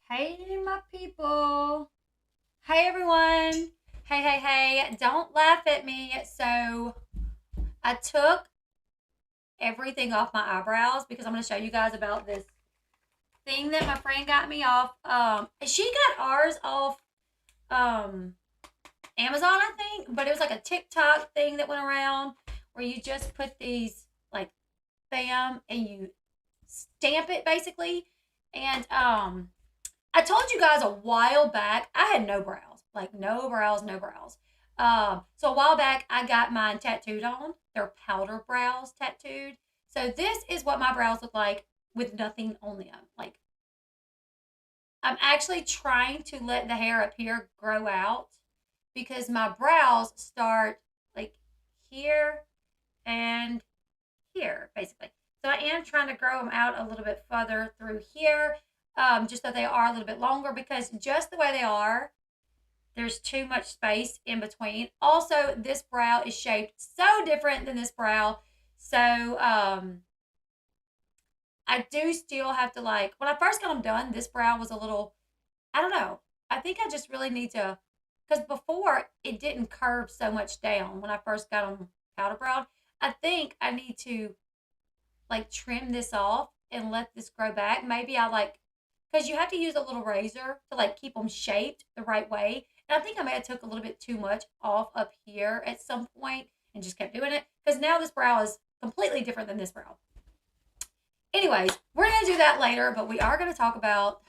Hey, my people. Hey, everyone. Hey. Don't laugh at me. So, I took everything off my eyebrows because I'm going to show you guys about this thing that my friend got me off. She got ours off um, Amazon, I think, but it was like a TikTok thing that went around where you just put these like bam and you stamp it basically. And I told you guys a while back, I had no brows, like no brows, no brows. So a while back, I got mine tattooed on. They're powder brows tattooed. So this is what my brows look like with nothing on them. Like I'm actually trying to let the hair up here grow out because my brows start like here and here, basically. So I am trying to grow them out a little bit further through here, just so they are a little bit longer because just the way they are, there's too much space in between. Also, this brow is shaped so different than this brow. So I do still have to like, when I first got them done, this brow was a little, I don't know. I think I just really need to, because before it didn't curve so much down when I first got them powder brown. I think I need to like trim this off and let this grow back. Maybe I like because you have to use a little razor to like keep them shaped the right way. And I think I may have took a little bit too much off up here at some point and just kept doing it because now this brow is completely different than this brow. Anyways, we're gonna do that later, but we are gonna talk about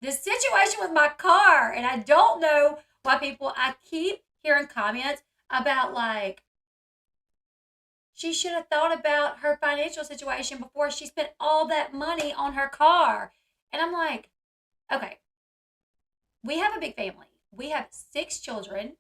this situation with my car, and I don't know why people. I keep hearing comments about like she should have thought about her financial situation before she spent all that money on her car. And I'm like, okay, we have a big family. We have 6 children.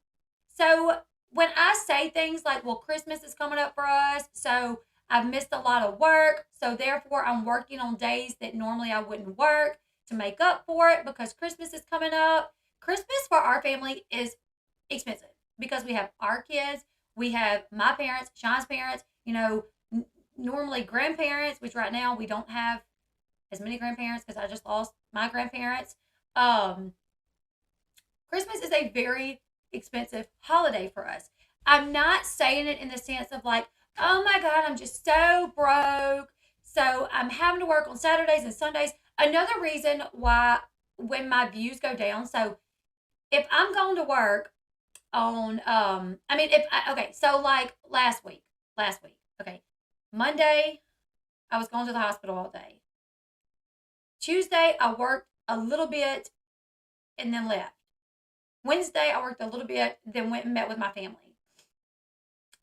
So when I say things like, well, Christmas is coming up for us, so I've missed a lot of work, so therefore I'm working on days that normally I wouldn't work to make up for it because Christmas is coming up. Christmas for our family is expensive because we have our kids, we have my parents, Sean's parents, normally grandparents, which right now we don't have as many grandparents because I just lost my grandparents. Um, Christmas is a very expensive holiday for us. I'm not saying it in the sense of like, oh my God, I'm just so broke. So I'm having to work on Saturdays and Sundays. Another reason why when my views go down, so if I'm going to work on I mean if I, okay, so like last week, okay. Monday, I was going to the hospital all day. Tuesday, I worked a little bit and then left. Wednesday, I worked a little bit, then went and met with my family.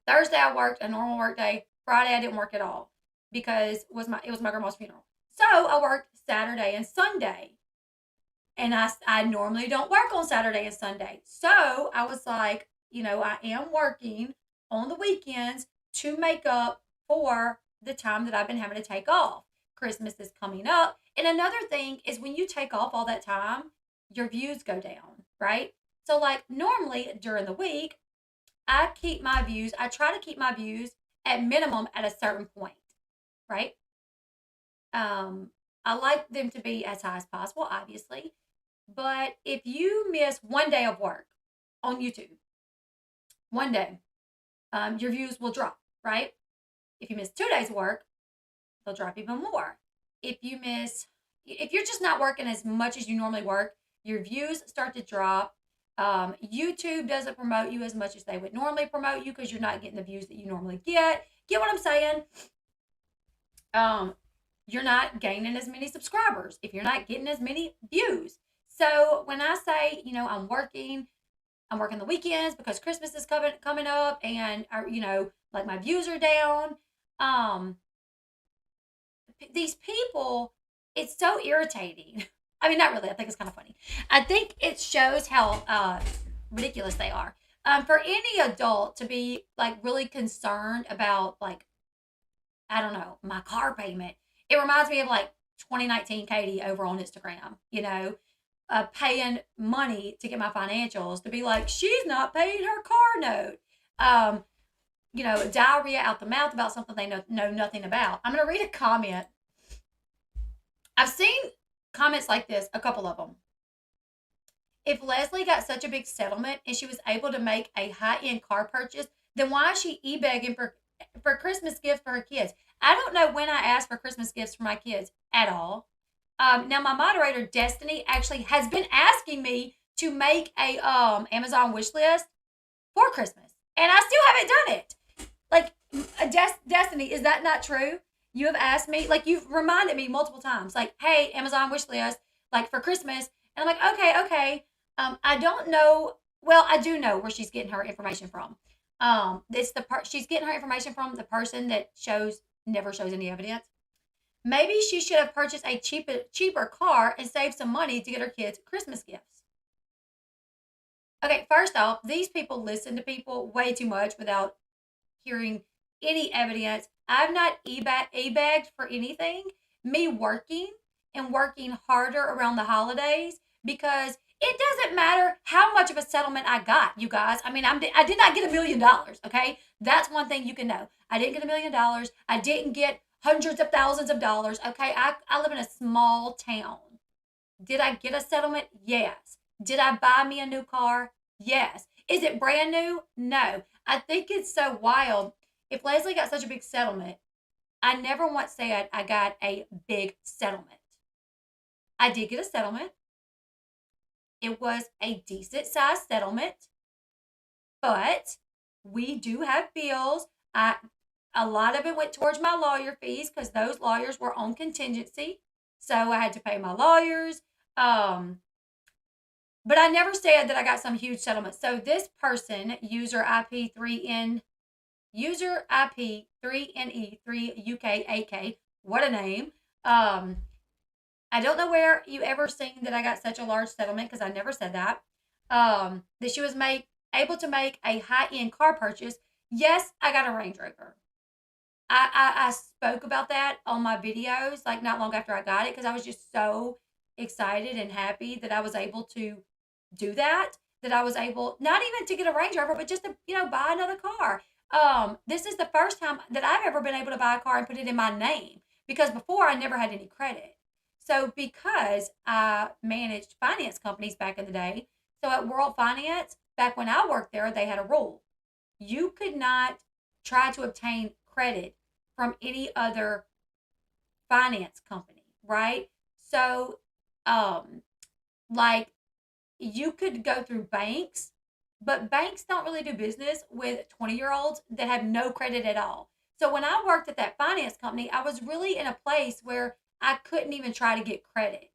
Thursday, I worked a normal work day. Friday, I didn't work at all because it was my grandma's funeral. So I worked Saturday and Sunday, and I normally don't work on Saturday and Sunday. So I was like, I am working on the weekends to make up for the time that I've been having to take off. Christmas is coming up. And another thing is when you take off all that time, your views go down, right? So, like, normally during the week, I try to keep my views at minimum at a certain point, right? Um, I like them to be as high as possible, obviously. But if you miss one day of work on YouTube, one day, your views will drop, right? If you miss 2 days of work, they'll drop even more. If you're just not working as much as you normally work, your views start to drop. YouTube doesn't promote you as much as they would normally promote you because you're not getting the views that you normally get. Get what I'm saying? Um, you're not gaining as many subscribers if you're not getting as many views. So when I say, I'm working the weekends because Christmas is coming up, and like my views are down. Um, these people, it's so irritating. I mean, not really. I think it's kind of funny. I think it shows how ridiculous they are. For any adult to be like really concerned about like I don't know my car payment, it reminds me of like 2019 Katie over on Instagram. Paying money to get my financials to be like she's not paying her car note. Um, diarrhea out the mouth about something they know nothing about. I'm gonna read a comment. I've seen comments like this, a couple of them. If Leslie got such a big settlement and she was able to make a high-end car purchase, then why is she e-begging for Christmas gifts for her kids? I don't know when I asked for Christmas gifts for my kids at all. Now my moderator Destiny actually has been asking me to make a Amazon wish list for Christmas, and I still haven't done it. Like, Destiny, is that not true? You have asked me, like, you've reminded me multiple times, like, hey, Amazon wish list, like for Christmas. And I'm like, okay, okay. I don't know. Well, I do know where she's getting her information from. It's the part she's getting her information from, the person that never shows any evidence. Maybe she should have purchased a cheaper car and saved some money to get her kids Christmas gifts. Okay, first off, these people listen to people way too much without hearing any evidence. I've not e-bagged for anything. Me working and working harder around the holidays, because it doesn't matter how much of a settlement I got, you guys. I mean, I did not get $1 million, okay? That's one thing you can know. I didn't get $1 million. I didn't get hundreds of thousands of dollars, okay? I live in a small town. Did I get a settlement? Yes. Did I buy me a new car? Yes. Is it brand new? No. I think it's so wild. If Leslie got such a big settlement, I never once said I got a big settlement. I did get a settlement. It was a decent sized settlement, but we do have bills. A lot of it went towards my lawyer fees because those lawyers were on contingency. So I had to pay my lawyers. But I never said that I got some huge settlement. So this person, user IP3N, user IP3NE3UKAK, what a name. I don't know where you ever seen that I got such a large settlement, because I never said that. That she was able to make a high-end car purchase. Yes, I got a Range Rover. I spoke about that on my videos, like not long after I got it, because I was just so excited and happy that I was able to do that. That I was able not even to get a Range Rover, but just to buy another car. This is the first time that I've ever been able to buy a car and put it in my name, because before I never had any credit. So because I managed finance companies back in the day, so at World Finance, back when I worked there, they had a rule. You could not try to obtain credit from any other finance company, right? So, like, you could go through banks, but banks don't really do business with 20-year-olds that have no credit at all. So when I worked at that finance company, I was really in a place where I couldn't even try to get credit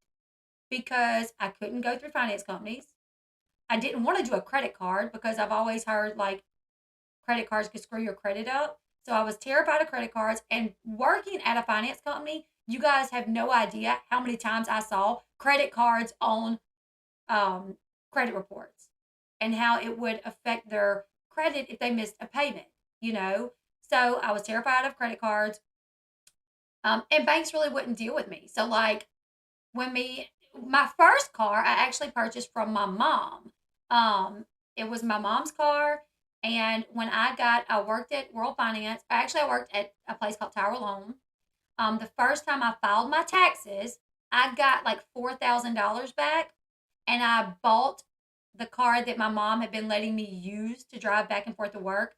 because I couldn't go through finance companies. I didn't want to do a credit card because I've always heard like credit cards could screw your credit up. So I was terrified of credit cards, and working at a finance company, you guys have no idea how many times I saw credit cards on credit reports and how it would affect their credit if they missed a payment. So I was terrified of credit cards. And banks really wouldn't deal with me. So like my first car, I actually purchased from my mom. It was my mom's car. And when I worked at World Finance. I worked at a place called Tower Loan. The first time I filed my taxes, I got like $4,000 back, and I bought the car that my mom had been letting me use to drive back and forth to work.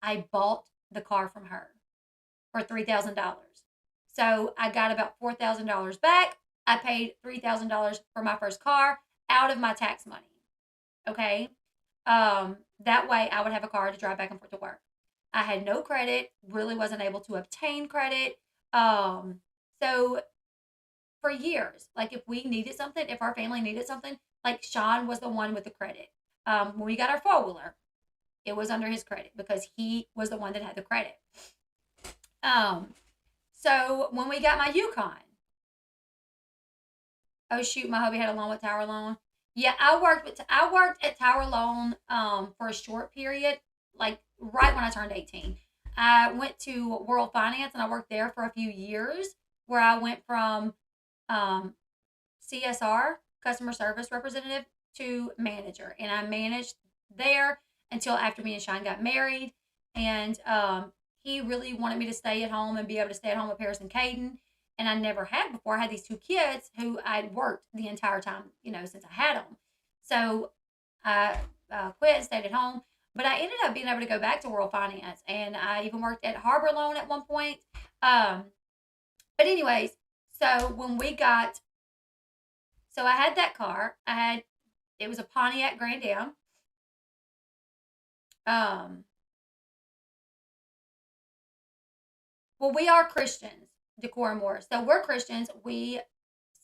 I bought the car from her for $3,000. So I got about $4,000 back. I paid $3,000 for my first car out of my tax money. Okay. That way I would have a car to drive back and forth to work. I had no credit, really wasn't able to obtain credit. So for years, like if our family needed something, like Sean was the one with the credit. When we got our four-wheeler, it was under his credit because he was the one that had the credit. So when we got my Yukon, oh shoot, my hubby had a loan with Tower Loan. Yeah, I worked at Tower Loan for a short period, like right when I turned 18. I went to World Finance and I worked there for a few years, where I went from CSR, customer service representative, to manager. And I managed there until after me and Sean got married. And he really wanted me to stay at home and be able to stay at home with Paris and Caden. and I never had before. I had these two kids who I'd worked the entire time, since I had them. So I quit and stayed at home. But I ended up being able to go back to World Finance, and I even worked at Harbor Loan at one point. Um, but anyways, so when we got, so I had that car. It was a Pontiac Grand Am. Um, well, we are Christians, Decor and More. So we're Christians. We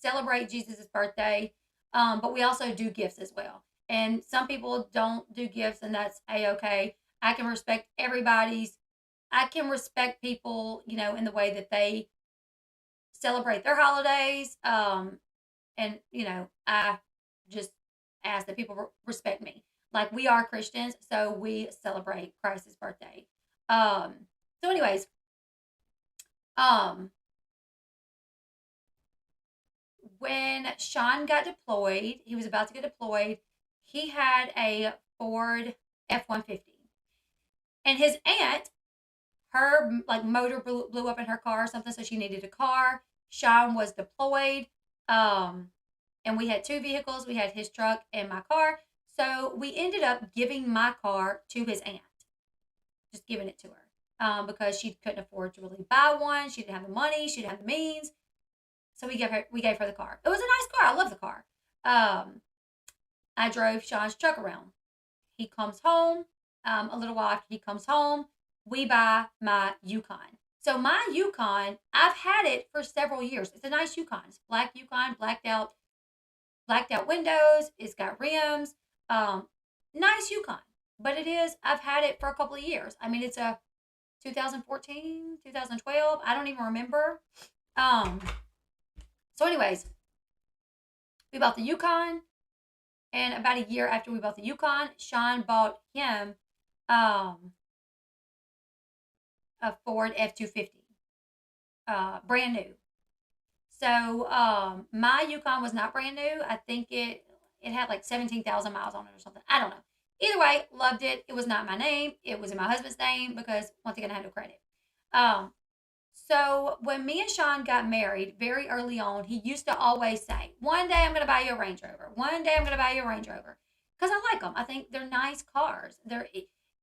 celebrate Jesus' birthday, but we also do gifts as well. And some people don't do gifts, and that's a okay. I can respect everybody's. I can respect people, in the way that they celebrate their holidays. And I just ask that people respect me. Like, we are Christians, so we celebrate Christ's birthday. Um, so, anyways, um, when Sean got deployed, he was about to get deployed. He had a Ford F-150, and his aunt, her like motor blew up in her car or something, so she needed a car. Sean was deployed, um, and we had two vehicles. We had his truck and my car. So we ended up giving my car to his aunt, just giving it to her, because she couldn't afford to really buy one. She didn't have the money. She didn't have the means. So we gave her the car. It was a nice car. I love the car. Um, I drove Sean's truck around. He comes home. A little while after he comes home, we buy my Yukon. So my Yukon, I've had it for several years. It's a nice Yukon. It's black Yukon, blacked out windows. It's got rims. Um, Nice Yukon. But I've had it for a couple of years. I mean, it's a 2014, 2012. I don't even remember. Um, so, anyways, we bought the Yukon. And about a year after we bought the Yukon, Sean bought him um, a Ford F-250, brand new. So my Yukon was not brand new. I think it had like 17,000 miles on it or something. I don't know. Either way, loved it. It was not my name. It was in my husband's name because once again I had no credit. Um, so when me and Sean got married very early on, he used to always say, "One day I'm going to buy you a Range Rover. One day I'm going to buy you a Range Rover," because I like them. I think they're nice cars. They're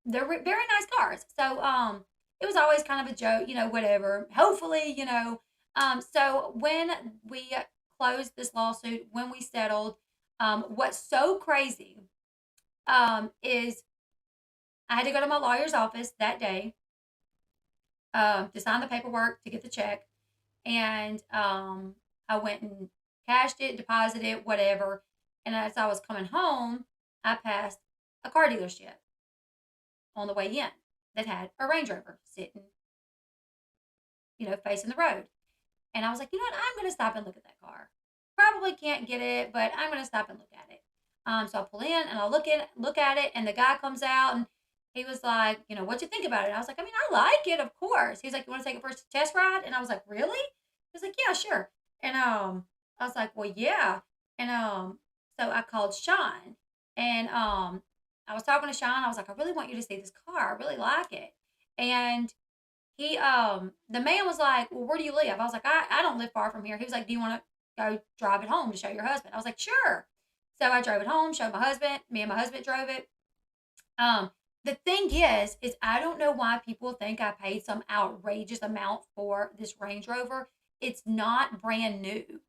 very nice cars. So it was always kind of a joke, whatever. Hopefully, So when we closed this lawsuit, when we settled, what's so crazy is I had to go to my lawyer's office that day, to sign the paperwork to get the check, and I went and cashed it, deposited it, whatever. And as I was coming home, I passed a car dealership on the way in that had a Range Rover sitting, facing the road. And I was like, you know what? I'm going to stop and look at that car. Probably can't get it, but I'm going to stop and look at it. So I pull in and I look at it, and the guy comes out and he was like, what you think about it? And I was like, I mean, I like it, of course. He's like, you want to take it for a test ride? And I was like, really? He was like, yeah, sure. And I was like, well, yeah. And so I called Sean, and I was talking to Sean. I was like, I really want you to see this car. I really like it. And the man was like, well, where do you live? I was like, I don't live far from here. He was like, do you want to go drive it home to show your husband? I was like, sure. So I drove it home, showed my husband. Me and my husband drove it. Um, the thing is I don't know why people think I paid some outrageous amount for this Range Rover. It's not brand new.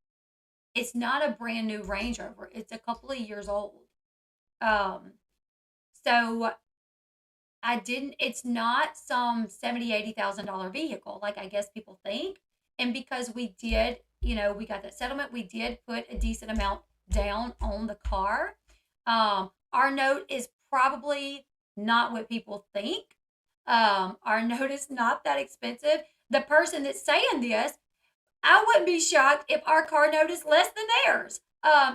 It's not a brand new Range Rover. It's a couple of years old. Um, so I didn't, it's not some 70, $80,000 vehicle like I guess people think. And because we did, we got that settlement, we did put a decent amount down on the car. Our note is probably not what people think. Our note is not that expensive. The person that's saying this, I wouldn't be shocked if our car note is less than theirs.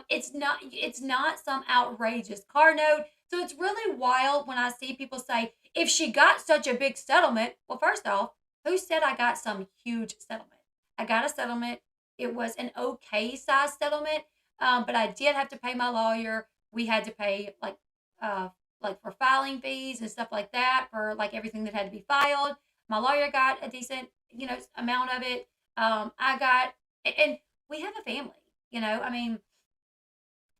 It's not some outrageous car note. So it's really wild when I see people say, if she got such a big settlement. Well, first off, who said I got some huge settlement? I got a settlement. It was an okay size settlement, but I did have to pay my lawyer. We had to pay like for filing fees and stuff like that, for like everything that had to be filed. My lawyer got a decent amount of it. I got, and we have a family, I mean,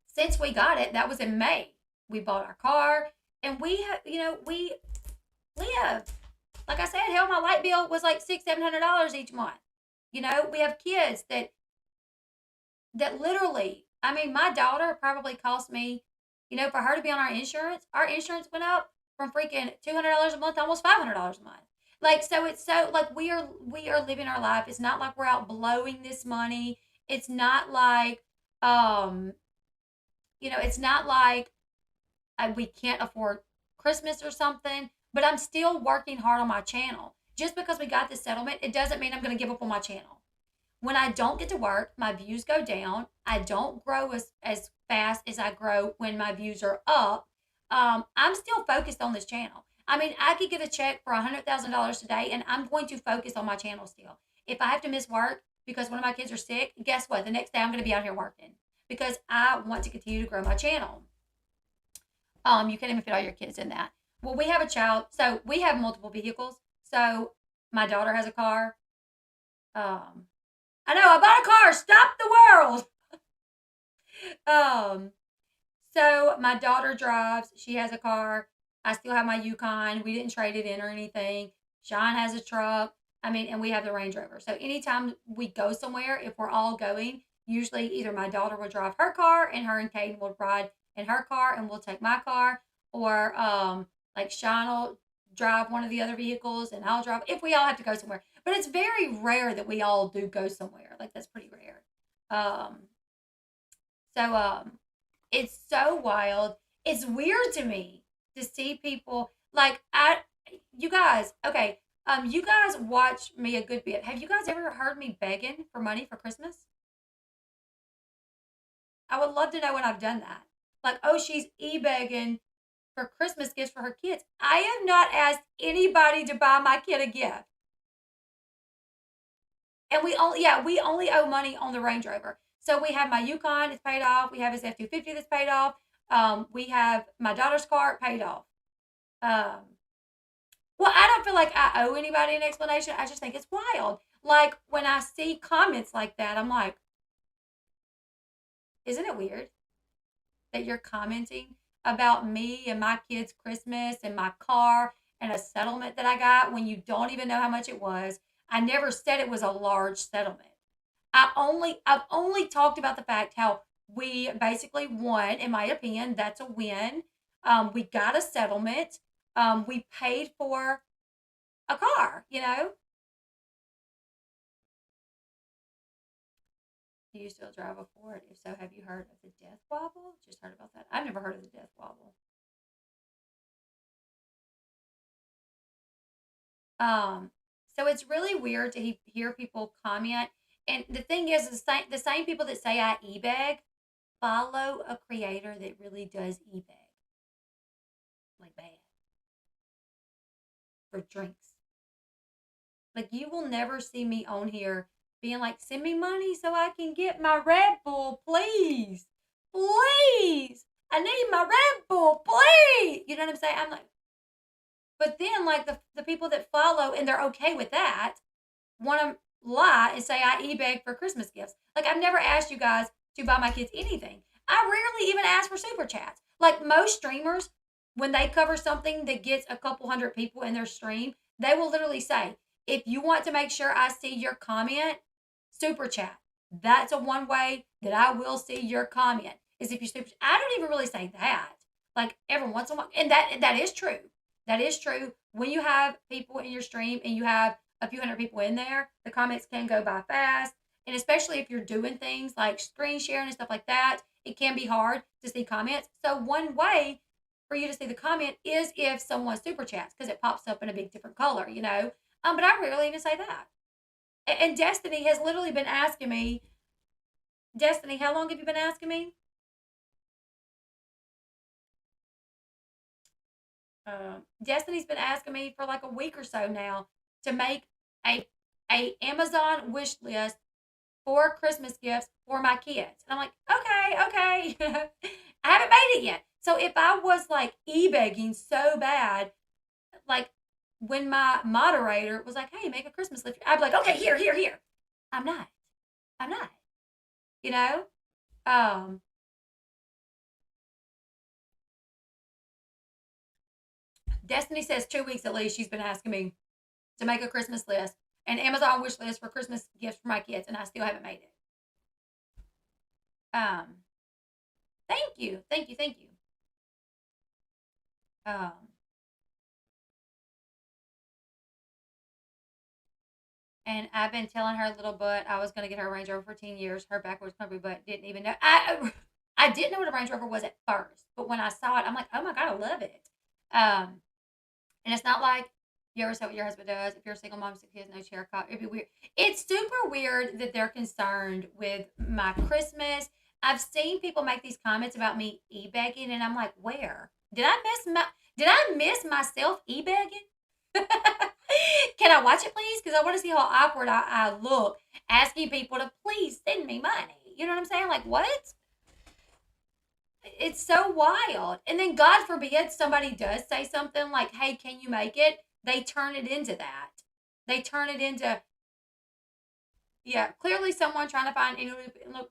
since we got it, that was in May. We bought our car, and we have, we live. Like I said, hell, my light bill was like $600-700 each month. We have kids that literally, I mean, my daughter probably cost me, for her to be on our insurance went up from freaking $200 a month to almost $500 a month. Like, so it's so like we are living our life. It's not like we're out blowing this money. It's not like, um, it's not like we can't afford Christmas or something. But I'm still working hard on my channel. Just because we got this settlement, it doesn't mean I'm going to give up on my channel. When I don't get to work, my views go down. I don't grow as fast as I grow when my views are up. I'm still focused on this channel. I mean, I could get a check for $100,000 today, and I'm going to focus on my channel still. If I have to miss work because one of my kids are sick, guess what? The next day I'm going to be out here working because I want to continue to grow my channel. You can't even fit all your kids in that. Well, we have a child, so we have multiple vehicles. So my daughter has a car. Um, I know I bought a car. Stop the world. Um, so my daughter drives. She has a car. I still have my Yukon. We didn't trade it in or anything. Sean has a truck. I mean, and we have the Range Rover. So anytime we go somewhere, if we're all going, usually either my daughter will drive her car and her and Caden will ride in her car and we'll take my car, or like Sean will drive one of the other vehicles and I'll drive if we all have to go somewhere. But it's very rare that we all do go somewhere. Like that's pretty rare. Um, so it's so wild. It's weird to me to see people like you guys, okay. You guys watch me a good bit. Have you guys ever heard me begging for money for Christmas? I would love to know when I've done that. Like, oh, she's e-begging for Christmas gifts for her kids. I have not asked anybody to buy my kid a gift. And we only owe money on the Range Rover. So we have my Yukon, it's paid off. We have his F-250 that's paid off. We have my daughter's car paid off. Um, well, I don't feel like I owe anybody an explanation. I just think it's wild. Like when I see comments like that, I'm like, isn't it weird that you're commenting about me and my kids' Christmas and my car and a settlement that I got when you don't even know how much it was? I never said it was a large settlement. I've only talked about the fact how we basically won, in my opinion. That's a win. We got a settlement. We paid for a car. Do you still drive a Ford? If so, have you heard of the death wobble? Just heard about that. I've never heard of the death wobble. Um, so it's really weird to hear people comment. And the thing is, the same people that say I e-bag follow a creator that really does e-bag, like bad, for drinks. Like you will never see me on here being like, send me money so I can get my Red Bull, please. Please. I need my Red Bull, please. You know what I'm saying? I'm like, but then like the people that follow and they're okay with that want to lie and say I e-beg for Christmas gifts. Like I've never asked you guys to buy my kids anything. I rarely even ask for super chats. Like most streamers, when they cover something that gets a couple hundred people in their stream, they will literally say, if you want to make sure I see your comment, super chat. That's a one way that I will see your comment is if you super. I don't even really say that. Like every once in a while, and that is true. That is true. When you have people in your stream and you have a few hundred people in there, the comments can go by fast. And especially if you're doing things like screen sharing and stuff like that, it can be hard to see comments. So one way for you to see the comment is if someone super chats because it pops up in a big different color. But I rarely even say that. And Destiny has literally been asking me, Destiny, how long have you been asking me? Destiny's been asking me for like a week or so now to make a Amazon wish list for Christmas gifts for my kids. And I'm like, okay, okay. I haven't made it yet. So if I was like e-begging so bad, like when my moderator was like, hey, make a Christmas list, I'd be like, okay, here, here, here. I'm not. I'm not. You know? Um, Destiny says 2 weeks at least she's been asking me to make a Christmas list, an Amazon wish list for Christmas gifts for my kids, and I still haven't made it. Um, Thank you. Thank you. Thank you. Um, and I've been telling her little butt I was going to get her a Range Rover for 10 years. Her backwards country butt didn't even know. I didn't know what a Range Rover was at first, but when I saw it, I'm like, oh my God, I love it. Um, and it's not like you ever say what your husband does. If you're a single mom, 6 kids, no chair cop, it'd be weird. It's super weird that they're concerned with my Christmas. I've seen people make these comments about me e-begging, and I'm like, where? Did I miss myself e-begging? Can I watch it, please? Because I want to see how awkward I look asking people to please send me money. You know what I'm saying? Like, what? It's so wild. And then, God forbid, somebody does say something like, hey, can you make it? They turn it into that. They turn it into, yeah, clearly someone trying to find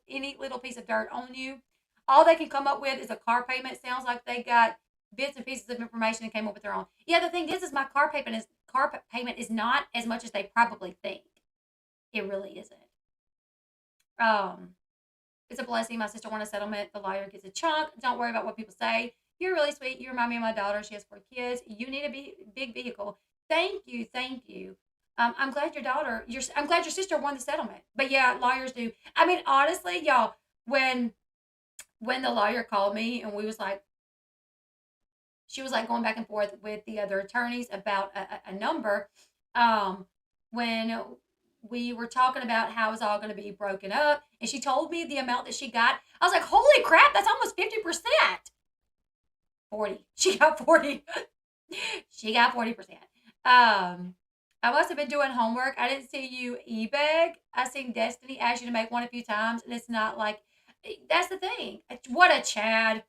any little piece of dirt on you. All they can come up with is a car payment. Sounds like they got bits and pieces of information and came up with their own. Yeah, the thing is my car payment is not as much as they probably think. It really isn't. Um, it's a blessing. My sister won a settlement. The lawyer gets a chunk. Don't worry about what people say. You're really sweet. You remind me of my daughter. She has 4 kids. You need a big vehicle. Thank you. Thank you. I'm glad I'm glad your sister won the settlement. But yeah, lawyers do. I mean, honestly, y'all, when the lawyer called me and she was like going back and forth with the other attorneys about a number. When we were talking about how it's all going to be broken up, and she told me the amount that she got, I was like, holy crap, that's almost 50%. 40. She got 40. She got 40%. I must have been doing homework. I didn't see you e-beg. I seen Destiny ask you to make one a few times, and it's not like, that's the thing. What a Chad.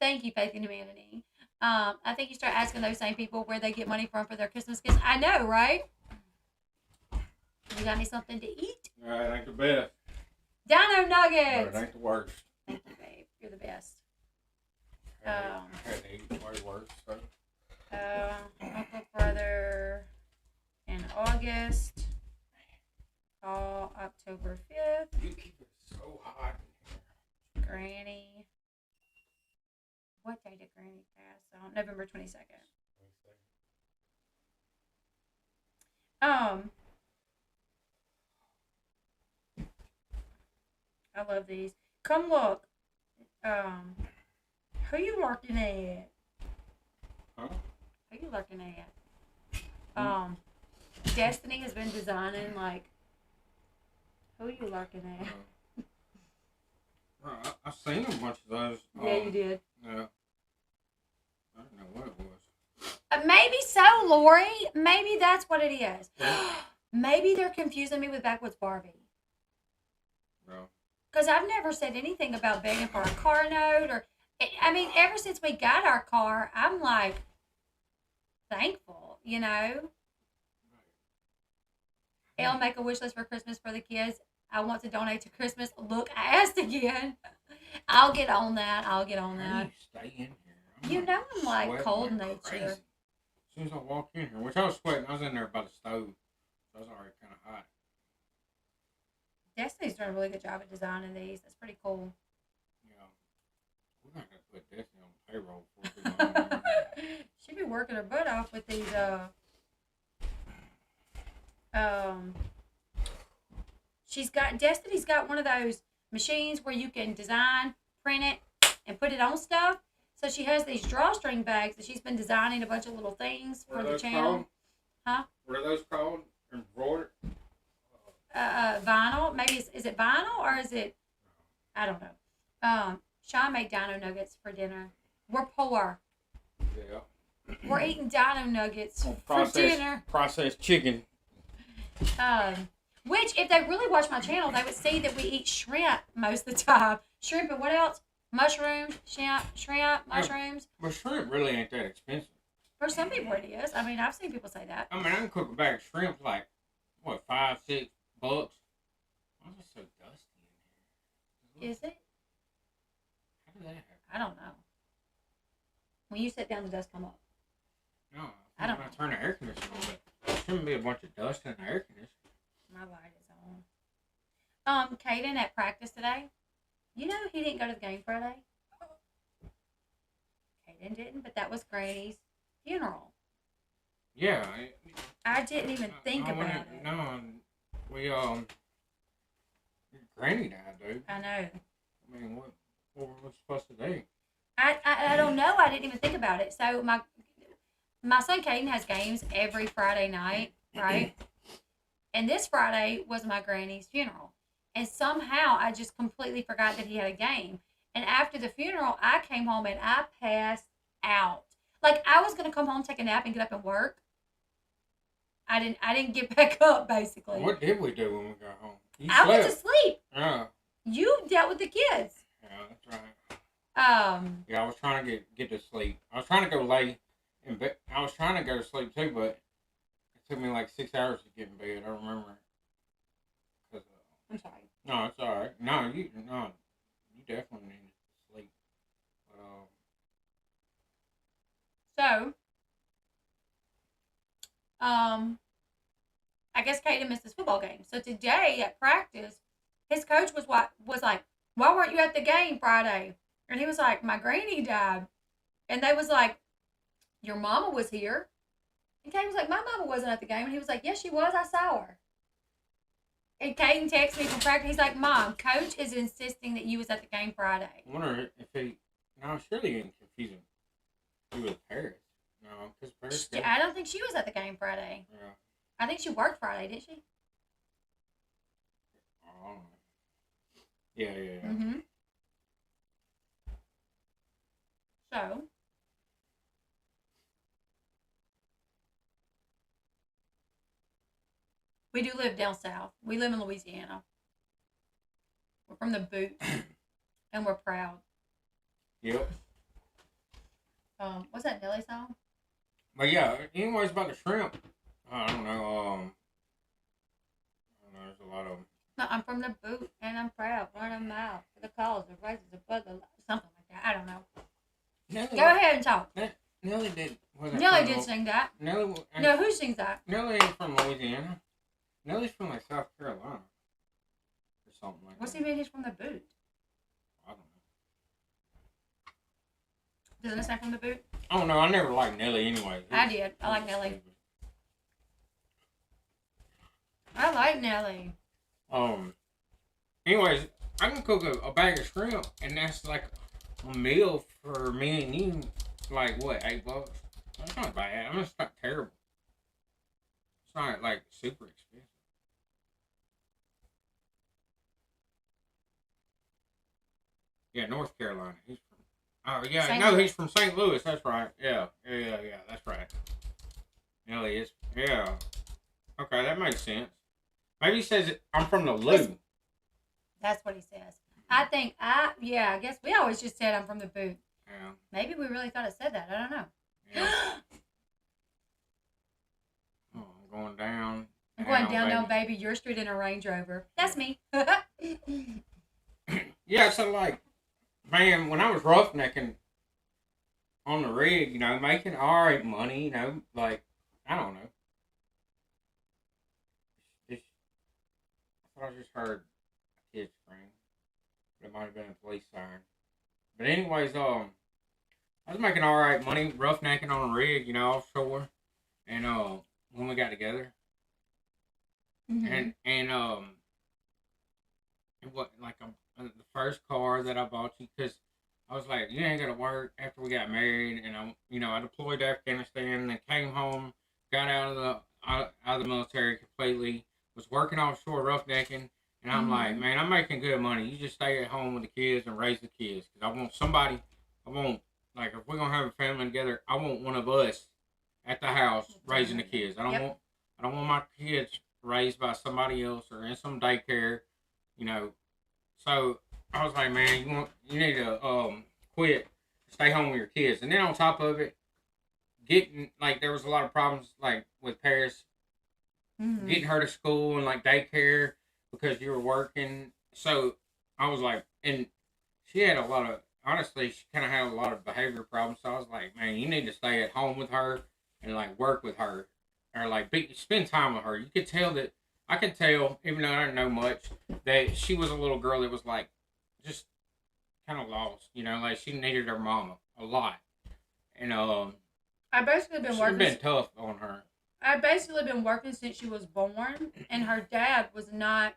Thank you, Faith and Humanity. I think you start asking those same people where they get money from for their Christmas gifts. I know, right? You got me something to eat? All right, ain't the best. Dino Nuggets. But it ain't the worst. Thank you, babe. You're the best. I had to eat way worse. So. Uncle Brother in August. Call October 5th. You keep it so hot in here. Granny. What day did Granny pass on? November 22nd. I love these. Come look. Who you looking at? Huh? Who you looking at? Destiny has been designing like. Who you looking at? I seen a bunch of those. Yeah, you did. Yeah. I don't know what it was. Maybe so, Lori. Maybe that's what it is. Maybe they're confusing me with Backwoods Barbie. No. Because I've never said anything about begging for a car note or. I mean, ever since we got our car, I'm like thankful, you know. Elle make a wish list for Christmas for the kids. I want to donate to Christmas. Look, I asked again. I'll get on that. How do you stay in here? You know I'm like cold nature. Crazy. As soon as I walked in here, which I was sweating, I was in there by the stove. So I was already kind of hot. Destiny's doing a really good job at designing these. That's pretty cool. Yeah. We're not going to put Destiny on payroll for too long. She'd be working her butt off with these, Destiny's got one of those machines where you can design, print it, and put it on stuff. So she has these drawstring bags that she's been designing a bunch of little things for the channel. Called? Huh? What are those called? Embroidered? Vinyl. Maybe is it vinyl or is it? I don't know. Sean made dino nuggets for dinner. We're poor. Yeah. We're eating dino nuggets for dinner. Processed chicken. Which, if they really watch my channel, they would see that we eat shrimp most of the time. Shrimp and what else? Mushrooms, shrimp, mushrooms. But shrimp really ain't that expensive. For some people it is. I mean, I've seen people say that. I mean, I can cook a bag of shrimp like, what, $5, $6 Bucks. Why is it so dusty in here? Is it? How did that happen? I don't know. When you sit down, the dust come up. No, I don't when I know. turn the air conditioner on, but there shouldn't be a bunch of dust in the air conditioner. My light is on. Caden at practice today. You know he didn't go to the game Friday. Caden didn't, but that was Granny's funeral. Yeah, I didn't even think about it. No, we Granny died, dude. I know. I mean, what were we supposed to do? I don't know. I didn't even think about it. So my son Caden has games every Friday night, right? And this Friday was my granny's funeral. And somehow I just completely forgot that he had a game. And after the funeral, I came home and I passed out. Like I was gonna come home, take a nap, and get up and work. I didn't get back up basically. What did we do when we got home? I went to sleep. Yeah. You dealt with the kids. Yeah, that's right. Yeah, I was trying to get to sleep. I was trying to go lay in bed. I was trying to go to sleep too, but it took me like 6 hours to get in bed. I remember. Cause, I'm sorry. no, it's all right. No, you definitely need to sleep. But I guess Caden missed his football game. So today at practice, his coach was like, "Why weren't you at the game Friday?" And he was like, "My granny died." And they was like, "Your mama was here." And Caden was like, "My mama wasn't at the game." And he was like, "Yes, she was. I saw her." And Caden texted me from practice. He's like, "Mom, coach is insisting that you was at the game Friday." I wonder if he. No, surely he didn't confuse him. He was Paris. No, because Paris. I don't think she was at the game Friday. Yeah. I think she worked Friday, didn't she? Oh. Yeah. Mm-hmm. So, we do live down south. We live in Louisiana. We're from the boot, and we're proud. Yep. What's that Nelly song? But yeah, anyways, about the shrimp, I don't know. There's a lot of them. No, I'm from the boot, and I'm proud. Run a mile for the cause of races above the something like that. I don't know. Nelly, Go ahead and talk. Nelly did. Nelly did sing that. Nelly. No, who sings that? Nelly ain't from Louisiana. Nelly's from like South Carolina or something like What's that. he mean? He's from the boot. I don't know. Doesn't it say from the boot? I don't know. I never liked Nelly anyway. I did. I like Nelly. I like Nelly. Anyways, I can cook a bag of shrimp, and that's like a meal for me and you. Like what, $8? That's not bad. I mean, it's not terrible. It's not like super expensive. Yeah, North Carolina. He's from. Oh yeah, St. no, Louis. he's from St. Louis. That's right. Yeah. That's right. Nelly is. Yeah. Okay, that makes sense. Maybe he says I'm from the Lou. That's what he says. I guess we always just said I'm from the boot. Yeah. Maybe we really thought it said that. I don't know. Yeah. Oh, I'm going down. I'm going down, baby. Your street in a Range Rover. That's me. Yeah, so like, man, when I was roughnecking on the rig, making alright money, like, I don't know. I thought I just heard a kid scream. But it might have been a police siren. But anyways, I was making alright money, roughnecking on a rig, offshore. And when we got together. Mm-hmm. And what like the first car that I bought you, because I was like, you ain't gotta work after we got married, and I deployed to Afghanistan, and then came home, got out of the military completely, was working offshore roughnecking, and I'm like, man, I'm making good money. You just stay at home with the kids and raise the kids, because I want like if we're gonna have a family together, I want one of us at the house raising the kids. I don't want my kids raised by somebody else or in some daycare, So I was like, man, you need to quit, stay home with your kids. And then on top of it, there was a lot of problems like with Paris Mm-hmm. getting her to school and like daycare because you were working. So I was like, and she had a lot of, honestly, she kind of had a lot of behavior problems. So I was like, man, you need to stay at home with her and like work with her or like spend time with her. You could tell that, I could tell, even though I didn't know much, that she was a little girl that was like just kind of lost, like she needed her mama a lot. And I basically been should have working. been tough on her. I basically been working since she was born, and her dad was not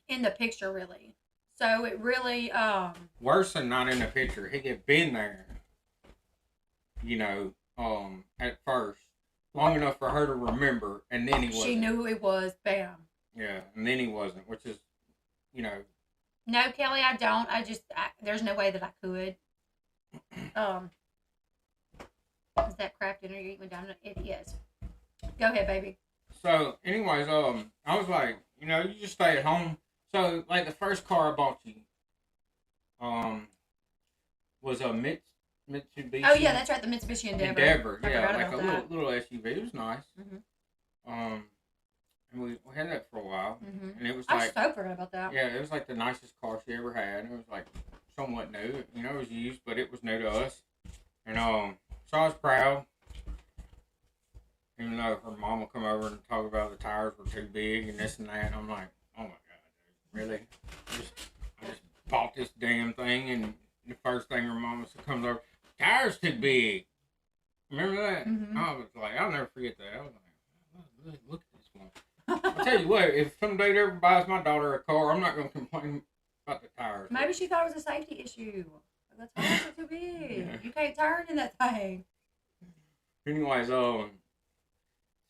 in the picture really. So it really Worse than not in the picture. He had been there, at first, long enough for her to remember, and then he wasn't. She knew who it was. Bam. Yeah, and then he wasn't, which is, you know. No, Kelly, I don't. There's no way that I could. Is that crap dinner you're eating down? It is. Go ahead, baby. So, anyways, I was like, you just stay at home. So, like, the first car I bought you, um, was a Mitsubishi. Oh yeah, that's right, the Mitsubishi Endeavor. Yeah, like a little SUV. It was nice. Mm-hmm. And we had that for a while, and it was I like, so forgot about that. Yeah, it was like the nicest car she ever had. It was like somewhat new. It was used, but it was new to us. And so I was proud. Even though her mom would come over and talk about the tires were too big and this and that, and I'm like, oh my god, dude, really? I just bought this damn thing, and the first thing her mama comes over, tires too big. Remember that? Mm-hmm. I was like, I'll never forget that. I was like, look at this one. I'll tell you what, if some dude ever buys my daughter a car, I'm not going to complain about the tires. Maybe she thought it was a safety issue. The tires are too big. Yeah. You can't turn in that thing. Anyways, so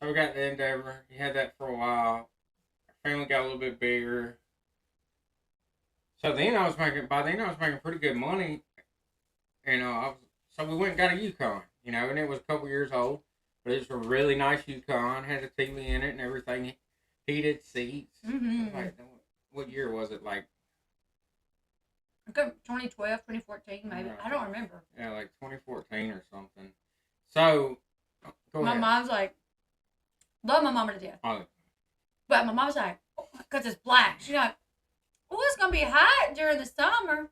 we got the Endeavor. He had that for a while. Our family got a little bit bigger. So then I was making pretty good money. And so we went and got a Yukon, and it was a couple years old. But it was a really nice Yukon, had a TV in it and everything. Heated seats. Mm-hmm. Like, what year was it? Like 2012, 2014, maybe. I don't remember. Yeah, like 2014 or something. So, go ahead. My mom's like, love my mama to death. Oh. But my mom's like, because it's black. She's like, oh, it's going to be hot during the summer.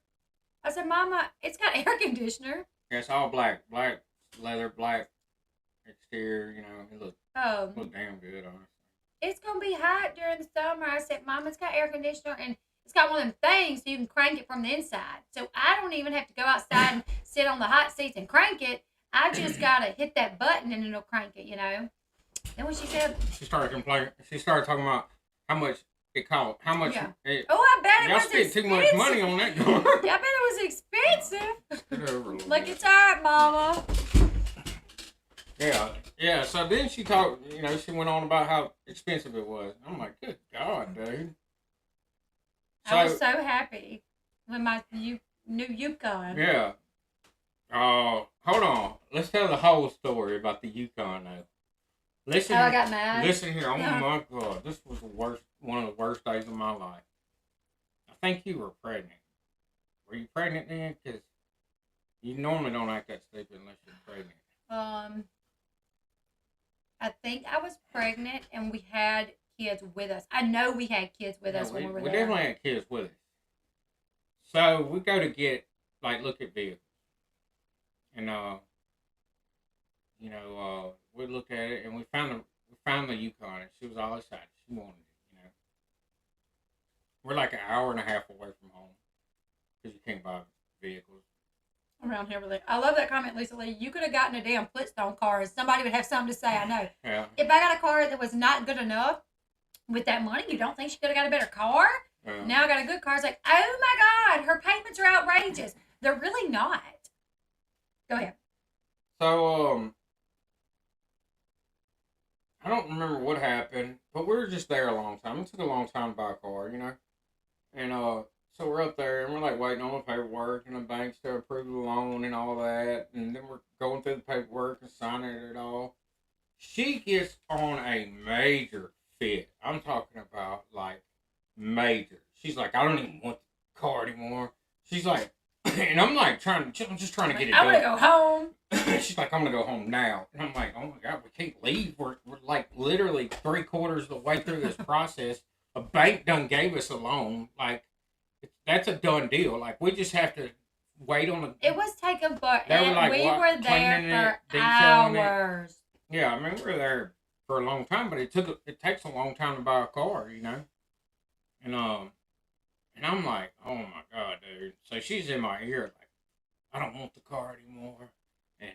I said, Mama, it's got air conditioner. Yeah, it's all black. Black leather, black exterior, it looked damn good, honestly. It's going to be hot during the summer. I said, Mom, it's got air conditioner and it's got one of them things so you can crank it from the inside. So I don't even have to go outside and sit on the hot seats and crank it. I just got to hit that button and it'll crank it, Then when she said... She started complaining. She started talking about how much it cost. How much... Yeah. I bet it was expensive. Y'all spent too much money on that car. Yeah, I bet it was expensive. Like, it's all right, Mama. Yeah, so then she talked, she went on about how expensive it was. I'm like, good God, dude. So, I was so happy with my new Yukon. Yeah. Hold on. Let's tell the whole story about the Yukon, though. Listen. How I got mad? Listen here. Oh, my God. This was one of the worst days of my life. I think you were pregnant. Were you pregnant then? Because you normally don't act that stupid unless you're pregnant. I think I was pregnant and we had kids with us. I know we had kids with us when we were there. We definitely had kids with us. So we go to look at vehicles. And, we look at it and we found the Yukon and she was all excited. She wanted it, We're like an hour and a half away from home because you can't buy vehicles around here, really. I love that comment, Lisa Lee. You could have gotten a damn Flintstone car and somebody would have something to say. I know. Yeah. If I got a car that was not good enough with that money, you don't think she could have got a better car? Yeah. Now I got a good car. It's like, oh my God, her payments are outrageous. They're really not. Go ahead. So, I don't remember what happened, but we were just there a long time. It took a long time to buy a car, And, so we're up there and we're like waiting on the paperwork and the banks to approve the loan and all that. And then we're going through the paperwork and signing it all. She gets on a major fit. I'm talking about like major. She's like, I don't even want the car anymore. She's like, And I'm like I'm just trying to get it I want to done. go home. She's like, I'm gonna go home now. And I'm like, oh my God, we can't leave. We're like literally 3/4 of the way through this process. A bank done gave us a loan. Like, that's a done deal. Like, we just have to wait on the. It was taking forever. They were like, We what? were Cleaning there it, for detailing it. hours. Yeah, I mean, we were there for a long time, but it takes a long time to buy a car, you know? And, and I'm like, oh my God, dude. So she's in my ear, like, I don't want the car anymore. And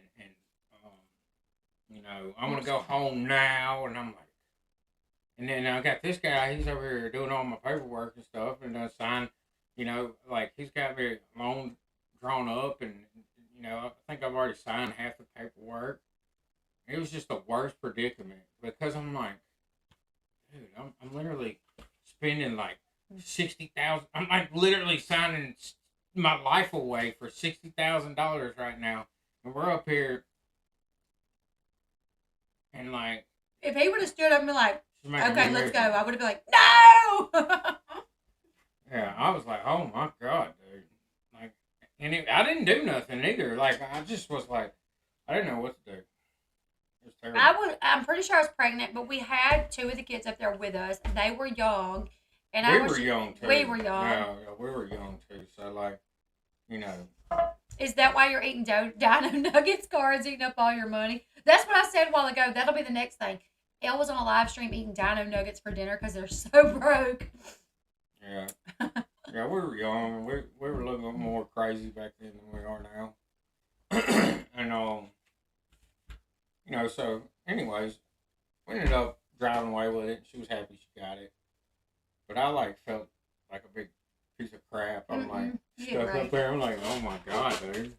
I'm gonna go home now. And I'm like, and then I got this guy. He's over here doing all my paperwork and stuff, and signed. Like he's got me loan drawn up, and I think I've already signed half the paperwork. It was just the worst predicament because I'm like, dude, I'm literally spending like 60,000. I'm like literally signing my life away for $60,000 right now, and we're up here and like. If he would have stood up and been like, okay, let's go, I would have been like, no! Yeah, I was like, oh my God, dude. Like, and I didn't do nothing either. Like, I just was like, I didn't know what to do. It was terrible. I'm pretty sure I was pregnant, but we had two of the kids up there with us, and they were young. And we were young too. We were young. Yeah, we were young too. So, like, you know. Is that why you're eating Dino Nuggets? Car's eating up all your money. That's what I said a while ago. That'll be the next thing. Elle was on a live stream eating Dino Nuggets for dinner because they're so broke. Yeah. Yeah, we were young. We were a little bit more crazy back then than we are now. And, so, anyways, we ended up driving away with it. She was happy she got it. But I, like, felt like a big piece of crap. I'm, like, stuck up there. I'm like, oh, my God, dude.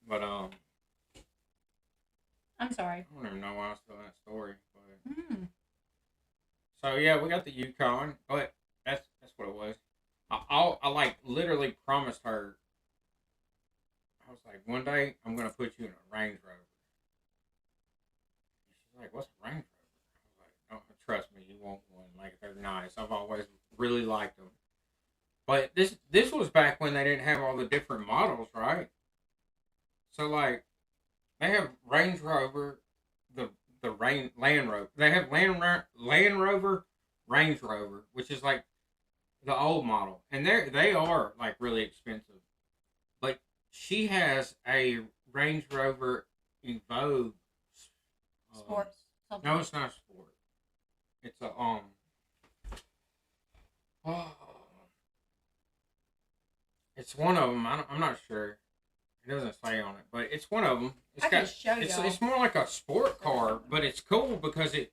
But, I'm sorry. I don't even know why I was telling that story. But, So, yeah, we got the Yukon. But that's what it was. I like, literally promised her. I was like, one day, I'm going to put you in a Range Rover. She's like, what's a Range Rover? I was like, don't trust me, you want one. Like, they're nice. I've always really liked them. But this was back when they didn't have all the different models, right? So, like, they have Range Rover, the Land Rover. They have Land Rover, Range Rover, which is like the old model, and they are like really expensive. But she has a Range Rover Evoque. Sports. No, it's not a sport. It's a Oh, it's one of them. I'm not sure. It doesn't say on it, but it's one of them. I can show you. It's more like a sport car, but it's cool because it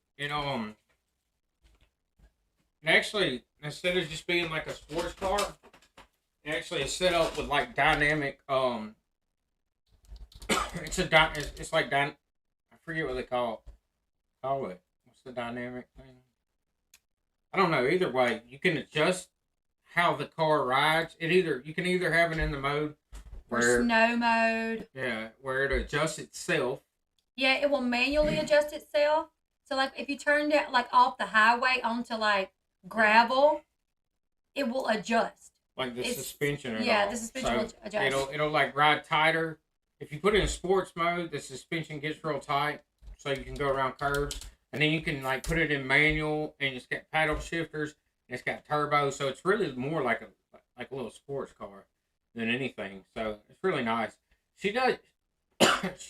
actually, instead of just being like a sports car, it actually is set up with like dynamic it's like I forget what they call it. What's the dynamic thing? I don't know. Either way, you can adjust how the car rides. You can either have it in the mode where snow mode. Yeah, where it adjusts itself. Yeah, it will manually adjust itself. So like if you turn it like off the highway onto like gravel, it will adjust. Like the suspension. The suspension will adjust. It'll like ride tighter. If you put it in sports mode, the suspension gets real tight, so you can go around curves. And then you can like put it in manual, and it's got paddle shifters, and it's got turbo, so it's really more like a little sports car than anything. So it's really nice. She doesn't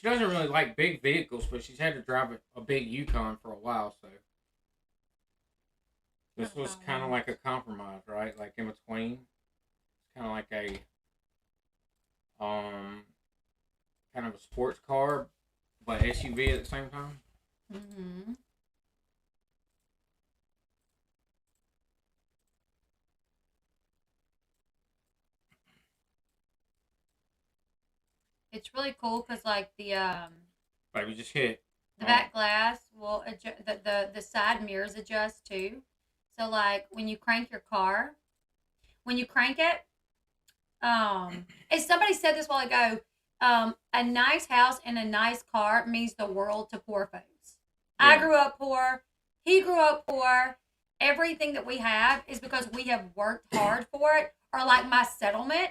really like big vehicles, but she's had to drive a big Yukon for a while. So this was kind of like a compromise, right? Like in between. It's kind of like a kind of a sports car, but SUV at the same time. Mm-hmm. It's really cool because like the Like we just hit the back glass will adjust, the side mirrors adjust too. So like when you crank your car, when you crank it, and somebody said this a while ago, a nice house and a nice car means the world to poor folks. Yeah. I grew up poor. He grew up poor. Everything that we have is because we have worked hard for it. Or like my settlement,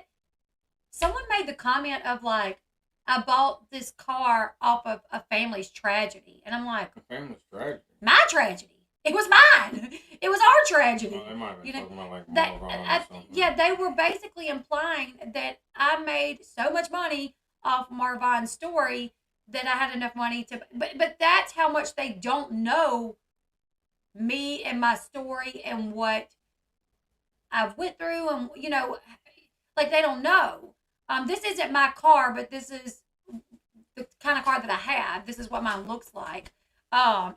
someone made the comment of like, I bought this car off of a family's tragedy, and I'm like, The family's tragedy. my tragedy. It was mine. It was our tragedy. Oh, they might have been You know talking about like that. Marlon or something. Yeah, they were basically implying that I made so much money off Marvin's story that I had enough money to. But that's how much they don't know me and my story and what I've went through, and like they don't know. This isn't my car, but this is the kind of car that I have. This is what mine looks like.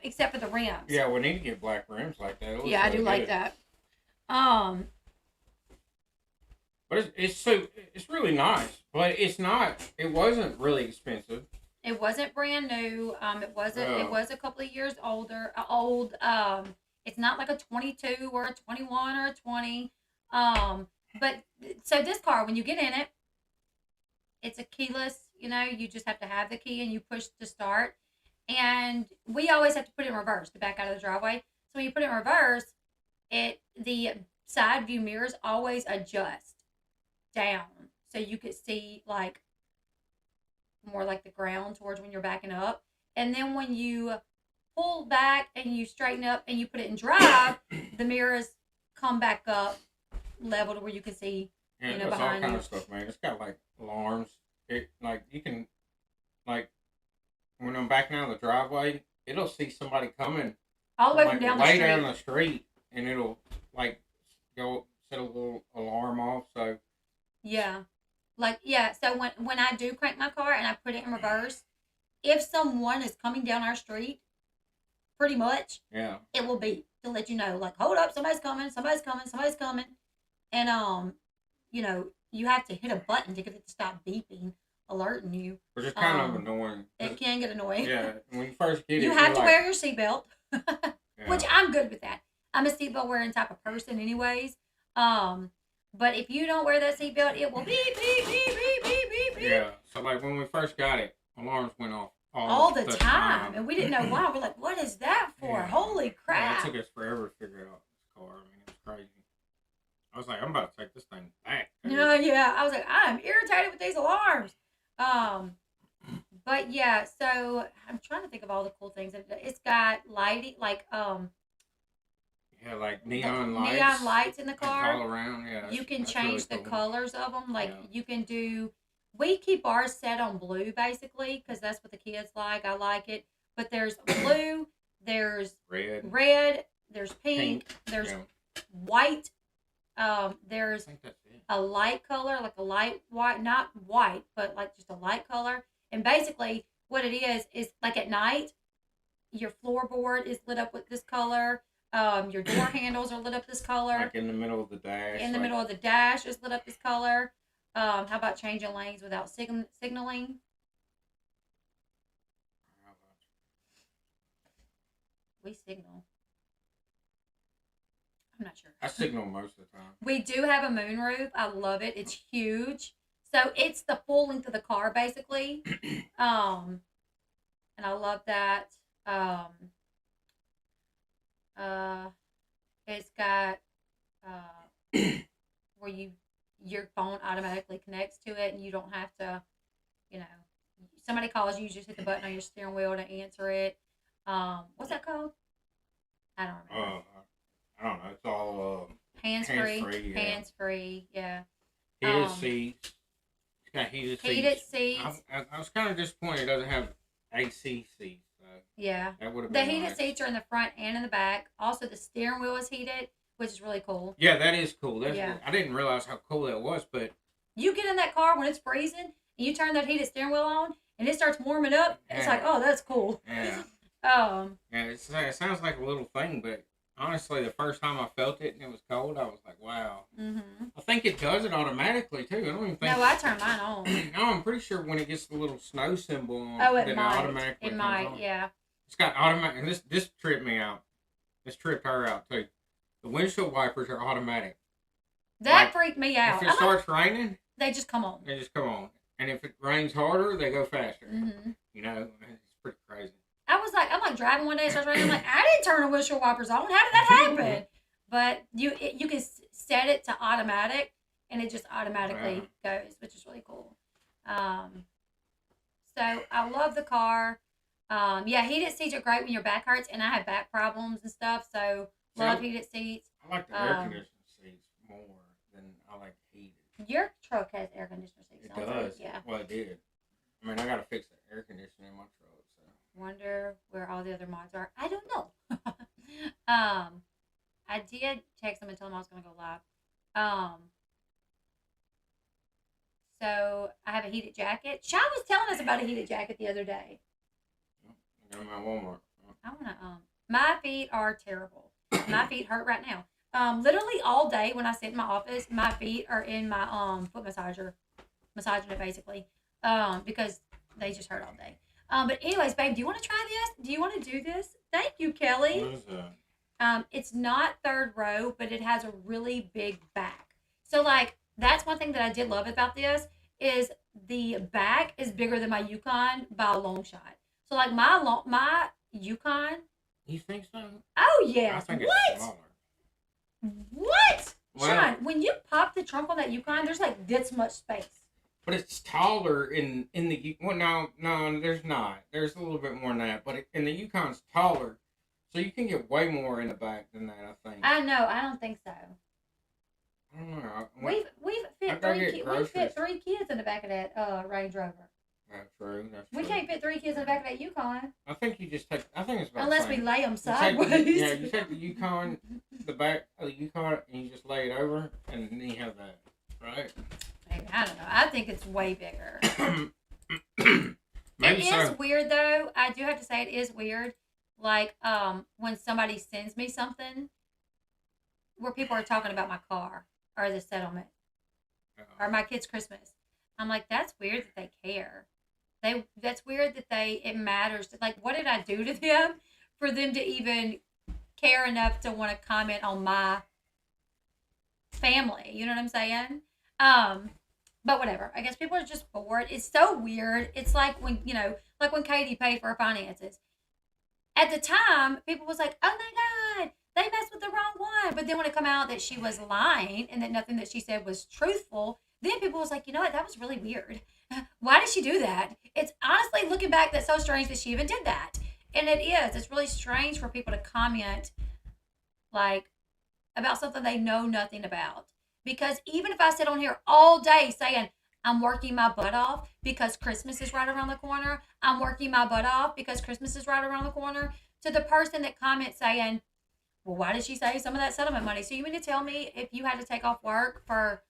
Except for the rims. Yeah, we need to get black rims like that. Yeah, I do like that. Um, But it's really nice. But it's not. It wasn't really expensive. it wasn't brand new. It wasn't. No. It was a couple of years old. It's not like a 22 or a 21 or a 20. But so this car, when you get in it, it's a keyless. You just have to have the key and you push to start. And we always have to put it in reverse to back out of the driveway. So when you put it in reverse, the side view mirrors always adjust down, so you could see like more like the ground towards when you're backing up. And then when you pull back and you straighten up and you put it in drive, the mirrors come back up level to where you can see. Yeah, it's all behind kind you. of stuff, man. It's got like alarms. It like you can like when I'm backing out of the driveway, it'll see somebody coming All the way like from down the way street. down the street, and it'll like go set a little alarm off. So Yeah. So when I do crank my car and I put it in reverse, if someone is coming down our street, pretty much, yeah, it will beep to let you know, like, hold up, somebody's coming, somebody's coming, somebody's coming. And you have to hit a button to get it to stop beeping, alerting you. which is kind of annoying. It can get annoying. Yeah, when you first get it, You have to like, wear your seatbelt. yeah. Which I'm good with that. I'm a seatbelt wearing type of person anyways. But if you don't wear that seatbelt, it will beep, beep, beep, beep, beep, beep, beep. Yeah. So like when we first got it, alarms went off All the time. And we didn't know why. We're like, what is that for? Yeah. Holy Yeah, crap. it took us forever to figure out this car. I mean, it was crazy. I was like, I'm about to take this thing back. No, yeah. I was like, I'm irritated with these alarms. But yeah, so I'm trying to think of all the cool things. It's got lighting, like Yeah, like neon lights. neon lights in the car. All around, yeah. You can that's change really the cool. colors of them. Like Yeah. you can do. We keep ours set on blue basically because that's what the kids like. I like it. But there's blue, there's Red. there's pink, there's Yeah. white. I There's think that's it. a light color, like a light white, not white, but like just a light color. And basically, what it is like at night, your floorboard is lit up with this color. Your door handles are lit up this color. Like in the middle of the dash. In the middle of the dash is lit up this color. How about changing lanes without signaling? We signal. I'm not sure. I signal most of the time. We do have a moonroof. I love it. It's huge. So it's the full length of the car basically. And I love that. It's got where your phone automatically connects to it and you don't have to, somebody calls you, you just hit the button on your steering wheel to answer it. What's that called? I don't remember. I don't know. It's all Hands-free. yeah. Hands-free, yeah. Heated seats. It's got heated seats. I was kind of disappointed it doesn't have AC seats. Yeah. That would have The been heated nice. seats are in the front and in the back. Also, the steering wheel is heated, which is really cool. Yeah, that is cool. Yeah. I didn't realize how cool that was, but You get in that car when it's freezing, and you turn that heated steering wheel on, and it starts warming up. It's like, oh, that's cool. yeah. Yeah, It sounds like a little thing, but honestly, the first time I felt it and it was cold, I was like, wow. Mm-hmm. I think it does it automatically, too. I don't even think... No, I turn mine on. No, I'm pretty sure when it gets the little snow symbol on, Oh, that it might. automatically It comes might, on. yeah. It's got automatic, and this tripped me out. This tripped her out, too. The windshield wipers are automatic. That Like, freaked me out. If it starts raining, They just come on. they just come on. And if it rains harder, they go faster. Mm-hmm. You know, it's pretty crazy. I'm like driving one day, it starts raining. I'm like, I didn't turn the windshield wipers on. How did that happen? But you can set it to automatic, and it just automatically goes, which is really cool. Um, so I love the car. Yeah, heated seats are great when your back hurts, and I have back problems and stuff. So See, love heated seats. I like the air conditioning seats more than I like heated. Your truck has air conditioner seats. It Don't does. it? Yeah. Well, it did. I mean, I gotta fix the air conditioning in my truck. So Wonder where all the other mods are. I don't know. um, I did text them and tell them I was going to go live. Um, so I have a heated jacket. Sean was telling us about a heated jacket the other day. I got them at Walmart. I want to. My feet are terrible. My feet hurt right now. Literally all day when I sit in my office, my feet are in my foot massager, massaging it basically. Because they just hurt all day. But anyways, babe, do you want to try this? Do you want to do this? Thank you, Kelly. What is that? It's not third row, but it has a really big back. So like that's one thing that I did love about this is the back is bigger than my Yukon by a long shot. So like my Yukon. You think so? Oh I yes. think What? it's smaller. What? Well, Sean, when you pop the trunk on that Yukon, there's like this much space. but it's taller in the well. No, there's not. There's a little bit more than that, but in the Yukon's taller, so you can get way more in the back than that. I think. I know. I don't think so. I don't know. We've I fit gotta three get we fit groceries. 3 kids in the back of that Range Rover. That's true. That's We true. can't fit 3 kids in the back of that Yukon I think you just take. I think it's about unless the we same. lay them You take sideways. you take the Yukon, the back of the Yukon, and you just lay it over, and then you have that, right? Maybe, I don't know. I think it's way bigger. Maybe It so. is weird though. I do have to say it is weird. Like when somebody sends me something where people are talking about my car or the settlement or my kids' Christmas. I'm like, that's weird that they care. That's weird that it matters. Like, what did I do to them for them to even care enough to want to comment on my family? You know what I'm saying? But whatever. I guess people are just bored. It's so weird. It's like when like when Katie paid for her finances. At the time, people was like, "Oh my god, they messed with the wrong one." But then when it come out that she was lying and that nothing that she said was truthful, then people was like, "You know what? That was really weird. Why did she do that?" It's honestly looking back that's so strange that she even did that. And it is. It's really strange for people to comment like about something they know nothing about. Because even if I sit on here all day saying, I'm working my butt off because Christmas is right around the corner, I'm working my butt off because Christmas is right around the corner, to the person that comments saying, well, why did she save some of that settlement money? So you mean to tell me if you had to take off work for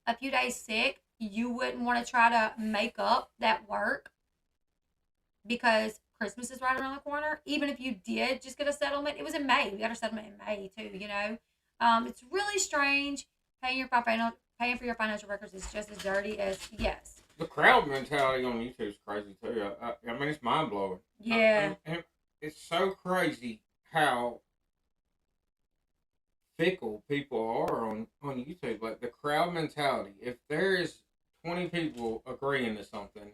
a few days sick, you wouldn't want to try to make up that work because Christmas is right around the corner? Even if you did just get a settlement, it was in May. We got our settlement in May too. It's really strange. Paying for your financial records is just as dirty as yes. The crowd mentality on YouTube is crazy too. I mean, it's mind blowing. Yeah. It's so crazy how fickle people are on YouTube. Like the crowd mentality. If there is 20 people agreeing to something,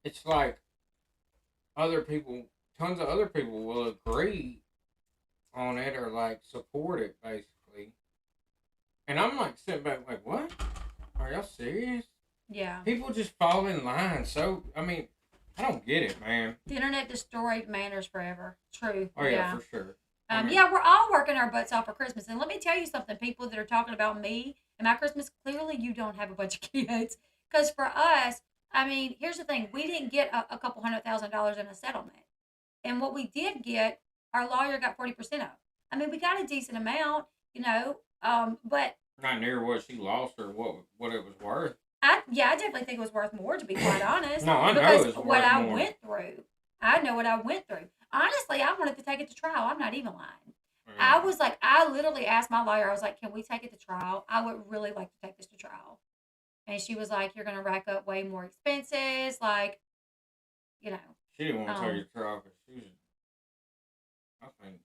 it's like tons of other people will agree on it or like support it basically. And I'm like sitting back like, what? Are y'all serious? Yeah. People just fall in line. So I mean, I don't get it, man. The internet destroyed manners forever. True. Oh yeah, for sure. Yeah, we're all working our butts off for Christmas. And let me tell you something, people that are talking about me and my Christmas, clearly you don't have a bunch of kids. Because for us, I mean, here's the thing. We didn't get a couple $100,000 in a settlement. And what we did get, our lawyer got 40% of. I mean, we got a decent amount, but not near what she lost or what it was worth. I definitely think it was worth more, to be quite honest. No, I know because it's worth what I more. went through. I know what I went through. Honestly, I wanted to take it to trial. I'm not even lying. Yeah. I was like, I literally asked my lawyer, I was like, can we take it to trial? I would really like to take this to trial. And she was like, you're going to rack up way more expenses. Like, She didn't want to take it to trial because she was, I think.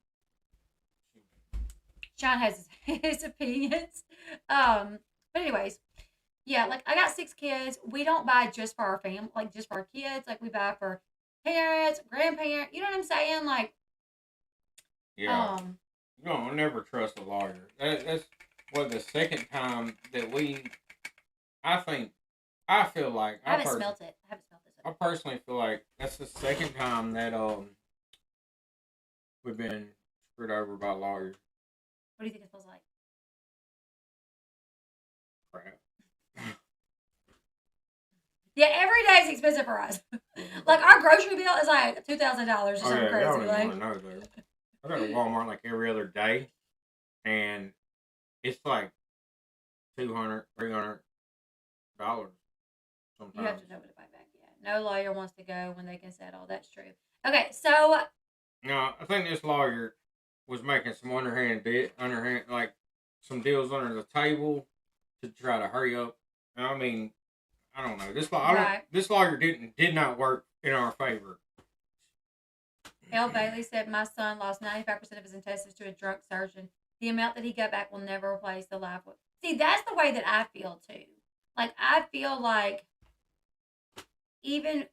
Sean has his opinions. But anyways, yeah, like I got 6 kids. We don't buy just for our family, like just for our kids. Like we buy for parents, grandparents. You know what I'm saying? Like, yeah. No, I never trust a lawyer. well, the second time that I think, I feel like, I haven't smelt it. I haven't smelt this. I personally feel like that's the second time that we've been screwed over by lawyers. What do you think it smells like? Crap. Yeah, every day is expensive for us. Like our grocery bill is like $2,000 or Oh something yeah, y'all crazy. don't even want to know though. I go to Walmart like every other day, and it's like $200, $300 You have sometimes. to know what to buy back. Yeah, no lawyer wants to go when they can settle. That's true. Okay, so Now I think this lawyer was making some underhand like some deals under the table to try to hurry up. And I mean, I don't know. right. This lawyer did not work in our favor. Elle Bailey said, "My son lost 95% of his intestines to a drunk surgeon. The amount that he got back will never replace the life." See, that's the way that I feel too. Like I feel like even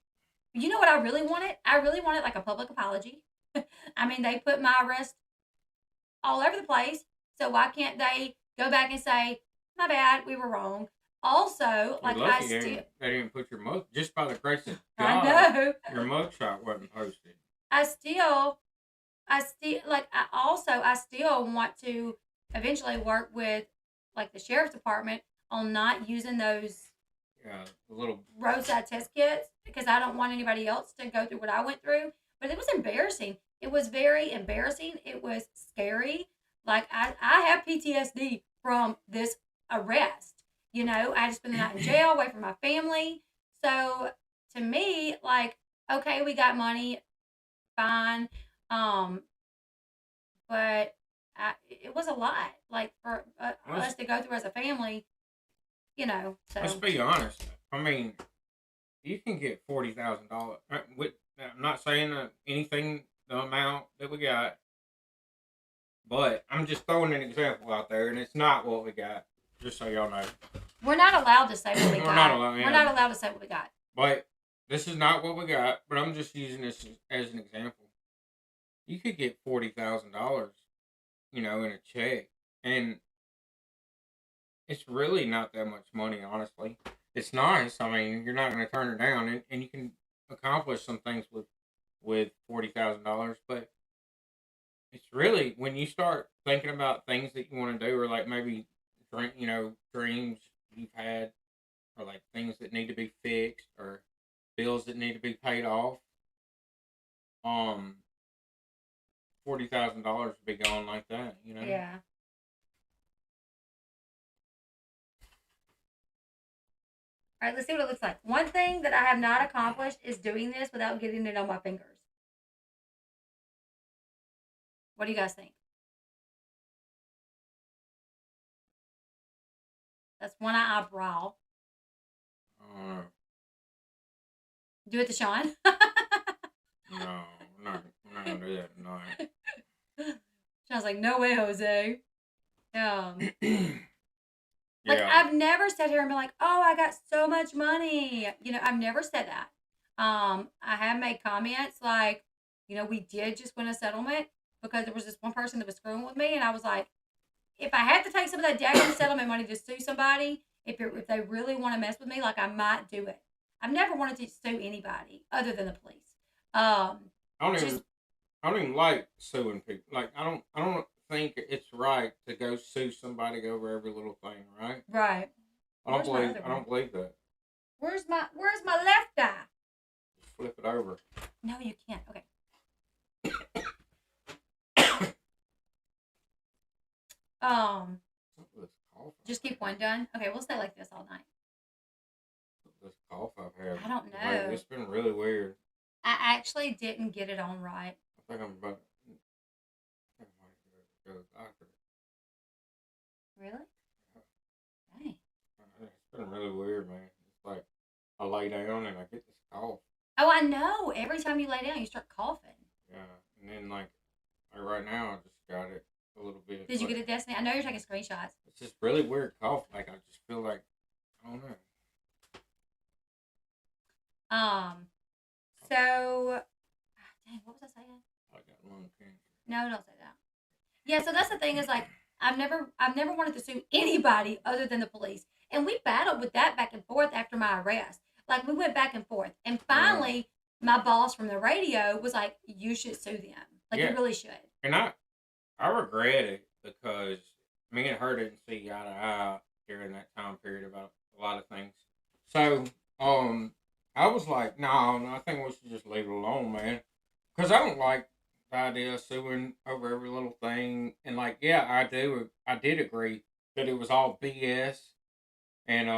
you know what I really wanted? I really wanted like a public apology. I mean, they put my arrest all over the place. So why can't they go back and say, "My bad, we were wrong"? Also, You're like I lucky still, they didn't put your mug, just by the grace of I God, know, your mugshot wasn't posted. I still, I still like. I still want to eventually work with like the sheriff's department on not using those Yeah, the little. roadside test kits because I don't want anybody else to go through what I went through. But it was embarrassing. It was very embarrassing. It was scary. Like I have PTSD from this arrest. You know, I had to spend the night in jail away from my family. So to me, like, okay, we got money, fine. Um, but it was a lot. Like for us to go through as a family, you know. Let's So be honest. I mean, you can get $40,000. I'm not saying anything the amount that we got, but I'm just throwing an example out there, and it's not what we got. Just so y'all know, we're not allowed to say what we we're got. not allowed. We're Yeah, not allowed to say what we got. but this is not what we got. But I'm just using this as an example. You could get $40,000, in a check, and it's really not that much money, honestly. It's nice. I mean, you're not going to turn it down, and you can accomplish some things with $40,000. But it's really when you start thinking about things that you want to do, or like maybe dreams you've had, or like things that need to be fixed, or bills that need to be paid off. Um, $40,000 would be gone like that. Yeah. All right, let's see what it looks like. One thing that I have not accomplished is doing this without getting it on my fingers. What do you guys think? That's one eyebrow. Uh, Do it to Sean. no, I'm not gonna do that tonight. Sean's like, no way, Jose. Like Yeah. I've never sat here and been like, oh, I got so much money. You know, I've never said that. I have made comments like, we did just win a settlement because there was this one person that was screwing with me, and I was like, if I had to take some of that daggone settlement money to sue somebody, if they really want to mess with me, like I might do it. I've never wanted to sue anybody other than the police. I don't Just even I don't even like suing people. Like I don't think it's right to go sue somebody over every little thing, right? right. Where's my other I one? don't believe that. Where's my left eye? Just flip it over. No, you can't. Okay. Um, This cough. just keep one done. Okay, we'll stay like this all night. This cough I've had. I don't know. Lately, it's been really weird. I actually didn't get it on right. I think I'm about. I think I might go to the doctor. Really? Dang. It's been really weird, man. It's like I lay down and I get this cough. Oh, I know. Every time you lay down, you start coughing. Yeah, and then like right now I just got it a little bit. Did you get it, Destiny? I know you're taking screenshots. It's just really weird cough. Like I just feel like I don't know. So, dang, what was I saying? I got lung cancer. No, don't say that. Yeah, so that's the thing is like, I've never wanted to sue anybody other than the police. And we battled with that back and forth after my arrest. Like we went back and forth. And Yeah. finally my boss from the radio was like, you should sue them. Like you Yeah. really should. And I regret it because me and her didn't see eye to eye during that time period about a lot of things. So, I was like, no, I think we should just leave it alone, man. Because I don't like the idea of suing over every little thing. And like, yeah, I did agree that it was all BS and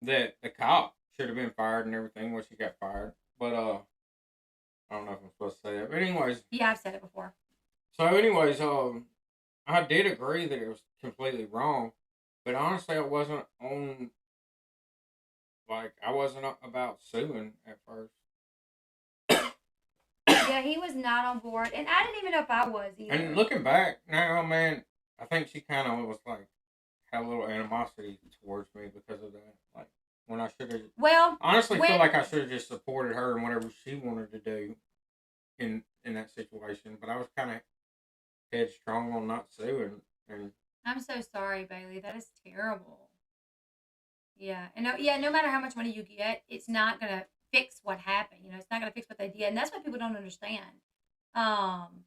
that the cop should have been fired and everything when she got fired. But I don't know if I'm supposed to say that. But anyways, Yeah, I've said it before. so anyways, I did agree that it was completely wrong, but honestly, I wasn't on I wasn't about suing at first. Yeah, he was not on board. And I didn't even know if I was And either. looking back now, man, I think she kind of was like had a little animosity towards me because of that. Like when I should have Well, honestly feel when like I should have just supported her in whatever she wanted to do in that situation, but I was kind of headstrong on not suing, and I'm so sorry, Bailey. That is terrible. Yeah, and no, yeah, no matter how much money you get, it's not gonna fix what happened. It's not gonna fix what they did, and that's what people don't understand. Um,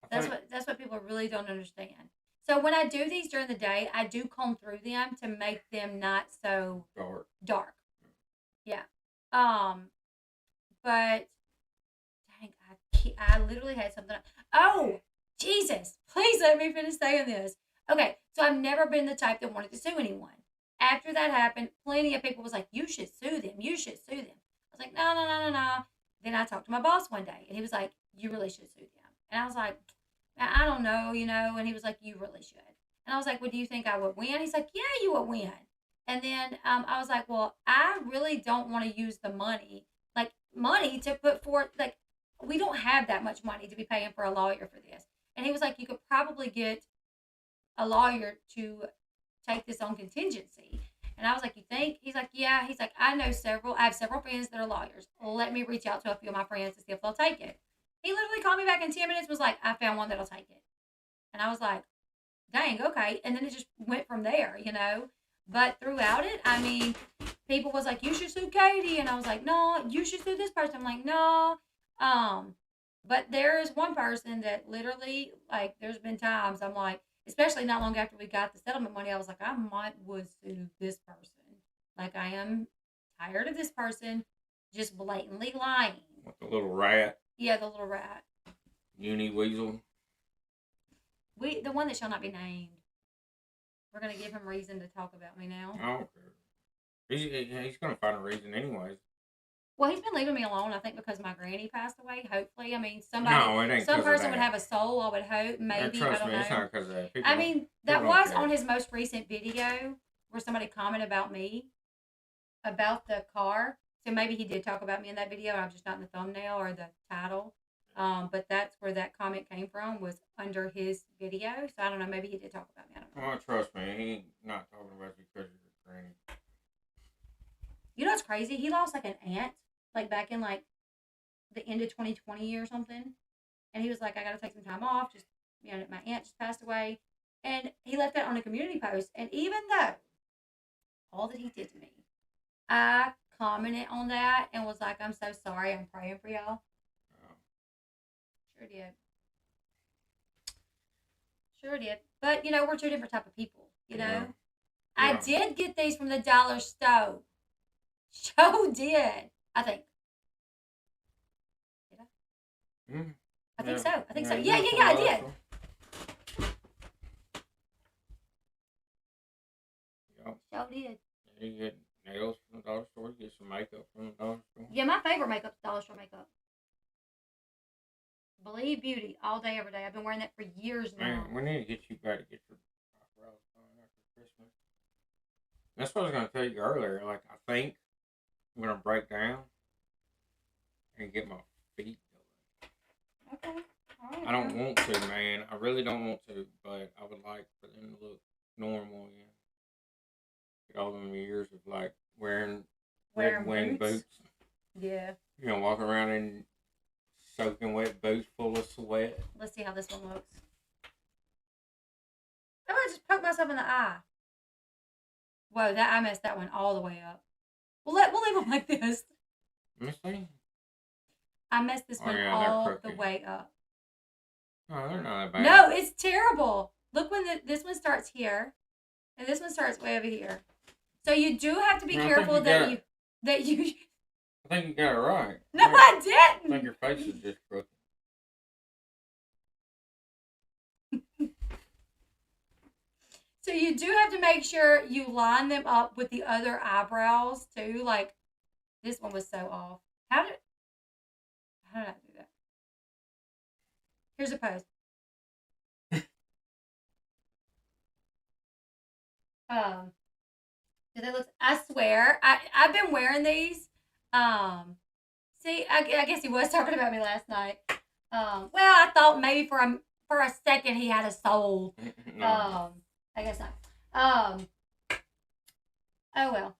I that's think what people really don't understand. So when I do these during the day, I do comb through them to make them not so dark. dark. Yeah. Um, but dang, I literally had something. Oh, Jesus! Please let me finish saying this. Okay, so I've never been the type that wanted to sue anyone. After that happened, plenty of people was like, "You should sue them. You should sue them." I was like, "No, no, no, no, no." Then I talked to my boss one day, and he was like, "You really should sue them." And I was like, "I don't know." And he was like, "You really should." And I was like, "Well, do you think I would win?" He's like, "Yeah, you would win." And then I was like, "Well, I really don't want to use the money to put forth like we don't have that much money to be paying for a lawyer for this." And he was like, "You could probably get a lawyer to take this on contingency." And I was like, "You think?" He's like, "Yeah." He's like, "I know several. I have several friends that are lawyers. Let me reach out to a few of my friends to see if they'll take it." He literally called me back in 10 minutes. Was like, "I found one that'll take it." And I was like, "Dang, okay." And then it just went from there. But throughout it, I mean, people was like, "You should sue Katie," and I was like, "No, you should sue this person." I'm like, "No." Um, but there is one person that literally, like, there's been times I'm like, especially not long after we got the settlement money, I was like, I might would sue this person. Like, I am tired of this person just blatantly lying. With the little rat, Yeah, the little rat. uni weasel. The one that shall not be named. We're gonna give him reason to talk about me now. I don't care. He's gonna find a reason anyways. Well, he's been leaving me alone, I think, because my granny passed away. Hopefully, I mean, No, it ain't some because of person would that. have a soul. I would hope, And maybe, I trust don't me, it's know. not because of that. I mean, People that don't was on care. his most recent video where somebody commented about me, about the car. So maybe he did talk about me in that video. I'm just not in the thumbnail or the title. But that's where that comment came from, was under his video. So I don't know. Maybe he did talk about me. I don't know. Well, trust me, he ain't not talking about you because you're your granny. You know what's crazy? He lost like an aunt, like back in like the end of 2020 or something. And he was like, "I got to take some time off. Just, my aunt just passed away." And he left that on a community post. And even though all that he did to me, I commented on that and was like, "I'm so sorry. I'm praying for y'all." Oh, Sure did. Sure did. But, we're two different type of people, yeah, I yeah. did get these from the dollar store. Sure did. I think. Did I? Mm, I think yeah, so. I think so. you Yeah, went yeah, to yeah, the I dollar did. store. Yeah, Sure did. you get nails from the dollar store. You get some makeup from the dollar store. Yeah, my favorite makeup's dollar store makeup. Believe Beauty all day, every day. I've been wearing that for years now. Man, we need to get you back to get your eyebrows done after Christmas. That's what I was gonna tell you earlier. Like, I think I'm gonna break down and get my feet done. Okay. All right. I don't want to, man. I really don't want to, but I would like for them to look normal again. Get all them years of like wearing red Wearing wing boots. boots. Yeah. Walking around in soaking wet boots full of sweat. Let's see how this one looks. I'm gonna just poke myself in the eye. Whoa, that I messed that one all the way up. We'll leave them like this. Let me see. I messed this Oh one yeah, they're all the crooked. way up. Oh, they're not that bad. No, it's terrible. Look when this one starts here, and this one starts way over here. So you do have to be careful that you. I think you got it right. No, I I didn't. think your face is just crooked. So you do have to make sure you line them up with the other eyebrows too. Like this one was so off. How did I do that? Here's a pose. Um, do they look? I swear, I've been wearing these. See, I guess he was talking about me last night. Well, I thought maybe for a second he had a soul. No. I guess not. Oh well.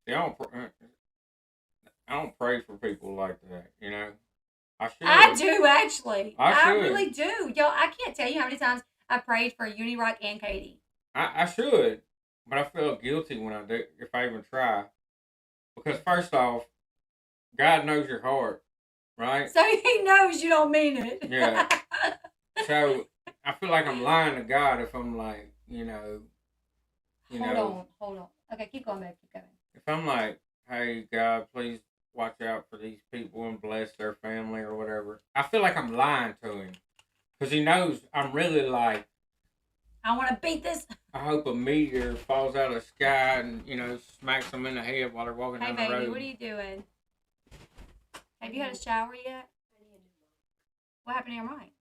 Yeah, I don't pray for people like that, you know. I should. I do actually. I I should. really do. Yo, I can't tell you how many times I prayed for Unirock and Katie. I should, but I feel guilty when I do if I even try. Because first off, God knows your heart, right? So he knows you don't mean it. Yeah. So I feel like I'm lying to God if I'm like, Hold on. Okay, keep going, babe. Keep going. if I'm like, hey God, please watch out for these people and bless their family or whatever. I feel like I'm lying to him because he knows I'm really like, I want to beat this. I hope a meteor falls out of the sky and smacks them in the head while they're walking Hey, down the baby, road. what are you doing? Have you had a shower yet? What happened to your mic?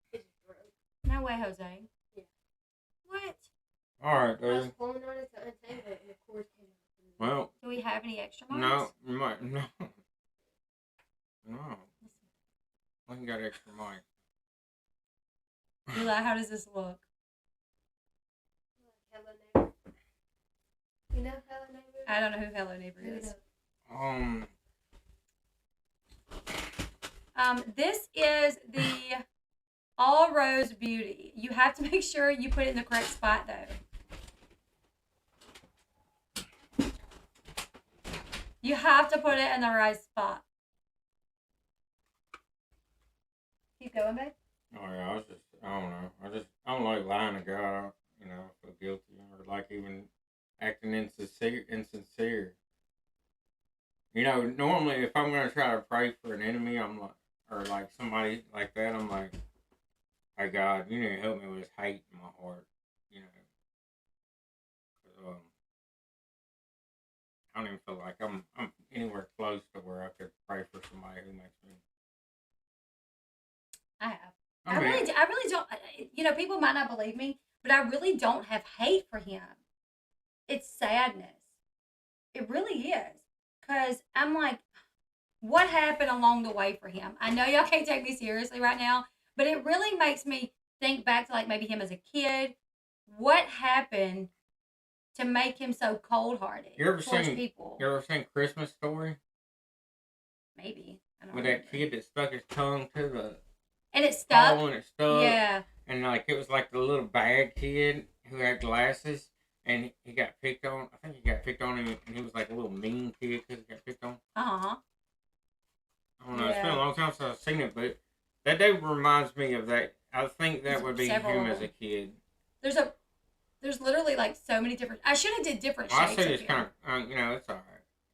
No way, Jose. Yeah. What? All right, I was dude. pulling on it to untangle it, and the cord came out. Well, Do we have any extra mics? no, you might no. We ain't got extra mic. Eli, how does this look? Hello Neighbor. You know Hello Neighbor? I don't know who Hello Neighbor is. This is the All Rose Beauty. You have to make sure you put it in the correct spot, though. You have to put it in the right spot. Keep going, babe. Oh yeah, I don't know. I don't like lying to God. I feel guilty or like even acting insincere. Normally if I'm gonna try to pray for an enemy, I'm like, or like somebody like that, I'm like, hey God, you need to help me with this hate in my heart. I don't even feel like I'm anywhere close to where I could pray for somebody who makes me. I have. I I really don't. People might not believe me, but I really don't have hate for him. It's sadness. It really is. Because I'm like, what happened along the way for him? I know y'all can't take me seriously right now, but it really makes me think back to like maybe him as a kid. What happened to make him so cold-hearted towards people? You ever seen Christmas Story? Maybe. I don't With remember. that kid that stuck his tongue to the And it stuck? hole and it stuck. Yeah. And like it was like the little bad kid who had glasses and he got picked on. I think he got picked on and he was like a little mean kid because he got picked on. Uh-huh. I don't know. It's been a long time since I've seen it, but that day reminds me of that. I think that would be him as a kid. There's literally like so many different. I should have did different shapes. I say this kind of, it's all right.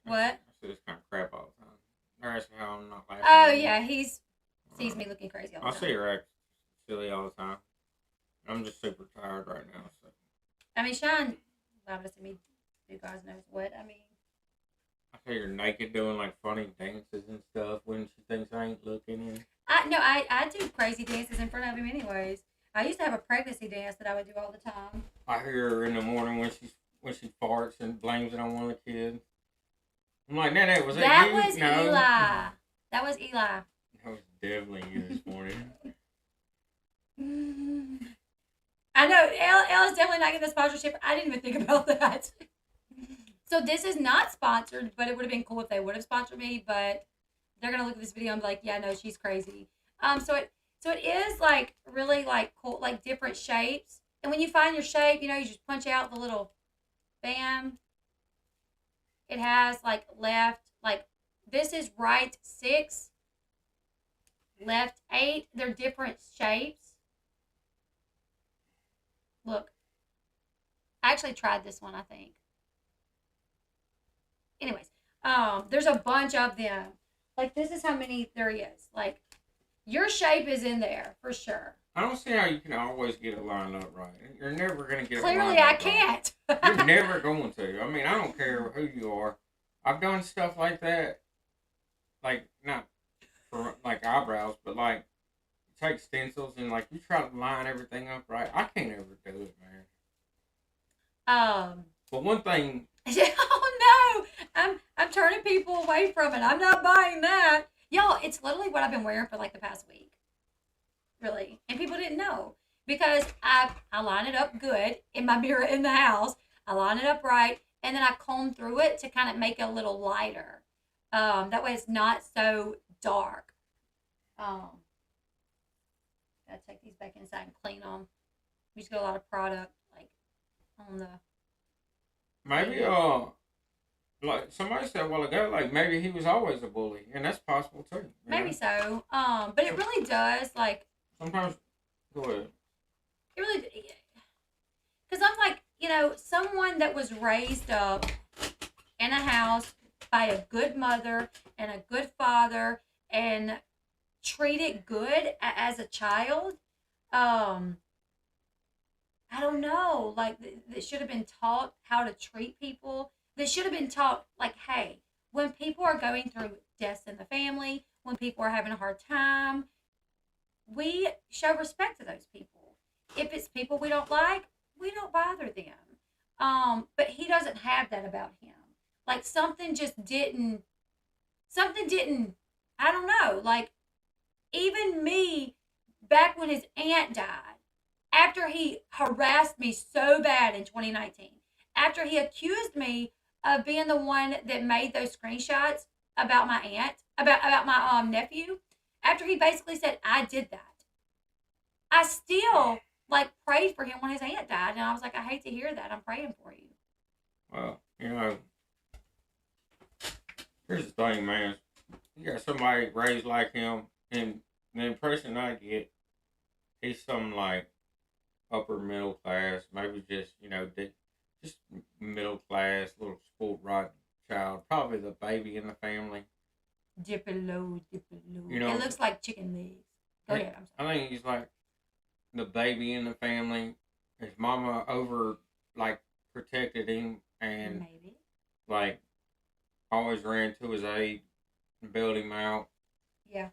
What? I say this kind of crap all the time. That's how I'm not laughing. Oh yeah, he sees me looking crazy all the time. I see her act silly all the time. I'm just super tired right now. So. I mean, Sean, obviously me, you guys knows what. I mean. I see her naked doing like funny dances and stuff when she thinks I ain't looking. And I do crazy dances in front of him anyways. I used to have a pregnancy dance that I would do all the time. I hear her in the morning when she farts and blames it on one of the kids. I'm like, Nene, was that you? That was No. Eli. That was Eli. That was definitely you this morning. I know. Elle is definitely not getting the sponsorship. I didn't even think about that. So this is not sponsored, but it would have been cool if they would have sponsored me. But they're gonna look at this video and be like, "Yeah, no, she's crazy." So it is like really like cool, like different shapes. And when you find your shape, you just punch out the little bam. It has like left, like this is right 6, left 8. They're different shapes. Look, I actually tried this one, I think. Anyways, there's a bunch of them. Like this is how many there is. Like your shape is in there for sure. I don't see how you can always get it lined up right. You're never going to get it Clearly, lined I up right. can't. You're never going to. I mean, I don't care who you are. I've done stuff like that, like not for like eyebrows, but like you take stencils and like you try to line everything up right. I can't ever do it, man. um. But one thing, Oh no! I'm turning people away from it. I'm not buying that. Y'all, it's literally what I've been wearing for like the past week. Really. And people didn't know. Because I line it up good in my mirror in the house. I line it up right. And then I comb through it to kind of make it a little lighter. That way it's not so dark. Um, Gotta take these back inside and clean them. We just got a lot of product like on the maybe like somebody said a while ago, like maybe he was always a bully, and that's possible too. maybe so. But it really does like Sometimes, go ahead. it really because I'm like someone that was raised up in a house by a good mother and a good father and treated good as a child. Um, I don't know. Like they should have been taught how to treat people. They should have been taught like, hey, when people are going through deaths in the family, when people are having a hard time, we show respect to those people. If it's people we don't like, we don't bother them. But he doesn't have that about him. Like something didn't, I don't know, like even me back when his aunt died, after he harassed me so bad in 2019, after he accused me of being the one that made those screenshots about my aunt, about my nephew, after he basically said I did that, I still like prayed for him when his aunt died, and I was like, I hate to hear that. I'm praying for you. Well, here's the thing, man. You got somebody raised like him, and the impression I get, he's some like upper middle class, maybe just just middle class, little spoiled rotten child, probably the baby in the family. Dip it low, dip it low. You know, It looks like chicken legs. Go ahead. I'm sorry. I think he's like the baby in the family. His mama over like protected him and Maybe. like always ran to his aid and bailed him out. Yeah.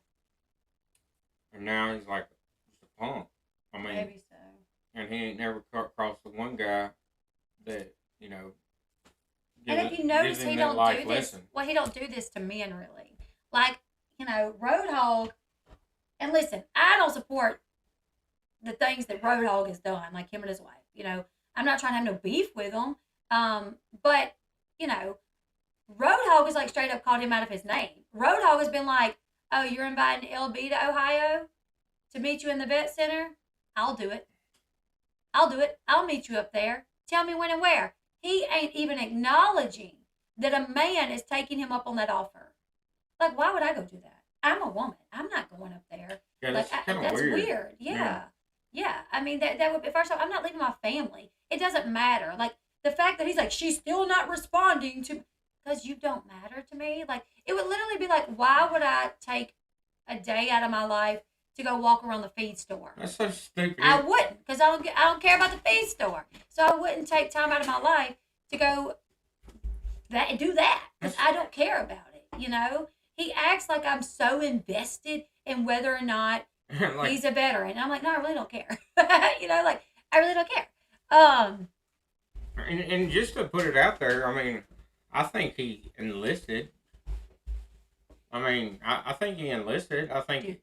And now he's like just a punk. I mean, Maybe so. and he ain't never crossed the one guy that And if you notice, he don't do this. lesson. Well, he don't do this to men really. Like Roadhog. And listen, I don't support the things that Roadhog has done, like him and his wife. I'm not trying to have no beef with him. But Roadhog has like straight up called him out of his name. Roadhog has been like, "Oh, you're inviting Elle Bee to Ohio to meet you in the vet center? I'll do it. I'll do it. I'll meet you up there. Tell me when and where." He ain't even acknowledging that a man is taking him up on that offer. Like, why would I go do that? I'm a woman. I'm not going up there. Yeah, Like, that's kind of that's weird. weird. Yeah. I mean, that would be, first off, I'm not leaving my family. It doesn't matter. Like, the fact that he's like, she's still not responding to, because you don't matter to me. Like, it would literally be like, why would I take a day out of my life to go walk around the feed store? That's so stupid. I wouldn't, because I don't care about the feed store. So I wouldn't take time out of my life to go do that because I don't care about it. He acts like I'm so invested in whether or not like, he's a veteran. And I'm like, no, I really don't care. Like I really don't care. Um, and just to put it out there, I mean, I think he enlisted. I think he enlisted. I think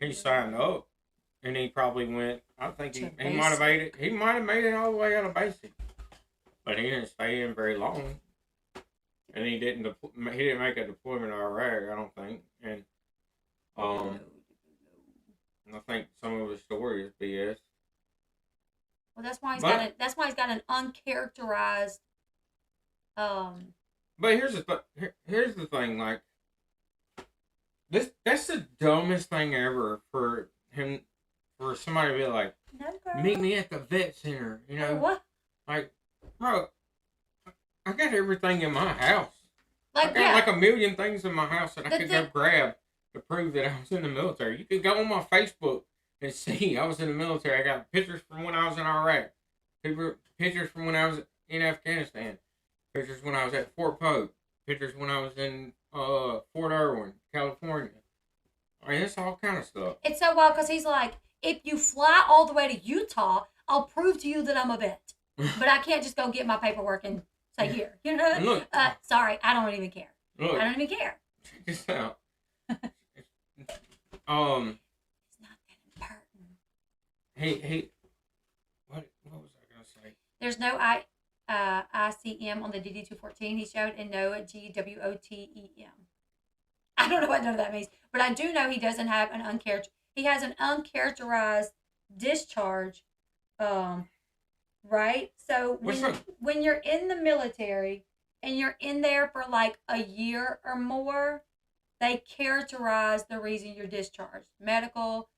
he signed up, and he probably went. I think he might have made it. He might have made it all the way out of basic, but he didn't stay in very long, and he didn't. He didn't make a deployment to Iraq. I don't think, and I think some of his story is BS. Well, that's why But that's why he's got an uncharacterized. but here's the thing. Like that's the dumbest thing ever for him, for somebody to be like, No, girl. meet me at the vet center. What? Like, bro, I got everything in my house. I Like, got yeah. like a million things in my house that I The could thing, go grab to prove that I was in the military. You could go on my Facebook and see I was in the military. I got pictures from when I was in Iraq, pictures from when I was in Afghanistan, pictures when I was at Fort Pope, pictures when I was in Fort Irwin, California. I mean, it's all kind of stuff. it's so wild because he's like, if you fly all the way to Utah, I'll prove to you that I'm a vet. But I can't just go get my paperwork and say here. You know? And look, Sorry, I don't even care. look, I don't even care. check this out. It's not that important. Hey, what was I gonna say? There's no ICM on the DD214 he showed, and no GWOTEM. I don't know what none of that means, but I do know he doesn't have an he has an uncharacterized discharge, right? So when you're in the military and you're in there for like a year or more, they characterize the reason you're discharged: medical,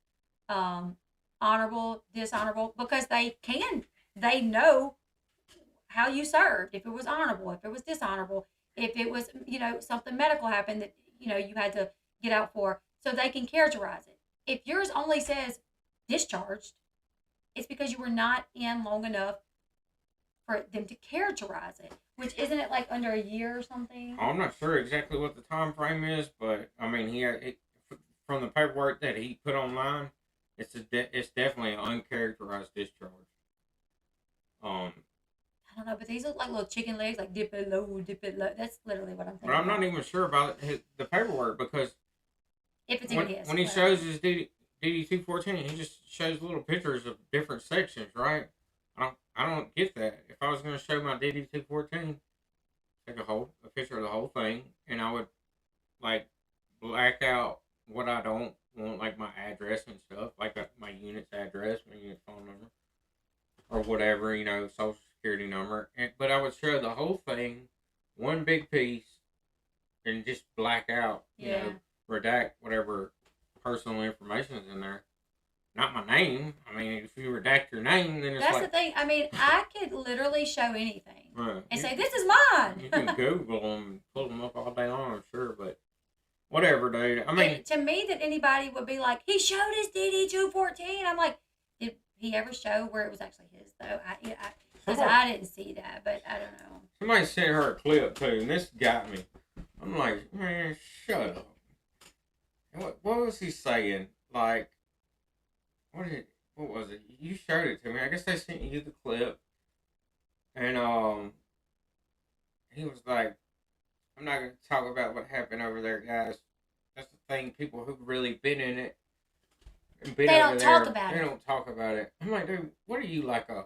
honorable, dishonorable, because they know how you served, if it was honorable, if it was dishonorable, if it was, something medical happened that, you had to get out for. So they can characterize it. If yours only says discharged, it's because you were not in long enough for them to characterize it, which isn't it like under a year or something? I'm not sure exactly what the time frame is, but I mean, from the paperwork that he put online, it's definitely an uncharacterized discharge. I don't know, but these look like little chicken legs, like dip it low, dip it low. That's literally what I'm thinking. But I'm not even sure about the paperwork, because if it's even his. When he shows his DD214, he just shows little pictures of different sections, right? I don't get that. If I was going to show my DD214, take a picture of the whole thing, and I would like black out what I don't want, like my address and stuff, like my unit's address, my unit phone number, or whatever, social security number. But I would show the whole thing, one big piece, and just black out, redact whatever personal information is in there. Not my name. I mean, if you redact your name, then that's the thing. I mean, I could literally show anything and say, "This is mine." You can Google them and pull them up all day long, I'm sure, but whatever, dude. I mean, to me, that anybody would be like, "He showed his DD214." I'm like, did he ever show where it was actually his though? I didn't see that, but I don't know. Somebody sent her a clip too, and this got me. I'm like, man, shut up. What was he saying? Like, what was it? You showed it to me. I guess they sent you the clip, and he was like, I'm not gonna talk about what happened over there, guys. That's the thing. People who've really been in it, they don't talk about it. They don't talk about it. I'm like, dude, what are you, like a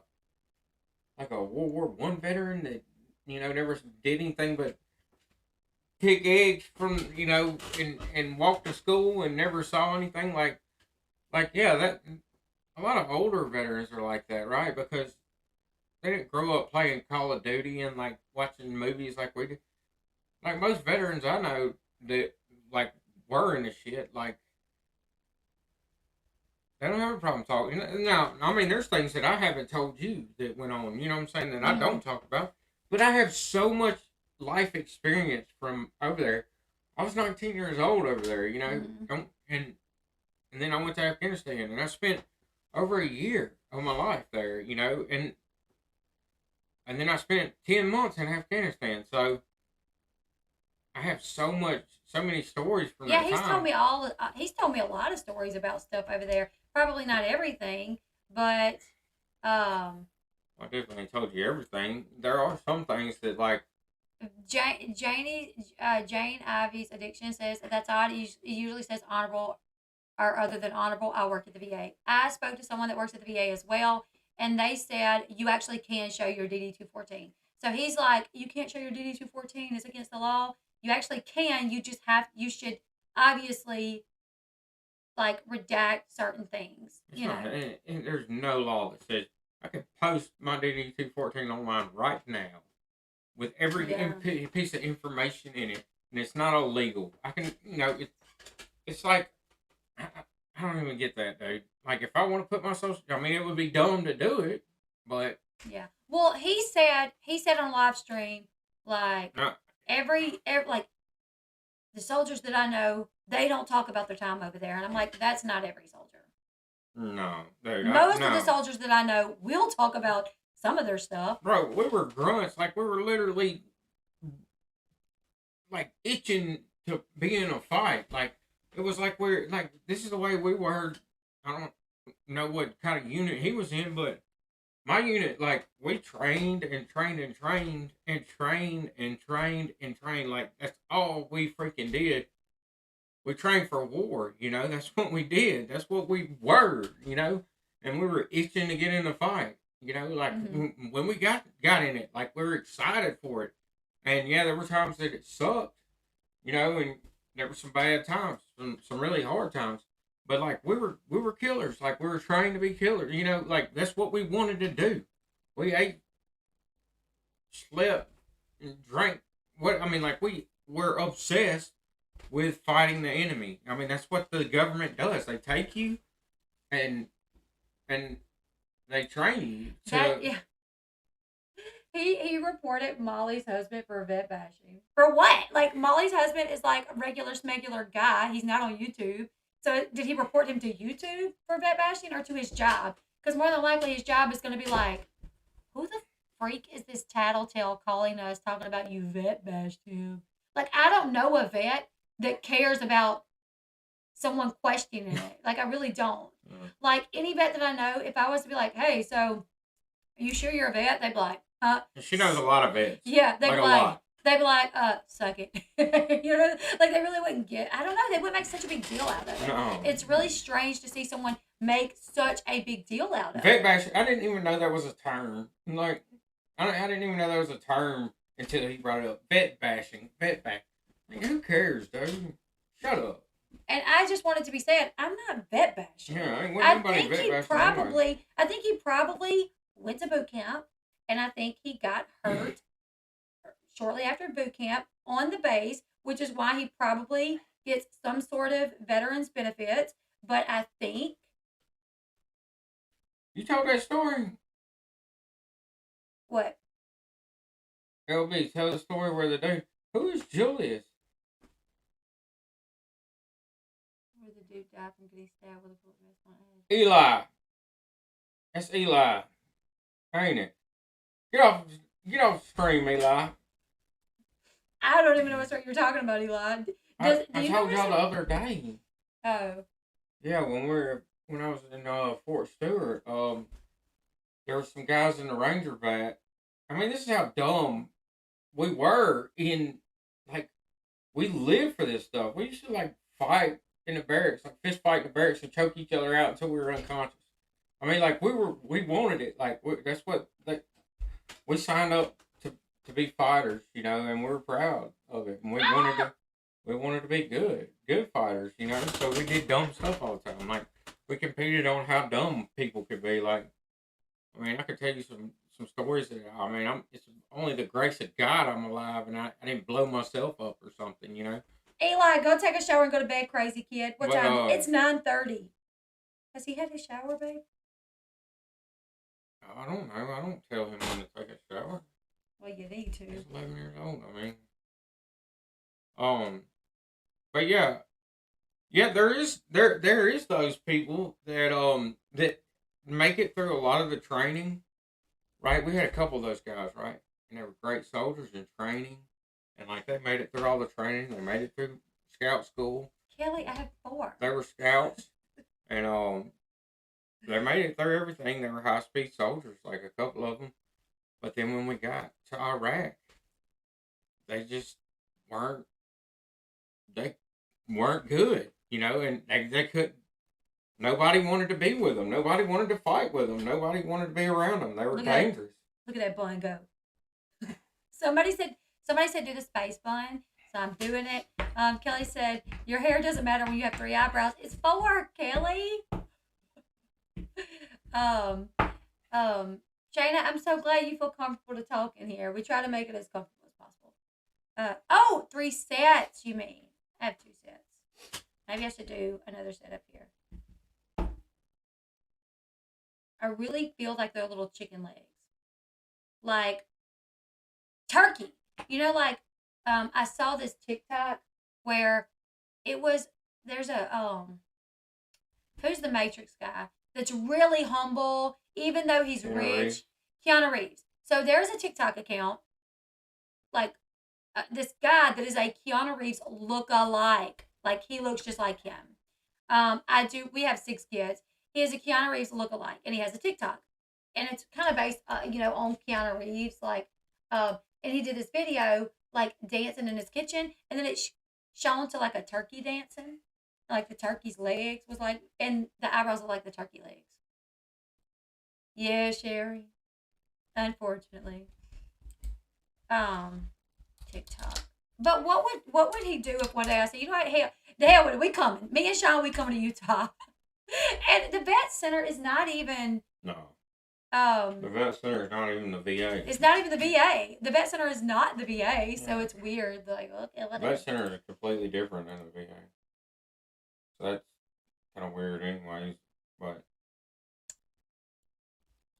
World War I veteran that never did anything but pick eggs from and walk to school and never saw anything like yeah, that a lot of older veterans are like that, right? Because they didn't grow up playing Call of Duty and like watching movies like we did. Like most veterans I know that like were in the shit, like they don't have a problem talking. Now, I mean, there's things that I haven't told you that went on. You know what I'm saying? That I don't talk about, but I have so much life experience from over there. I was 19 years old over there. And then I went to Afghanistan, and I spent over a year of my life there. And then I spent 10 months in Afghanistan. So I have so many stories from that time. Yeah, he's told me a lot of stories about stuff over there. Probably not everything, but I definitely told you everything. There are some things that like Jane Ivy's addiction says that's odd. It usually says honorable or other than honorable. I work at the VA. I spoke to someone that works at the VA as well, and they said you actually can show your DD214. So he's like, you can't show your DD214. It's against the law. You actually can. You should obviously like redact certain things. And there's no law that says I could post my DD 214 online right now with every Yeah. piece of information in it, and it's not illegal. I can, it's like I don't even get that, dude. Like, if I want to put my social, I mean, it would be dumb to do it, but Yeah. Well, he said on live stream, like, no, every like the soldiers that I know, they don't talk about their time over there, and I'm like, that's not every soldier. no, dude, Most of the no, soldiers that I know will talk about some of their stuff. bro. We were grunts, like we were literally like itching to be in a fight. Like it was like we're like this is the way we were. I don't know what kind of unit he was in, but my unit, like, we trained and trained and trained and trained and trained and trained. Like, that's all we freaking did. We trained for war, That's what we did. That's what we were, And we were itching to get in a fight, Like, Mm-hmm. when we got in it, like, we were excited for it. And, yeah, there were times that it sucked, and there were some bad times, some really hard times. But like we were killers, like we were trained to be killers, like that's what we wanted to do. We ate, slept, and drank. What I mean, like we were obsessed with fighting the enemy. I mean, that's what the government does. They take you and and they train you That to. yeah. He reported Molly's husband for vet bashing. For what? Like, Molly's husband is like a regular smegular guy. He's not on YouTube. So did he report him to YouTube for vet bashing or to his job? Because more than likely his job is going to be like, who the freak is this tattletale calling us talking about you vet bashed him? Like, I don't know a vet that cares about someone questioning it. Like, I really don't. Like, any vet that I know, if I was to be like, hey, so are you sure you're a vet? They'd be like, She knows a lot of vets. yeah, like a lot. they'd be like, suck it. Like they really wouldn't get. I don't know. They wouldn't make such a big deal out of it. No. It's really strange to see someone make such a big deal out of Vet it. bashing. I didn't even know that was a term. Like, I didn't even know that was a term until he brought it up. Vet bashing. Vet bash. Like, who cares, dude? Shut up. And I just wanted to be said, I'm not vet bashing. Yeah, I ain't I nobody think vet he bashing anyway. probably went to boot camp, and I think he got hurt shortly after boot camp on the base, which is why he probably gets some sort of veterans benefits. But I think You told that story. what Elle Bee, tell the story where the dude. Who is Julius? where the dude died from getting stabbed with a bullet rest on Eli. That's Eli. Ain't it? Get off the stream, Eli. I don't even know what you're talking about, Eli. I Do you told know y'all the other day. Oh, Yeah, when I was in Fort Stewart, there were some guys in the Ranger vat. I mean, this is how dumb we were in, like, we lived for this stuff. We used to, like, fight in the barracks, like, fist fight in the barracks and choke each other out until we were unconscious. I mean, like, we wanted it. Like, that's what, like, we signed up to be fighters, and we were proud of it. And we wanted to be good fighters, So we did dumb stuff all the time. Like, we competed on how dumb people could be. Like, I mean, I could tell you some stories that it's only the grace of God I'm alive and I didn't blow myself up or something, Eli, go take a shower and go to bed, crazy kid. What But, time? It's 9:30. Has he had his shower, babe? I don't know. I don't tell him when to take a shower. Well, you need to. He's 11 years old. But yeah, there is those people that make it through a lot of the training, right? We had a couple of those guys, right? And they were great soldiers in training, and like they made it through all the training. They made it through scout school. Kelly, I have 4. They were scouts, and they made it through everything. They were high speed soldiers, like a couple of them. But then when we got to Iraq, they just weren't. They weren't good, and they couldn't. Nobody wanted to be with them. Nobody wanted to fight with them. Nobody wanted to be around them. They were dangerous. Look at that bun go. Somebody said do the space bun, so I'm doing it. Kelly said your hair doesn't matter when you have 3 eyebrows. It's 4, Kelly. Shayna, I'm so glad you feel comfortable to talk in here. We try to make it as comfortable as possible. Oh, 3 sets, you mean? I have 2 sets. Maybe I should do another set up here. I really feel like they're little chicken legs. Like turkey. Like I saw this TikTok where it was there's a who's the Matrix guy that's really humble, even though he's Keanu rich. Reeves. Keanu Reeves. So there's a TikTok account, like this guy that is a Keanu Reeves look-alike. Like he looks just like him. I do. We have 6 kids. He is a Keanu Reeves look-alike, and he has a TikTok, and it's kind of based, on Keanu Reeves. And he did this video like dancing in his kitchen, and then it shown to like a turkey dancing, like the turkey's legs was like, and the eyebrows were like the turkey legs. Yeah, Sherry. Unfortunately, um, TikTok. But what would he do if one day I said, you know what, hell, the hell with it, we coming. Me and Sean, we coming to Utah. And the vet center is not even No. um The vet center is not even the VA. it's not even the VA. The vet center is not the VA, so it's weird. Like, okay, The whatever. vet center is completely different than the VA. So that's kind of weird anyways. But,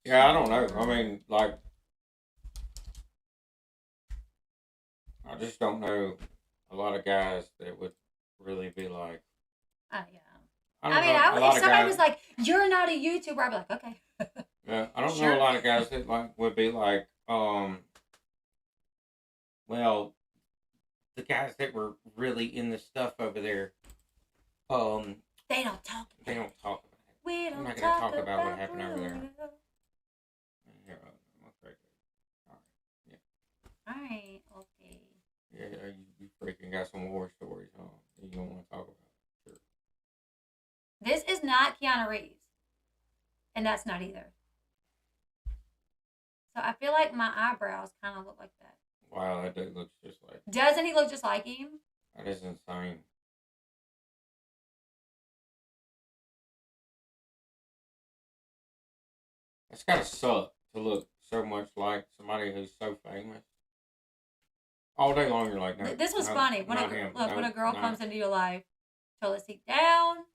yeah, I don't know. I mean, like, I just don't know a lot of guys that would really be like, Yeah. I I don't mean, know. A lot if of somebody guys, was like, "You're not a YouTuber," I'd be like, "Okay." yeah, I don't know Sure. a lot of guys that like would be like, well, the guys that were really in the stuff over there, um, They don't talk they about don't talk about it. We I'm don't not gonna talk talk about what about happened over there. Bruno. Yeah, okay. All right. All right, okay. Yeah, you freaking got some war stories, huh? That you don't want to talk about. Sure. This is not Keanu Reeves, and that's not either. So I feel like my eyebrows kind of look like that. Wow, that dude looks just like. Doesn't he look just like him? That is insane. It's gotta suck to look so much like somebody who's so famous. All day long, you're like, no. This was no, funny. When not him. when a girl no. comes into your life, toilet seat down.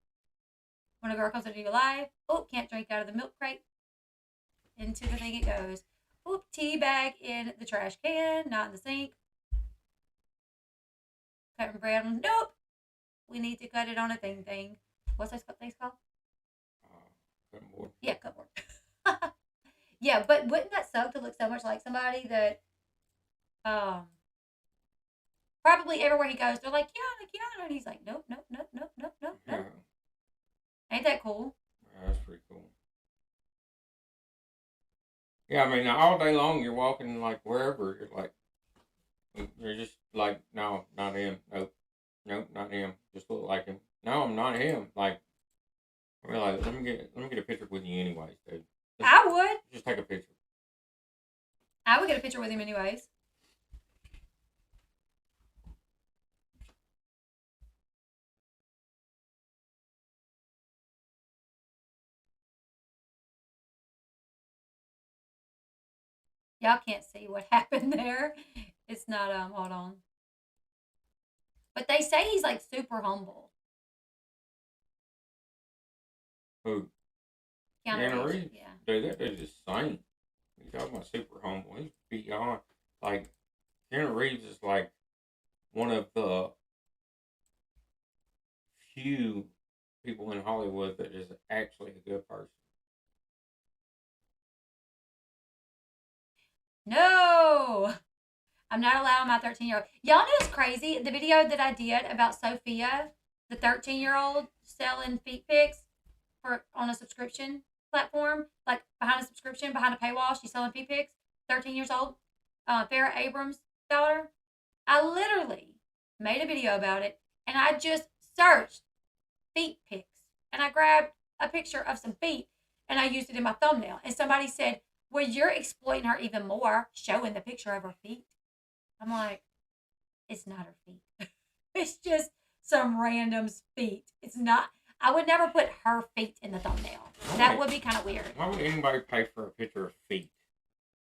When a girl comes into your life, oh, can't drink out of the milk crate. Into the thing it goes. Oop, tea bag in the trash can, not in the sink. Cutting bread. Nope. We need to cut it on a thing. What's that thing called? Couldn't board. Yeah, cupboard. Yeah, but wouldn't that suck to look so much like somebody that probably everywhere he goes, they're like, Keanu, and he's like, nope. Yeah, Ain't that cool? that's pretty cool. Yeah, I mean, all day long you're walking like wherever, you're just like, no, not him. Nope, not him. Just look like him. No, I'm not him. Like, we're like, let me get a picture with you anyways, dude. I would. Just take a picture. I would get a picture with him anyways. Y'all can't see what happened there. It's not hold on. But they say he's like super humble. Who? Keanu Reeves. Reeves? Yeah. Dude, that dude's a saint. He's talking about super humble. He's beyond, like, Keanu Reeves is like one of the few people in Hollywood that is actually a good person. No. I'm not allowing my 13-year-old. Y'all know it's crazy. The video that I did about Sophia, the 13-year-old selling feet pics on a subscription platform, like behind a subscription, behind a paywall, she's selling feet pics. 13 years old, Farrah Abrams' daughter. I literally made a video about it, and I just searched feet pics, and I grabbed a picture of some feet, and I used it in my thumbnail. And somebody said, "Well, you're exploiting her even more, showing the picture of her feet." I'm like, it's not her feet. It's just some random's feet. It's not. I would never put her feet in the thumbnail. That would be kind of weird. Why would anybody pay for a picture of feet?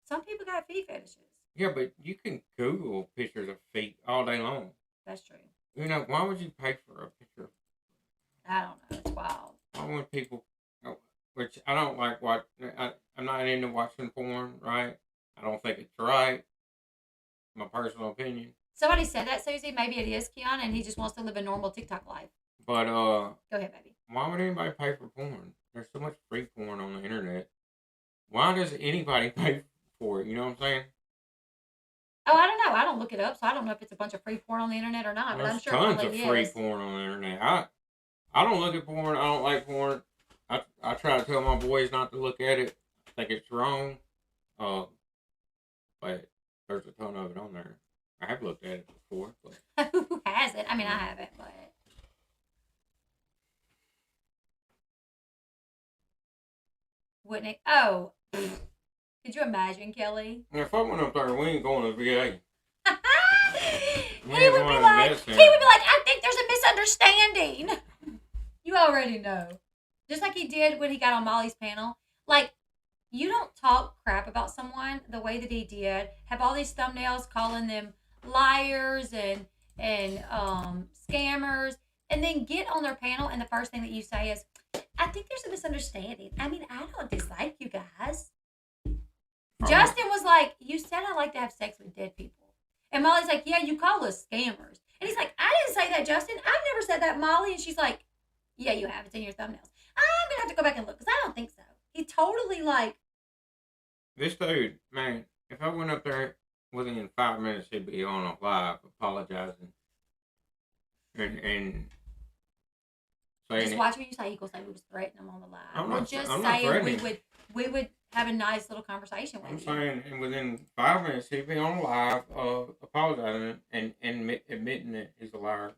Some people got feet fetishes. Yeah, but you can Google pictures of feet all day long. That's true. You know, why would you pay for a picture? I don't know. It's wild. Why would people? Which I don't like. I'm not into watching porn. Right? I don't think it's right. My personal opinion. Somebody said that, Susie. Maybe it is Keon, and he just wants to live a normal TikTok life. But Go ahead, baby. Why would anybody pay for porn? There's so much free porn on the internet. Why does anybody pay for it? You know what I'm saying? Oh, I don't know. I don't look it up, so I don't know if it's a bunch of free porn on the internet or not. But I'm sure tons probably of free is. porn on the internet. I don't look at porn. I don't like porn. I try to tell my boys not to look at it. I think it's wrong. But there's a ton of it on there. I have looked at it before. But Who hasn't? I mean, I haven't, but. Wouldn't it? Oh. Could you imagine, Kelly? if I went up there, we ain't going to VA. He would be like, I think there's a misunderstanding. You already know. Just like he did when he got on Molly's panel. Like, you don't talk crap about someone the way that he did. Have all these thumbnails calling them liars and scammers, and then get on their panel and the first thing that you say is, I think there's a misunderstanding. I mean, I don't dislike you guys. Justin was like, you said I like to have sex with dead people. And Molly's like, yeah, you call us scammers. And he's like, I didn't say that, Justin. I've never said that, Molly. And she's like, yeah, you have. It's in your thumbnails. I'm going to have to go back and look because I don't think so. He totally like. This dude, man, if I went up there within 5 minutes, he'd be on a live apologizing. And saying just watch what you say. He goes, like, we was threatening him on the live. I'm We're not just threatening. saying we would have a nice little conversation with I'm you. saying, and within 5 minutes, he'd be on live, apologizing and admitting that he's a liar.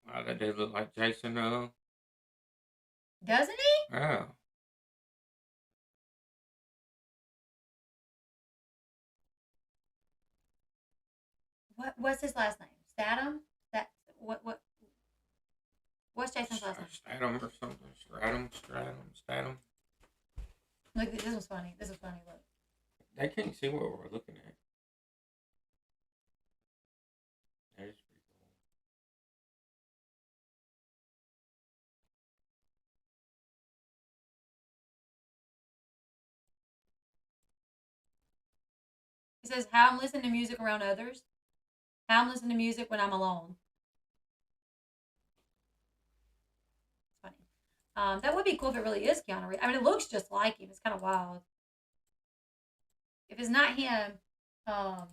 Wow, that dude look like Jason, though. Doesn't he? Yeah. What's his last name? Statham? What's Jason's last name? Statham or something. Statham. Look, this was funny. Look. They can't see what we're looking at. That is pretty cool. He says, how I'm listening to music around others. How I'm listening to music when I'm alone. It's funny. That would be cool if it really is Keanu Reeves. I mean, it looks just like him. It's kind of wild. If it's not him, Oh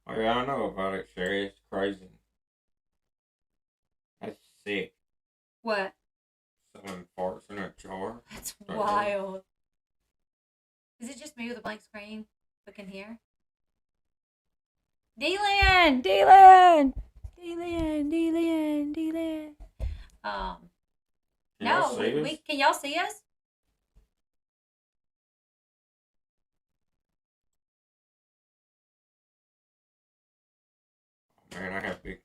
yeah, I know about it, Sherry. It's crazy. That's sick. what? Selling farts in a jar. That's wild. Is it just me with a blank screen but can hear? D-Land! No, can y'all see us? Man, I have big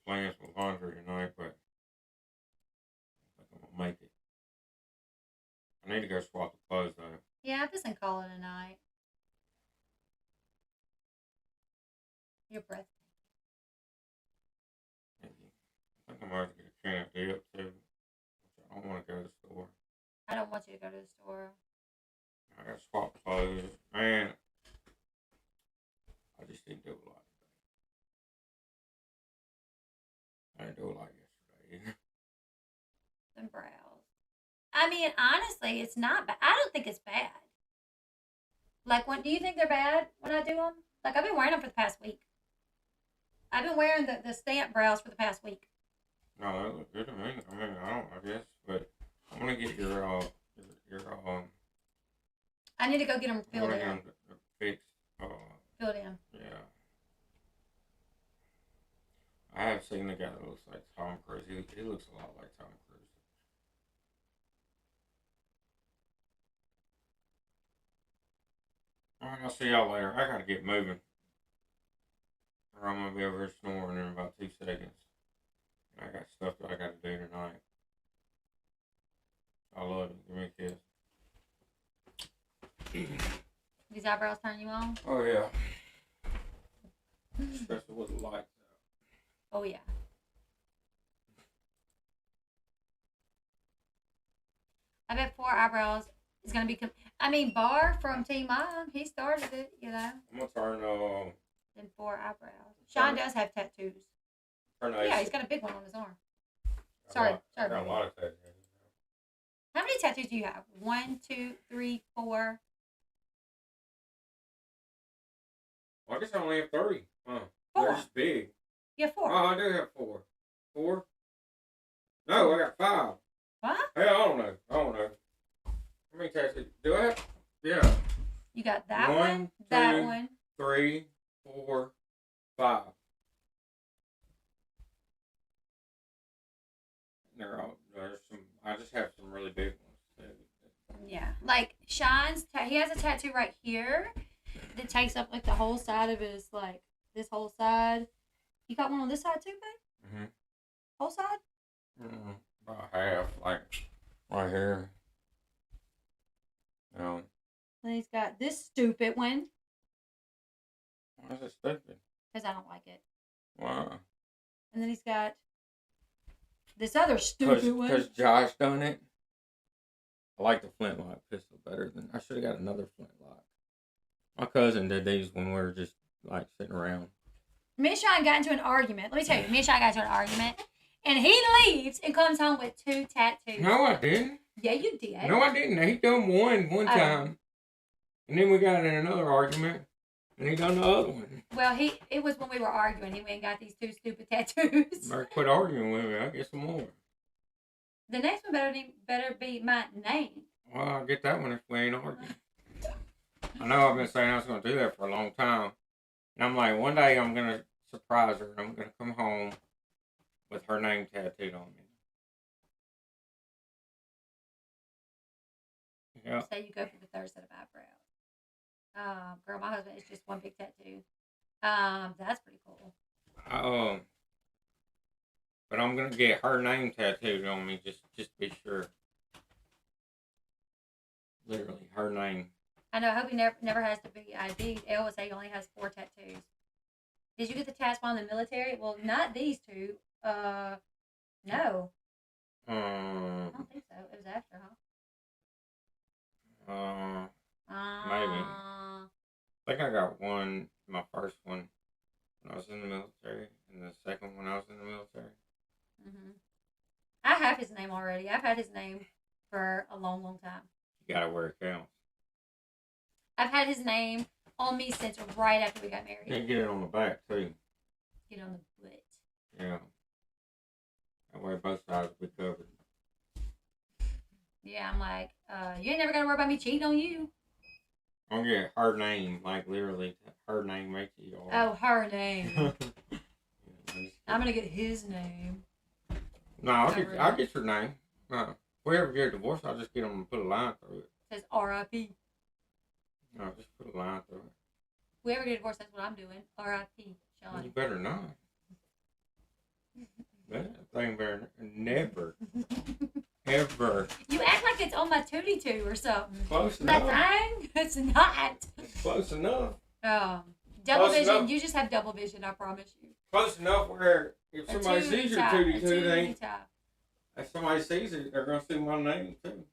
plans with laundry tonight, but I think I'm gonna make it. I need to go swap the clothes though. Yeah, I'm just gonna call it a night. Your breath. I think I might get a can of dip too. I don't want to go to the store. I don't want you to go to the store. I gotta swap clothes. Man, I just didn't do a lot today. I didn't do a lot yesterday either. Them brows. I mean, honestly, it's not bad. I don't think it's bad. Like, do you think they're bad when I do them? Like, I've been wearing them for the past week. I've been wearing the stamp brows for the past week. No, they look good to me. I mean, I guess, but I'm gonna get your I need to go get them filled in. Fixed. Filled in. Yeah. I have seen the guy that looks like Tom Cruise. He looks a lot like Tom Cruise. All right, I'll see y'all later. I gotta get moving, or I'm gonna be over here snoring in about 2 seconds. I got stuff that I gotta do tonight. I love it. Give me a kiss. These eyebrows turn you on? Oh yeah, especially with the lights out. Oh yeah. I bet 4 eyebrows is gonna be. Bar from Team Mom, he started it. I'm gonna turn And 4 eyebrows. Sean does have tattoos. Yeah, he's got a big one on his arm. Sorry. I got a lot of tattoos. How many tattoos do you have? 1, 2, 3, 4. Well, I guess I only have 3. Huh? 4. They're just big. You have 4. Oh, I do have 4. 4? No, I got 5. What? Hey, I don't know. How many tattoos do I have? Yeah. You got that 1, that 2, one. 3, 4, 5. There's some. I just have some really big ones. Yeah, like Sean's. He has a tattoo right here that takes up like the whole side of his this whole side. You got one on this side too, babe? Mhm. Whole side? About half, like right here. And he's got this stupid one Why is it stupid? because I don't like it. Why? And then he's got this other stupid one. Because Josh done it. I like the flintlock pistol better than. I should have got another flintlock. My cousin did these when we were just like sitting around. Me and Sean got into an argument. Let me tell you, me and Sean got into an argument. And he leaves and comes home with 2 tattoos. No, I didn't. Yeah, you did. No, I didn't. He done one time. And then we got in another argument. And he done the other one. Well, it was when we were arguing. He went and got these 2 stupid tattoos. Better quit arguing with me. I'll get some more. The next one better be my name. Well, I'll get that one if we ain't arguing. I know I've been saying I was going to do that for a long time. And I'm like, one day I'm going to surprise her. And I'm going to come home with her name tattooed on me. Yeah. Say you go for the third set of eyebrows. Girl, my husband is just one big tattoo. That's pretty cool. But I'm gonna get her name tattooed on me just to be sure. Literally, her name. I know. I hope he never has to be ID'd. Elle would say he only has 4 tattoos. Did you get the tats while in the military? Well, not these 2. No. I don't think so. It was after, huh? Maybe. I think I got one, my first one, when I was in the military, and the second when I was in the military. Mm-hmm. I have his name already. I've had his name for a long, long time. You gotta wear it counts. I've had his name on me since right after we got married. You can get it on the back, too. Get on the butt. Yeah. That way both sides will be covered. Yeah, I'm like, you ain't never got to worry about me cheating on you. I'm gonna get her name, like literally, her name makes it. Oh, her name. I'm gonna get his name. No, I'll get your name. If we ever get a divorce, I'll just get them to put a line through it. It says R.I.P. No, just put a line through it. If we ever get a divorce, that's what I'm doing. R.I.P. Sean. You better not. That thing better never, ever. You act like it's on my Tootie Too or something. Close enough. That thing? It's not. It's close enough. Double Close vision. enough. You just have double vision, I promise you. Close enough where if somebody sees your tootie too, if somebody sees it, they're gonna see my name too.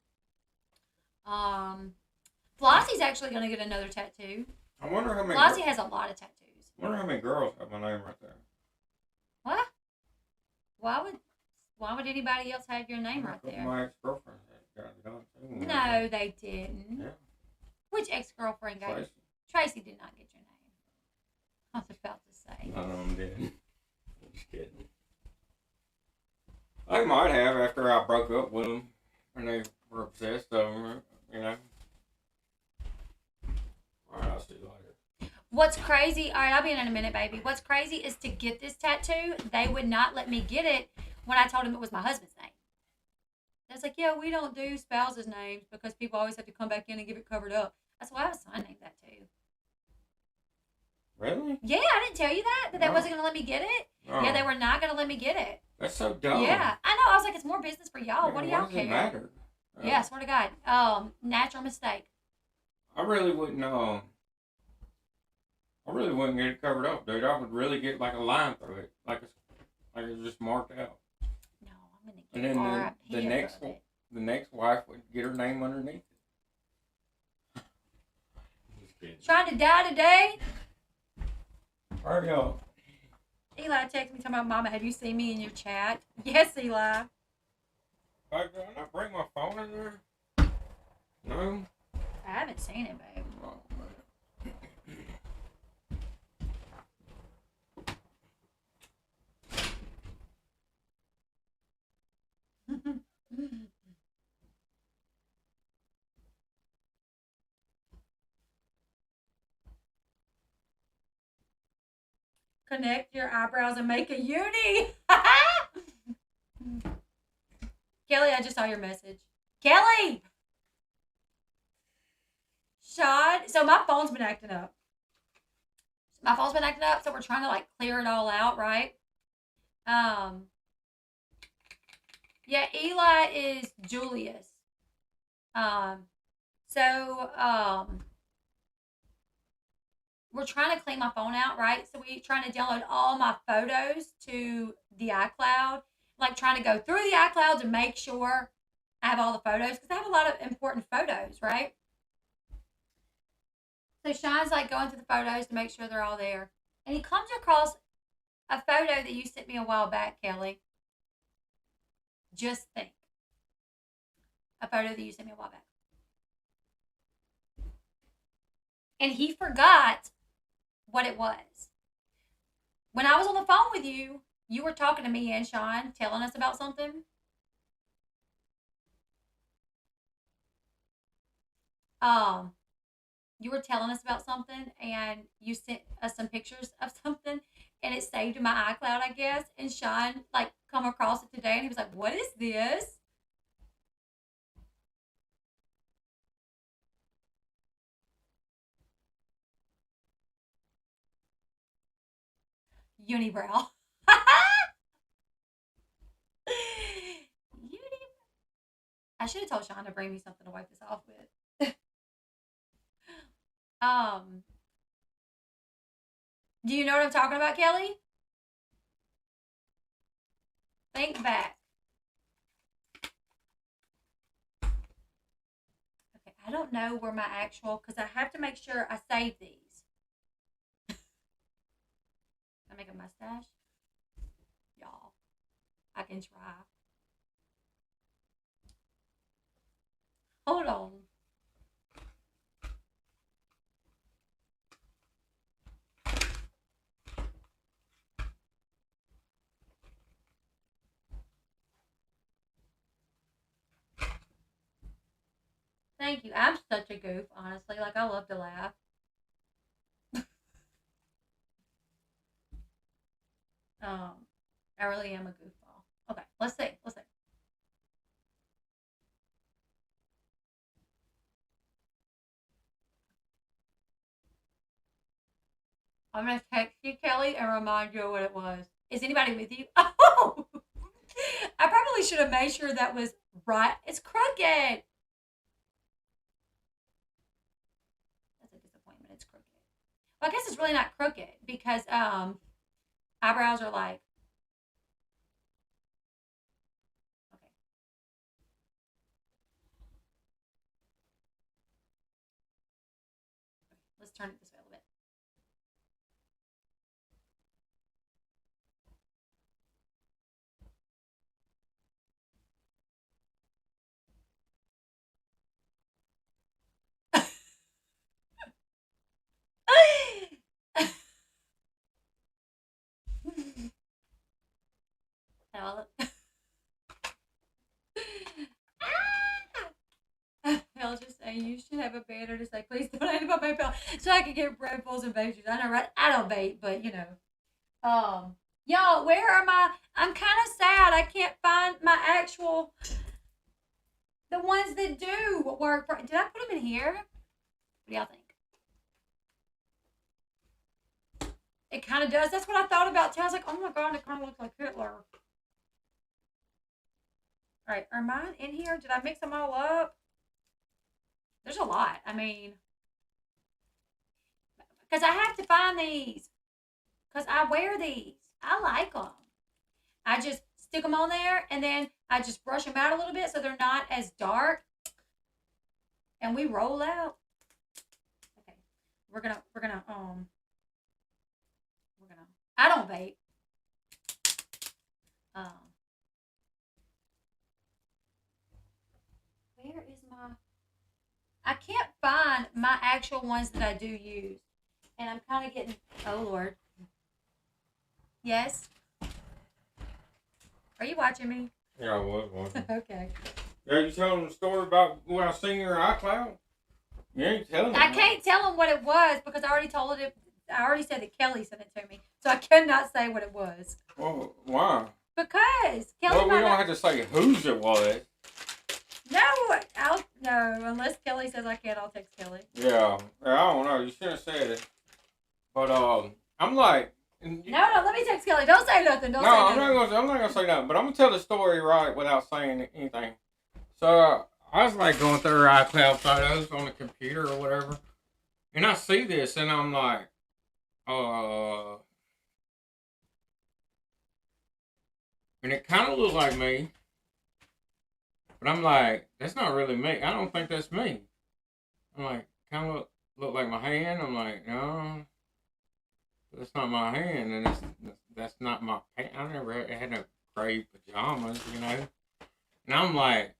Flossie's actually gonna get another tattoo. I wonder how many. Flossie has a lot of tattoos. I wonder how many girls have my name right there. What? Why would anybody else have your name right there? My ex-girlfriend got it done too. No, they didn't. Yeah. Which ex-girlfriend got it? Tracy did not get your name. I was about to say. None of them did. Just kidding. I might have after I broke up with them, and they were obsessed over it, you know. All right, I'll see you later. What's crazy, all right, I'll be in a minute, baby. What's crazy is to get this tattoo, they would not let me get it when I told them it was my husband's name. They was like, yeah, we don't do spouses' names because people always have to come back in and give it covered up. That's why I have a son named that too. Really? Yeah, I didn't tell you that they No. wasn't gonna let me get it. Oh, Yeah, they were not gonna let me get it. that's so dumb. Yeah, I know. I was like, it's more business for y'all. What Man, do why y'all does it care? matter? Yeah, swear to God. Natural mistake. I really wouldn't. I really wouldn't get it covered up, dude. I would really get like a line through it, like it's just marked out. No, I'm gonna And get then R.I.P. the the next wife would get her name underneath it. Just kidding. Trying to die today. Hurry up. Eli texted me talking about, Mama, have you seen me in your chat? Yes, Eli. Did I not bring my phone in there? No. I haven't seen it, babe. Oh, Connect your eyebrows and make a uni. Kelly, I just saw your message. Kelly! Sean, so my phone's been acting up. So we're trying to like clear it all out, right? Yeah, Eli is Julius. Um, so we're trying to clean my phone out, right? So we're trying to download all my photos to the iCloud, like trying to go through the iCloud to make sure I have all the photos because I have a lot of important photos, right? So Sean's like going through the photos to make sure they're all there. And he comes across a photo that you sent me a while back, Kelly. Just think. A photo that you sent me a while back. And he forgot what it was. When I was on the phone with you, you were talking to me and Sean, telling us about something. You were telling us about something, and you sent us some pictures of something, and it saved in my iCloud, I guess. And Sean like come across it today, and he was like, "What is this?" Unibrow. Uni. I should have told Sean to bring me something to wipe this off with. um, do you know what I'm talking about, Kelly? Think back. Okay, I don't know where my actual, because I have to make sure I save these. I make a mustache, y'all. I can try. Hold on. Thank you. I'm such a goof, honestly. Like, I love to laugh. I really am a goofball. Okay, let's see. Let's see. I'm gonna text you, Kelly, and remind you what it was. Is anybody with you? Oh, I probably should have made sure that was right. It's crooked. That's a disappointment. It's crooked. Well, I guess it's really not crooked because eyebrows are like okay. Let's turn it this way a little bit. Hell. Hell, just say you should have a banner to say, please donate to my PayPal so I can get breadfuls and vape juice. I know, right? I don't vape, but you know. Y'all, where are my? I'm kind of sad. I can't find my actual, the ones that do work. Did I put them in here? What do y'all think? It kind of does. That's what I thought about too. I was like, oh my god, it kind of looks like Hitler. All right, are mine in here? Did I mix them all up? There's a lot. I mean, because I have to find these. Because I wear these. I like them. I just stick them on there and then I just brush them out a little bit so they're not as dark. And we roll out. Okay. We're gonna I don't vape. Um where is my I can't find my actual ones that I do use. And I'm kind of getting oh Lord. Yes. Are you watching me? Yeah, I was watching. Okay. Yeah, you telling them the story about what I seen in your iCloud? You ain't telling them. I can't tell them what it was because I already told it. I already said that Kelly sent it to me, so I cannot say what it was. Well, why? Because Kelly. Well, we don't have to say whose it was. No, no. Unless Kelly says I can, I'll text Kelly. Yeah, I don't know. You should have said it. But I'm like. No, let me text Kelly. Don't say nothing. Don't say I'm nothing. not gonna say nothing. But I'm gonna tell the story right without saying anything. So I was like going through her iCloud photos on the computer or whatever, and I see this, and I'm like, and it kind of looked like me, but I'm like, that's not really me. I don't think that's me. I'm like, kind of look like my hand. I'm like, no, that's not my hand, and that's not my pants. I never had no gray pajamas, you know. And I'm like,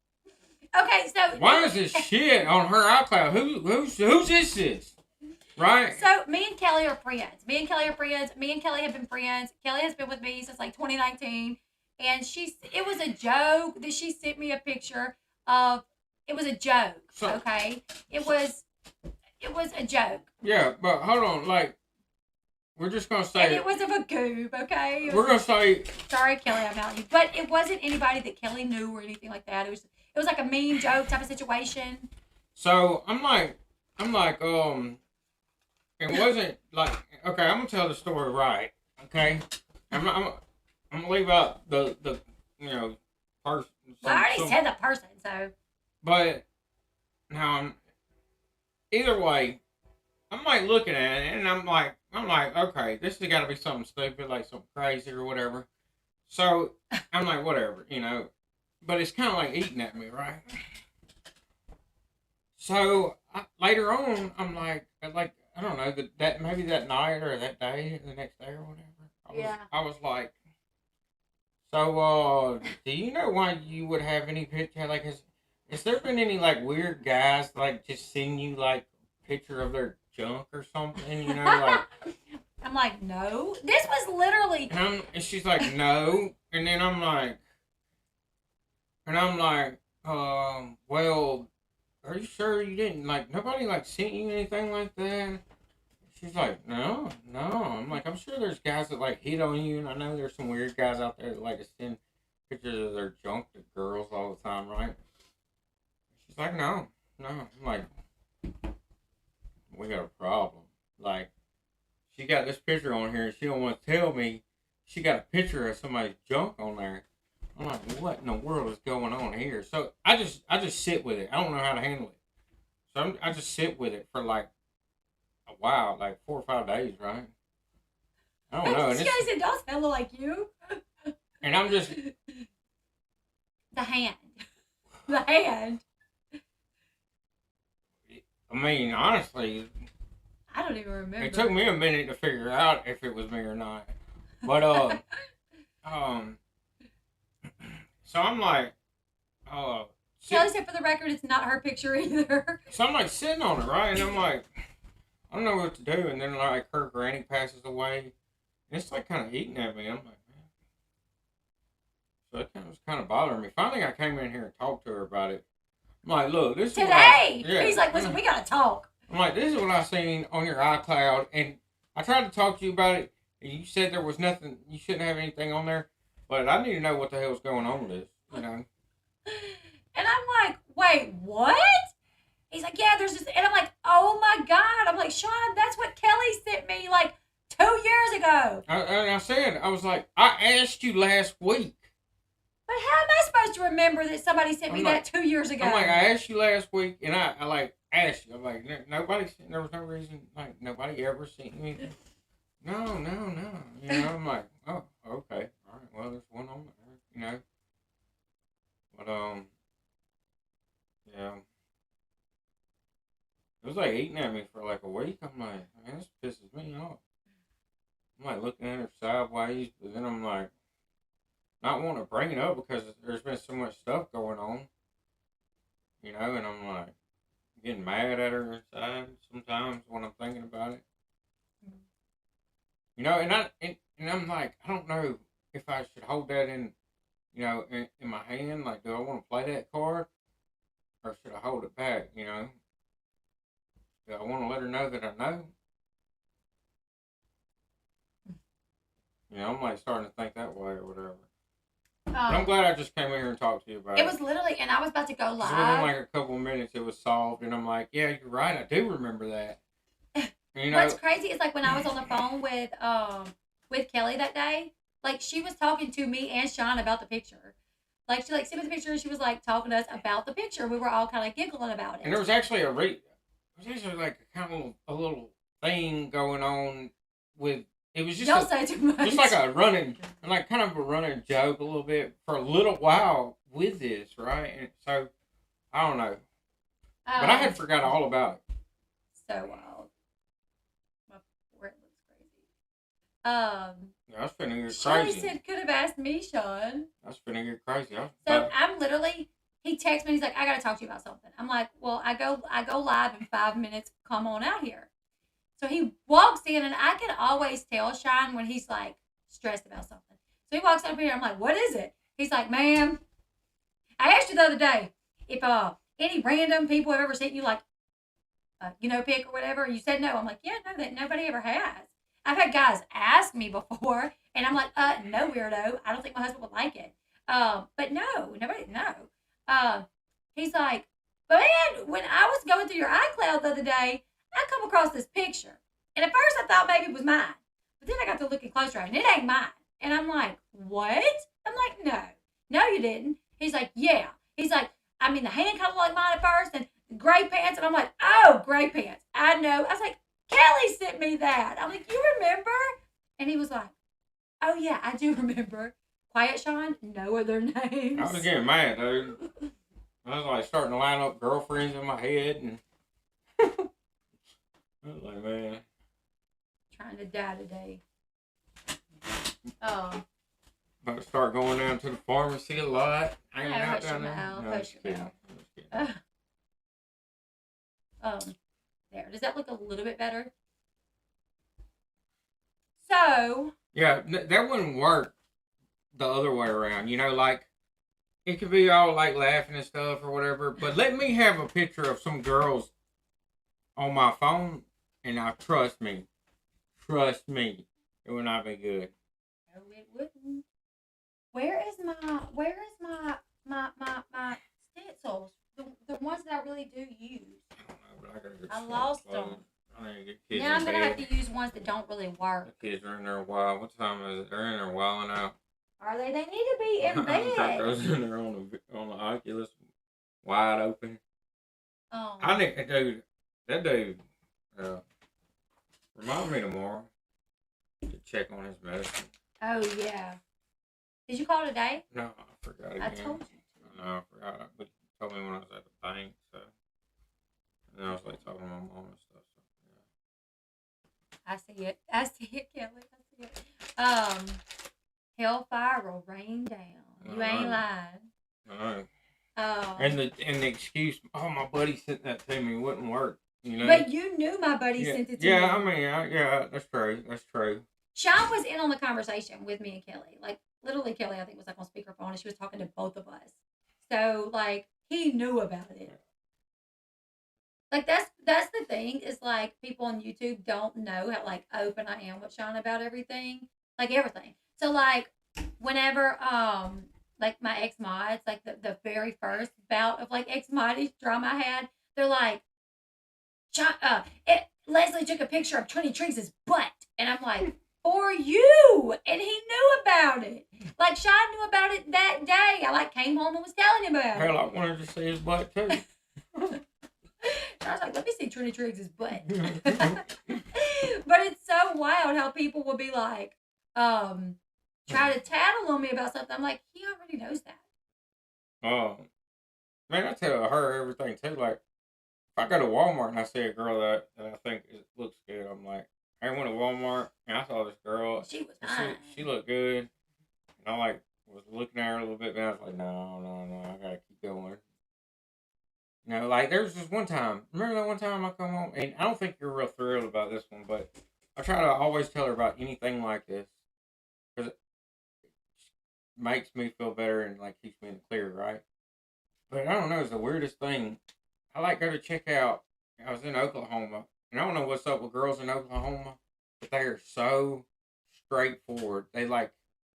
okay, so why is this shit on her iCloud? Who's this? Right? So me and Kelly are friends. Me and Kelly have been friends. Kelly has been with me since like 2019. And it was a joke that she sent me a picture of. It was a joke, okay? It was a joke. Yeah, but hold on, like, we're just gonna say and it was of a goob, okay? We're gonna say sorry, Kelly, I'm out. But it wasn't anybody that Kelly knew or anything like that. It was like a mean joke type of situation. So I'm like, it wasn't like, okay, I'm gonna tell the story right, okay? I'm gonna leave out the person. Well, I already said the person, so. But now, either way, I'm like looking at it, and I'm like, okay, this has got to be something stupid, like something crazy or whatever. So I'm like, whatever, But it's kind of like eating at me, right? So later on, I'm like, I don't know, that maybe that night or that day, the next day or whatever. I was like, so do you know why you would have any picture? Like, has there been any like weird guys like just send you like a picture of their junk or something? Like. I'm like, no. This was literally. And she's like, no. And then I'm like, well, are you sure you didn't, like, nobody, like, sent you anything like that? She's like, no. I'm like, I'm sure there's guys that, like, hit on you, and I know there's some weird guys out there that like to send pictures of their junk to girls all the time, right? She's like, no. I'm like, we got a problem. Like, she got this picture on here, and she don't want to tell me she got a picture of somebody's junk on there. I'm like, what in the world is going on here? So I just sit with it. I don't know how to handle it. So I just sit with it for like a while, like 4 or 5 days, right? I don't know. This guy said, "Does smell like you?" And I'm just the hand. I mean, honestly, I don't even remember. it took me a minute to figure out if it was me or not. But so I'm like, Kelly said, for the record, it's not her picture either. So I'm like sitting on it, right? And I'm like, I don't know what to do. And then like her granny passes away, and it's like kind of eating at me. I'm like, man. So it was kind of bothering me. Finally, I came in here and talked to her about it. I'm like, look, this is today. He's like, listen, we gotta talk. I'm like, this is what I seen on your iCloud, and I tried to talk to you about it, and you said there was nothing, you shouldn't have anything on there, but I need to know what the hell's going on with this, And I'm like, wait, what? He's like, yeah, there's this, and I'm like, oh my God. I'm like, Sean, that's what Kelly sent me like 2 years ago. I said, I was like, I asked you last week. But how am I supposed to remember that somebody sent me that 2 years ago? I'm like, I asked you last week, and I like asked you. I'm like, nobody. There was no reason. Like nobody ever sent me. No. You know, I'm like, oh, okay, all right. Well, there's one on there. You know, but yeah. It was like eating at me for like a week. I'm like, man, this pisses me off. I'm like looking at her sideways, but then I'm like, not wanting to bring it up because there's been so much stuff going on, you know, and I'm like getting mad at her inside sometimes when I'm thinking about it, you know, and I'm like, I don't know if I should hold that in, you know, in my hand, like, do I want to play that card or should I hold it back, you know? Do I want to let her know that I know? You know, I'm like starting to think that way or whatever. But I'm glad I just came in here and talked to you about it. It was literally, and I was about to go live. Within like a couple of minutes, it was solved, and I'm like, yeah, you're right. I do remember that. You know, what's crazy is like when I was on the phone with Kelly that day, like she was talking to me and Sean about the picture. Like she like sent me the picture and she was like talking to us about the picture. We were all kind of giggling about it. And there was actually there was actually like a kind of a little thing going on with. It was just don't say too much. Just like a running, like kind of a running joke a little bit for a little while with this, right? And so I don't know, but I had forgot all about it. So wild. My forehead looks crazy. Yeah, I was finna get Shelly crazy. said could have asked me, Sean. I was finna get crazy. So I'm literally. He texts me. He's like, I gotta talk to you about something. I'm like, well, I go live in 5 minutes. Come on out here. So he walks in, and I can always tell Sean when he's like stressed about something. So he walks up here. I'm like, what is it? He's like, ma'am, I asked you the other day if any random people have ever sent you like pic or whatever. And you said no. I'm like, yeah, no, that nobody ever has. I've had guys ask me before, and I'm like, no, weirdo. I don't think my husband would like it. But no, nobody, no. He's like, but man, when I was going through your iCloud the other day, I come across this picture. And at first I thought maybe it was mine. But then I got to looking closer and it ain't mine. And I'm like, what? I'm like, no. No, you didn't. He's like, yeah. He's like, I mean, the hand kind of like mine at first and gray pants. And I'm like, oh, gray pants. I know. I was like, Kelly sent me that. I'm like, you remember? And he was like, oh, yeah, I do remember. Quiet, Sean. No other names. I was getting mad, dude. I was like starting to line up girlfriends in my head and I was like, man. Trying to die today. About to start going down to the pharmacy a lot. Hanging out down there. Hush your mouth. There. Does that look a little bit better? So. Yeah, that wouldn't work the other way around. You know, like, it could be all like laughing and stuff or whatever, but let me have a picture of some girls on my phone. And now, trust me, it would not be good. No, it wouldn't. Where is my stencils? The ones that I really do use. I don't know, but I gotta get I lost them. I need to get kids now in I'm gonna bed. have to use ones that don't really work. The kids are in there a while. What time is it? They're in there wilding out. Are they? They need to be in bed. Those in there on the Oculus, wide open. Oh. I think that dude. Remind me tomorrow to check on his medicine. Oh, yeah. Did you call today? No, I forgot again. I told you to. No, I forgot. But you told me when I was at the bank, so. And then I was like talking to my mom and stuff, so I see it, Kelly. I see it. Hellfire will rain down. You ain't lying. I know. And the excuse, oh, my buddy sent that to me, wouldn't work. You know? But you knew my buddy sent it to me. Yeah, I mean, yeah, that's true. That's true. Sean was in on the conversation with me and Kelly. Like, literally, Kelly, I think, was like on speakerphone, and she was talking to both of us. So, like, he knew about it. Like, that's the thing, is like, people on YouTube don't know how like open I am with Sean about everything. Like, everything. So, like, whenever like my ex mods, like the very first bout of like ex mod drama I had, they're like, Leslie took a picture of 20 Triggs' butt. And I'm like, for you. And he knew about it. Like, Sean knew about it that day. I, like, came home and was telling him about Hell, it. I wanted to see his butt, too. I was like, let me see Trinity Triggs' butt. But it's so wild how people will be like, try to tattle on me about something. I'm like, he already knows that. Man, I tell her everything, too. Like, if I go to Walmart and I see a girl that I think looks good, I'm like, I went to Walmart and I saw this girl. She was fine. She looked good. And I like was looking at her a little bit, but I was like, no, I gotta keep going. You know, like there was this one time. Remember that one time I come home, and I don't think you're real thrilled about this one, but I try to always tell her about anything like this because it makes me feel better and like keeps me in the clear, right? But I don't know, it's the weirdest thing. I like go to check out. I was in Oklahoma, and I don't know what's up with girls in Oklahoma, but they are so straightforward. They like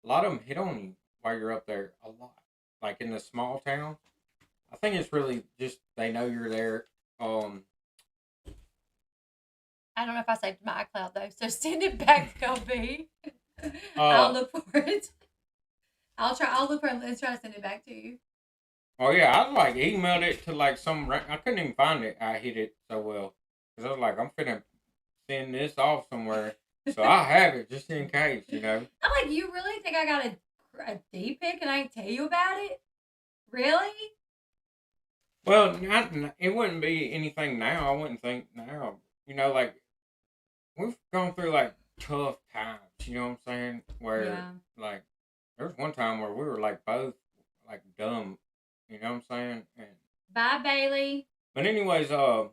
a lot of them hit on you while you're up there a lot, like in the small town. I think it's really just they know you're there. I don't know if I saved my iCloud though, so send it back to LB. I'll Uh, look for it. I'll look for it and try to send it back to you. oh yeah, I like emailed it to like some. I couldn't even find it. I hit it so well because I was like, I'm finna send this off somewhere, so I have it just in case, you know. I'm like, you really think I got a D pic and I didn't tell you about it? Really? Well, it wouldn't be anything now. I wouldn't think now. You know, like we've gone through like tough times. You know what I'm saying? Where Yeah. like there was one time where we were like both like dumb. You know what I'm saying? And Bye, Bailey. but anyways, so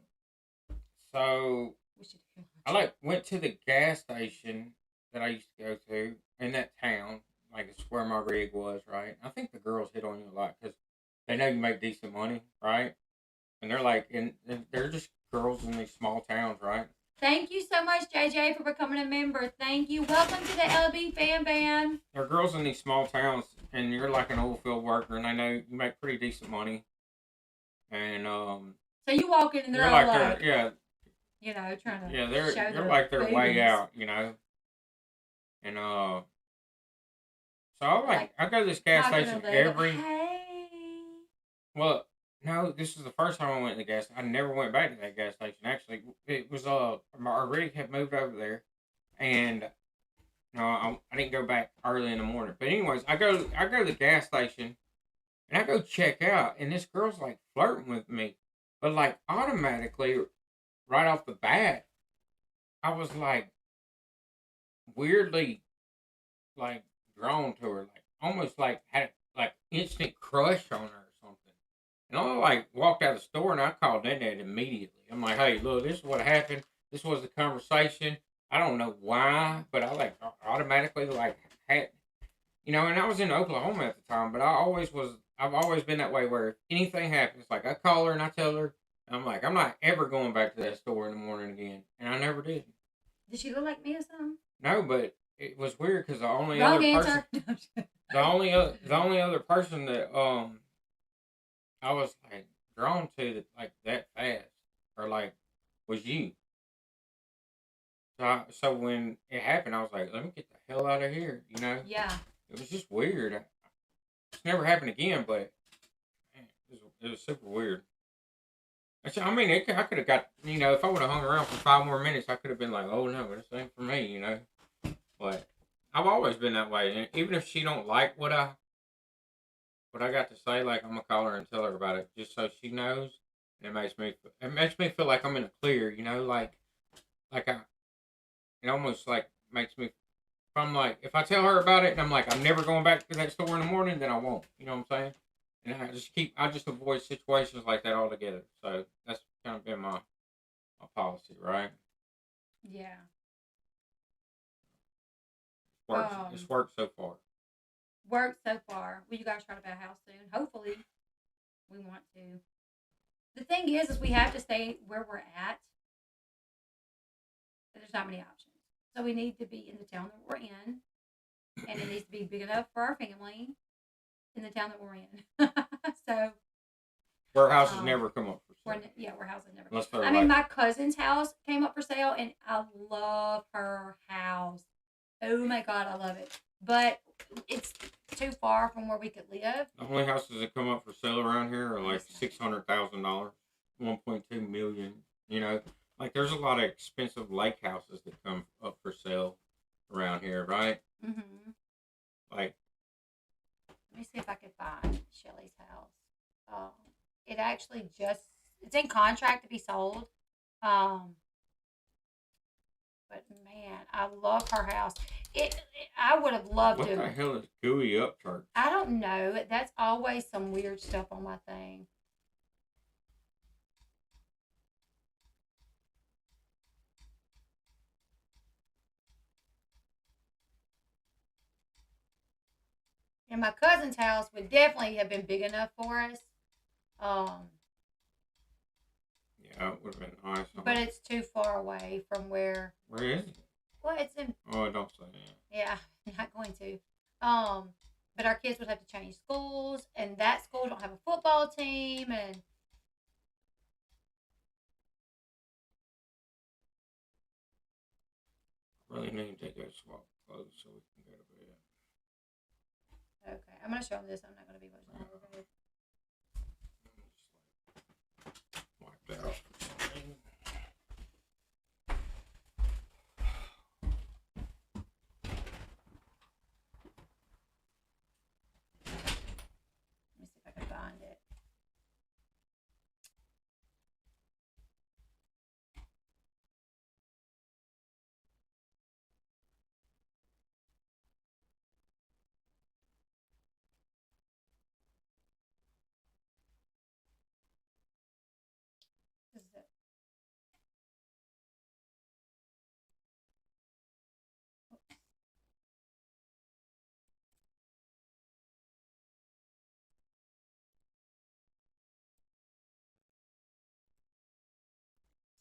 We should hear I like went to the gas station that I used to go to in that town. Like it's where my rig was, right? I think the girls hit on you a lot because they know you make decent money, right? And they're like, and they're just girls in these small towns, right? Thank you so much, JJ, for becoming a member. Thank you. Welcome to the LB fan band. They're girls in these small towns, and you're like an oil field worker, and they know you make pretty decent money. And So you walk in and they're you're all like like, yeah, trying to yeah, show they're their like their way booties. out, you know. And so Like, I go to this gas knocking station their leg up. every. Hey. Well, no, this is the first time I went to the gas. I never went back to that gas station. Actually, it was our rig had moved over there, and no, I didn't go back early in the morning. But anyways, I go to the gas station, and I go check out, and this girl's like flirting with me, but like automatically, right off the bat, I was like weirdly like drawn to her, like almost like had like instant crush on her or something. And I like walked out of the store and I called in there immediately. I'm like, hey, look, this is what happened. This was the conversation. I don't know why, but I like automatically like had, you know, and I was in Oklahoma at the time, but I've always been that way where if anything happens, like I call her and I tell her, I'm like, I'm not ever going back to that store in the morning again. And I never did. Did she look like me or something? No, but it was weird because the only Wrong other person, answer. the only other person that I was like drawn to that like that fast or like was you. So when it happened, I was like, let me get the hell out of here. You know, Yeah. it was just weird. It's never happened again, but man, it was super weird. I mean, I could have got, you know, if I would have hung around for 5 more minutes, I could have been like, oh no, this ain't for me, you know. But I've always been that way, and even if she don't like what I got to say, like I'm gonna call her and tell her about it, just so she knows. And it makes me feel like I'm in a clear, you know, like it almost like makes me. If I'm like, if I tell her about it, and I'm like, I'm never going back to that store in the morning, then I won't. You know what I'm saying? And I just avoid situations like that altogether. So that's kind of been my policy, right? Yeah. It's worked so far. Worked so far. Well, you guys try to buy a house soon. Hopefully, we want to. The thing is we have to stay where we're at. There's not many options. So we need to be in the town that we're in, and it needs to be big enough for our family in the town that we're in. So Warehouses never come up for We're we're housing never. Unless they're I mean, like, my cousin's house came up for sale, and I love her house. Oh my god, I love it. But it's too far from where we could live. the only houses that come up for sale around here are like $600,000, 1.2 million. You know, like there's a lot of expensive lake houses that come up for sale around here, right? Mm-hmm. Like, Let me see if I can find Shelly's house. It actually it's in contract to be sold. Um, but man, I love her house. I would have loved what the to. hell is gooey up church? I don't know. That's always some weird stuff on my thing. And my cousin's house would definitely have been big enough for us. Um, Yeah, it would have been nice. but it's too far away from where. Where is it? Well, it's in. Oh, don't say that. Yeah, I'm not going to. Um, but our kids would have to change schools, and that school don't have a football team, and Really need to go swap clothes so we can go to bed. okay, I'm gonna show them this. I'm not gonna be much longer. Babe. Wipe that off. Let me see if I can find it. This is it.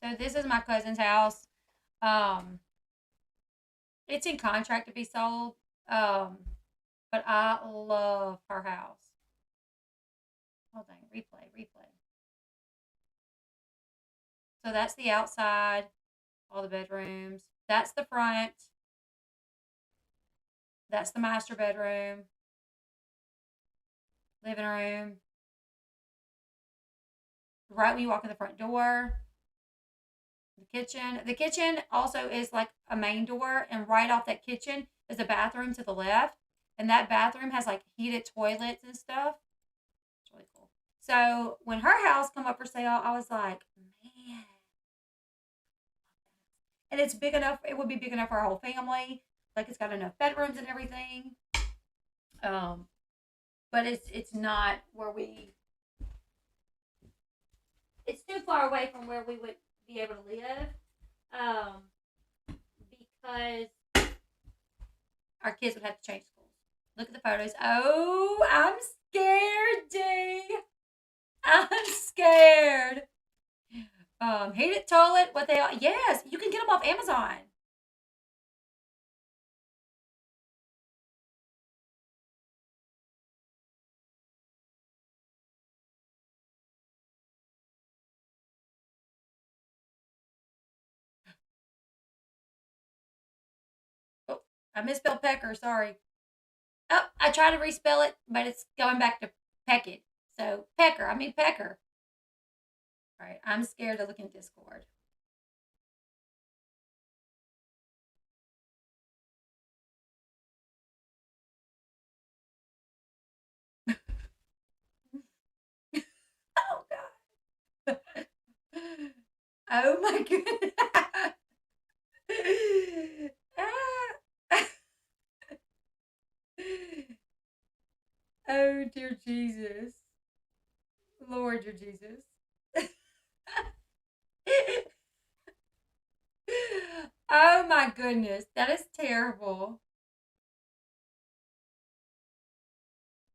So this is my cousin's house. Um, it's in contract to be sold. Um, but I love her house. Oh dang, replay. So that's the outside, all the bedrooms. That's the front. That's the master bedroom, living room. Right when you walk in the front door, the kitchen. The kitchen also is like a main door, and right off that kitchen is a bathroom to the left. And that bathroom has like heated toilets and stuff. It's really cool. So when her house come up for sale, I was like, man. And it's big enough, it would be big enough for our whole family. Like it's got enough bedrooms and everything. Um, but it's not where it's too far away from where we would be able to live. Um, because our kids would have to change schools. Look at the photos. Oh, I'm scared, D. I'm scared. Heated toilet. What they are? Yes, you can get them off Amazon. Oh, I misspelled pecker. Sorry. Oh, I tried to respell it, but it's going back to pecked. So pecker. I mean pecker. All right. I'm scared to look in Discord. Oh God. Oh my goodness. Oh dear Jesus. Lord dear Jesus. Oh my goodness. That is terrible.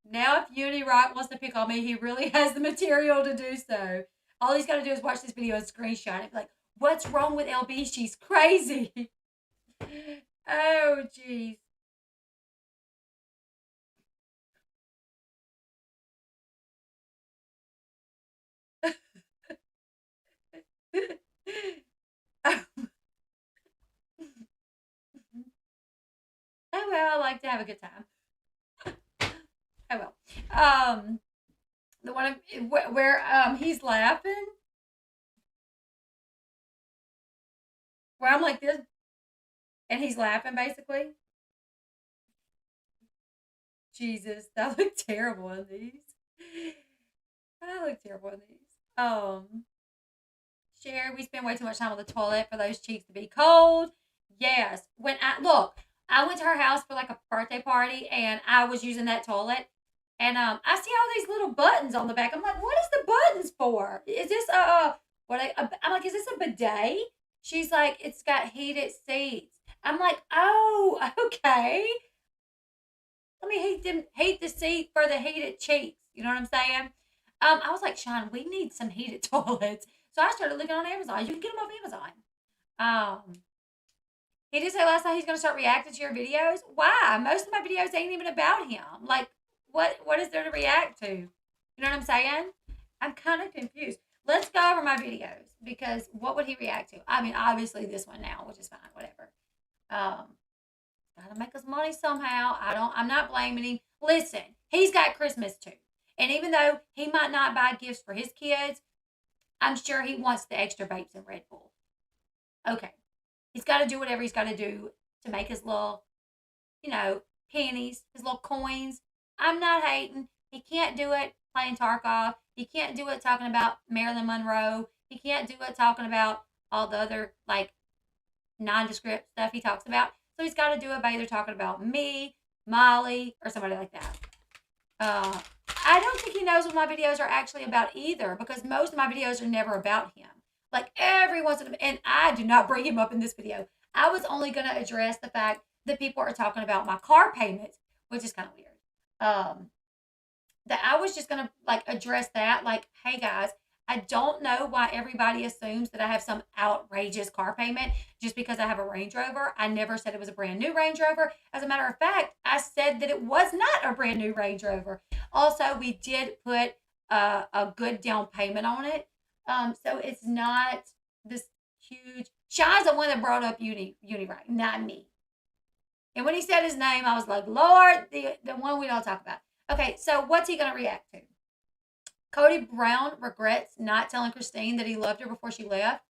Now if Uni Rock wants to pick on me, he really has the material to do so. All he's got to do is watch this video and screenshot it. Like, what's wrong with Elle Bee? She's crazy. Oh, jeez. a good time. Oh well. The one where he's laughing, where I'm like this, and he's laughing basically. Jesus, that looked terrible in these. I look terrible in these. Sherry, we spend way too much time on the toilet for those cheeks to be cold. Yes. I went to her house for like a birthday party and I was using that toilet. And I see all these little buttons on the back. I'm like, what is the buttons for? Is this I'm like, is this a bidet? She's like, it's got heated seats. I'm like, oh, okay. Let me heat the seat for the heated cheeks. You know what I'm saying? I was like, Sean, we need some heated toilets. So I started looking on Amazon. You can get them off Amazon. He did say last night he's going to start reacting to your videos. Why? Most of my videos ain't even about him. Like, what is there to react to? You know what I'm saying? I'm kind of confused. Let's go over my videos because what would he react to? I mean, obviously this one now, which is fine, whatever. Gotta make us money somehow. I'm not blaming him. Listen, he's got Christmas too. And even though he might not buy gifts for his kids, I'm sure he wants the extra vapes and Red Bull. Okay. He's got to do whatever he's got to do to make his little, pennies, his little coins. I'm not hating. He can't do it playing Tarkov. He can't do it talking about Marilyn Monroe. He can't do it talking about all the other, nondescript stuff he talks about. So he's got to do it by either talking about me, Molly, or somebody like that. I don't think he knows what my videos are actually about either because most of my videos are never about him. Like every once in a while, and I do not bring him up in this video. I was only going to address the fact that people are talking about my car payments, which is kind of weird. That I was just going to address that. Like, hey guys, I don't know why everybody assumes that I have some outrageous car payment just because I have a Range Rover. I never said it was a brand new Range Rover. As a matter of fact, I said that it was not a brand new Range Rover. Also, we did put a good down payment on it. So it's not this huge. Sean's the one that brought up Uni right, not me. And when he said his name, I was like, Lord, the one we don't talk about. Okay, so what's he going to react to? Cody Brown regrets not telling Christine that he loved her before she left.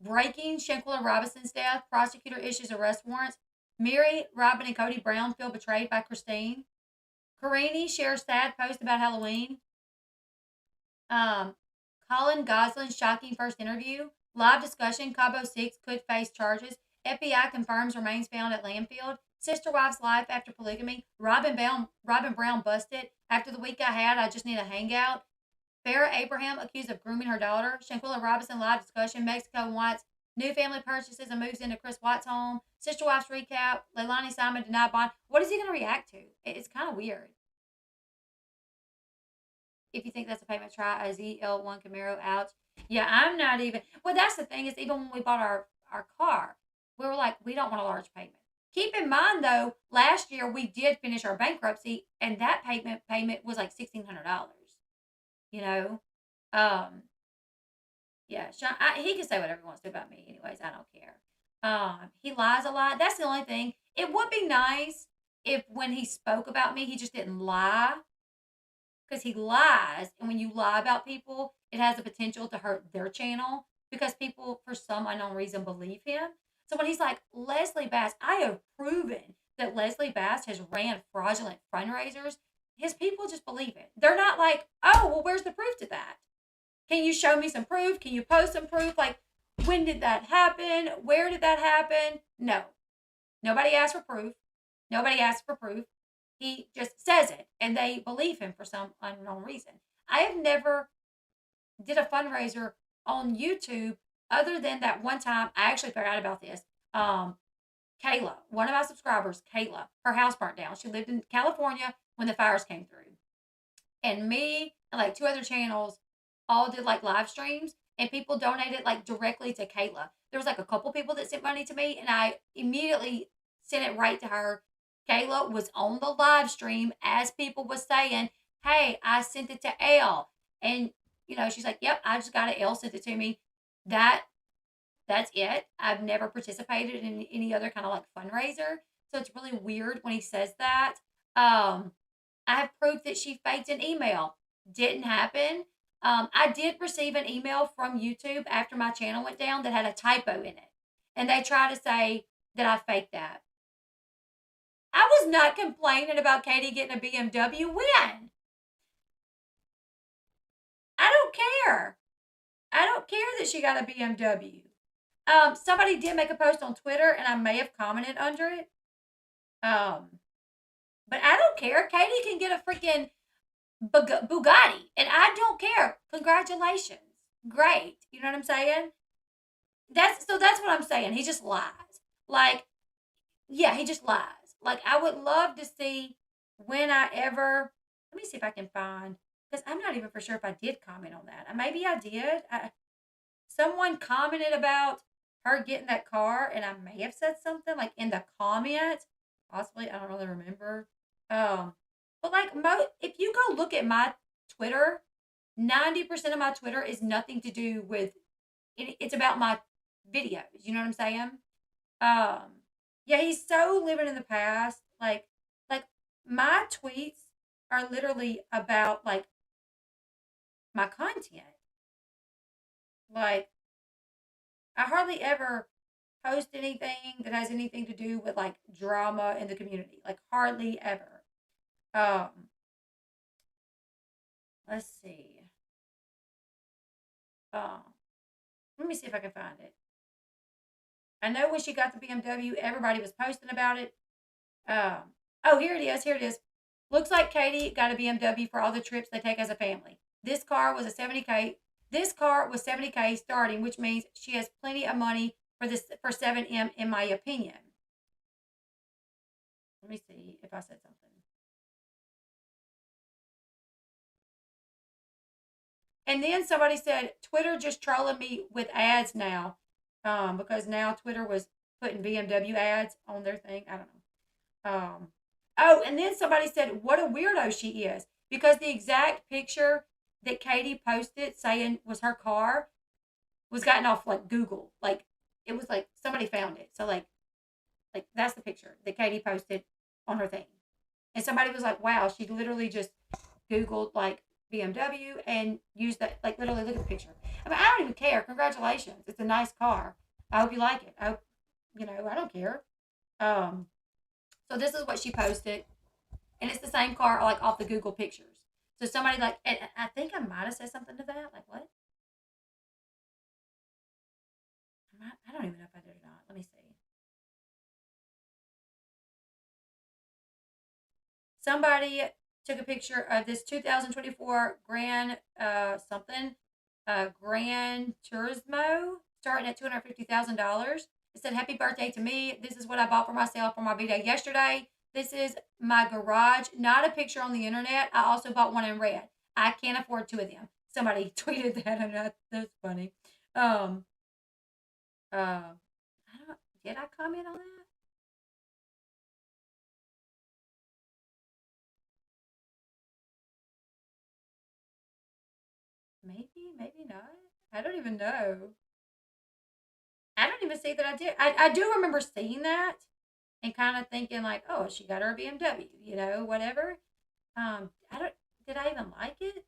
Breaking Shanquilla Robinson's death. Prosecutor issues arrest warrants. Mary, Robin, and Cody Brown feel betrayed by Christine. Karini shares sad post about Halloween. Colin Gosling's shocking first interview. Live discussion. Cabo 6 could face charges. FBI confirms remains found at landfill. Sister wife's life after polygamy. Robin Brown busted. After the week I had, I just need a hangout. Farrah Abraham accused of grooming her daughter. Shanquilla Robinson live discussion. Mexico White's new family purchases and moves into Chris White's home. Sister wife's recap. Leilani Simon denied bond. What is he going to react to? It's kind of weird. If you think that's a payment, try a ZL1 Camaro. Ouch. Yeah, I'm not even. Well, that's the thing is even when we bought our car, we were like, we don't want a large payment. Keep in mind though, last year we did finish our bankruptcy, and that payment was like $1,600. You know, yeah. Sean, he can say whatever he wants to about me, anyways. I don't care. He lies a lot. That's the only thing. It would be nice if when he spoke about me, he just didn't lie. Because he lies, and when you lie about people, it has the potential to hurt their channel because people, for some unknown reason, believe him. So when he's like, Leslie Bass, I have proven that Leslie Bass has ran fraudulent fundraisers, his people just believe it. They're not like, oh, well, where's the proof to that? Can you show me some proof? Can you post some proof? Like, when did that happen? Where did that happen? No. Nobody asked for proof. Nobody asked for proof. He just says it, and they believe him for some unknown reason. I have never did a fundraiser on YouTube other than that one time. I actually forgot about this. Kayla, one of my subscribers, Kayla, her house burnt down. She lived in California when the fires came through. And me and like two other channels all did like live streams, and people donated like directly to Kayla. There was like a couple people that sent money to me, and I immediately sent it right to her. Kayla was on the live stream as people was saying, hey, I sent it to Elle. And, she's like, yep, I just got it. Elle sent it to me. That's it. I've never participated in any other kind of like fundraiser. So it's really weird when he says that. Um, I have proof that she faked an email. Didn't happen. I did receive an email from YouTube after my channel went down that had a typo in it. And they tried to say that I faked that. I was not complaining about Katie getting a BMW. When? I don't care. I don't care that she got a BMW. Somebody did make a post on Twitter, and I may have commented under it. But I don't care. Katie can get a freaking Bugatti, and I don't care. Congratulations, great. You know what I'm saying? That's what I'm saying. He just lies. Like, yeah, he just lies. Like, I would love to see when I ever. Let me see if I can find, because I'm not even for sure if I did comment on that. Maybe I did. Someone commented about her getting that car, and I may have said something like in the comments. Possibly, I don't really remember. Um, but like if you go look at my Twitter, 90% of my Twitter is nothing to do with it. It's about my videos. You know what I'm saying? Um, yeah, he's so living in the past. Like my tweets are literally about like my content. Like I hardly ever post anything that has anything to do with like drama in the community. Like hardly ever. Um, let's see. Um, let me see if I can find it. I know when she got the BMW, everybody was posting about it. Oh, here it is. Here it is. Looks like Katie got a BMW for all the trips they take as a family. This car was a 70K. This car was 70K starting, which means she has plenty of money for 7M in my opinion. Let me see if I said something. And then somebody said Twitter just trolling me with ads now, because now Twitter was putting BMW ads on their thing. I don't know. Oh, and then somebody said what a weirdo she is, because the exact picture that Katie posted saying was her car was gotten off like Google. Like it was like somebody found it. So like that's the picture that Katie posted on her thing. And somebody was like, wow, she literally just Googled like BMW and used that, like literally look at the picture. I mean, I don't even care. Congratulations. It's a nice car. I hope you like it. I hope, I don't care. Um, so this is what she posted. And it's the same car like off the Google pictures. So somebody like, and I think I might have said something to that. Like what? I don't even know if I did or not. Let me see. Somebody took a picture of this 2024 Grand something Grand Turismo starting at $250,000. It said, "Happy birthday to me. This is what I bought for myself for my birthday yesterday. This is my garage, not a picture on the internet. I also bought one in red. I can't afford two of them." Somebody tweeted that, and that's funny. Um, I don't. Did I comment on that? Maybe not. I don't even know. I don't even see that I did. I do remember seeing that and kind of thinking like, oh, she got her a BMW, whatever. I don't. Did I even like it?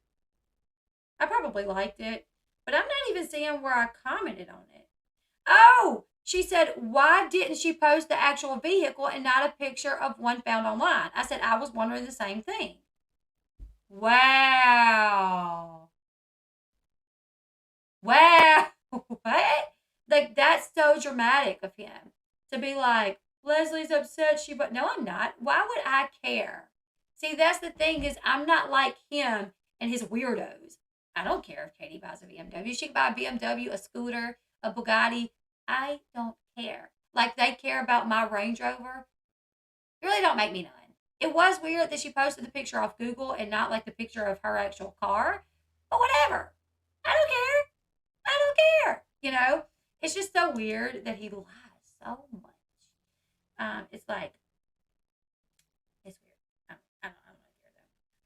I probably liked it, but I'm not even seeing where I commented on it. Oh, she said, why didn't she post the actual vehicle and not a picture of one found online? I said I was wondering the same thing. Wow. Wow. What? Like that's so dramatic of him to be like, Leslie's upset but no, I'm not. Why would I care? See, that's the thing is I'm not like him and his weirdos. I don't care if Katie buys a BMW. She can buy a BMW, a scooter, a Bugatti. I don't care. Like they care about my Range Rover. It really don't make me none. It was weird that she posted the picture off Google and not like the picture of her actual car. But whatever. I don't care. I don't care. It's just so weird that he lies so much. It's like it's weird. I don't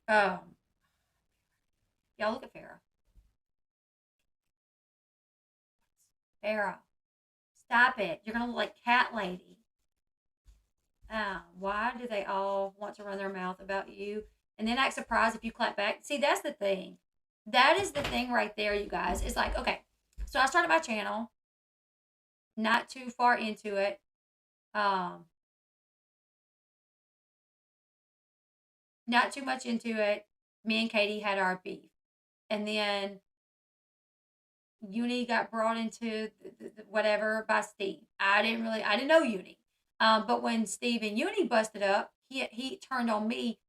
know. Y'all look at Farrah. Farrah, stop it. You're gonna look like Cat Lady. Why do they all want to run their mouth about you and then act surprised if you clap back? See, that's the thing. That is the thing right there, you guys. It's like, okay, so I started my channel, not too far into it. Um, not too much into it. Me and Katie had our beef. And then Uni got brought into whatever by Steve. I didn't know Uni. But when Steve and Uni busted up, he turned on me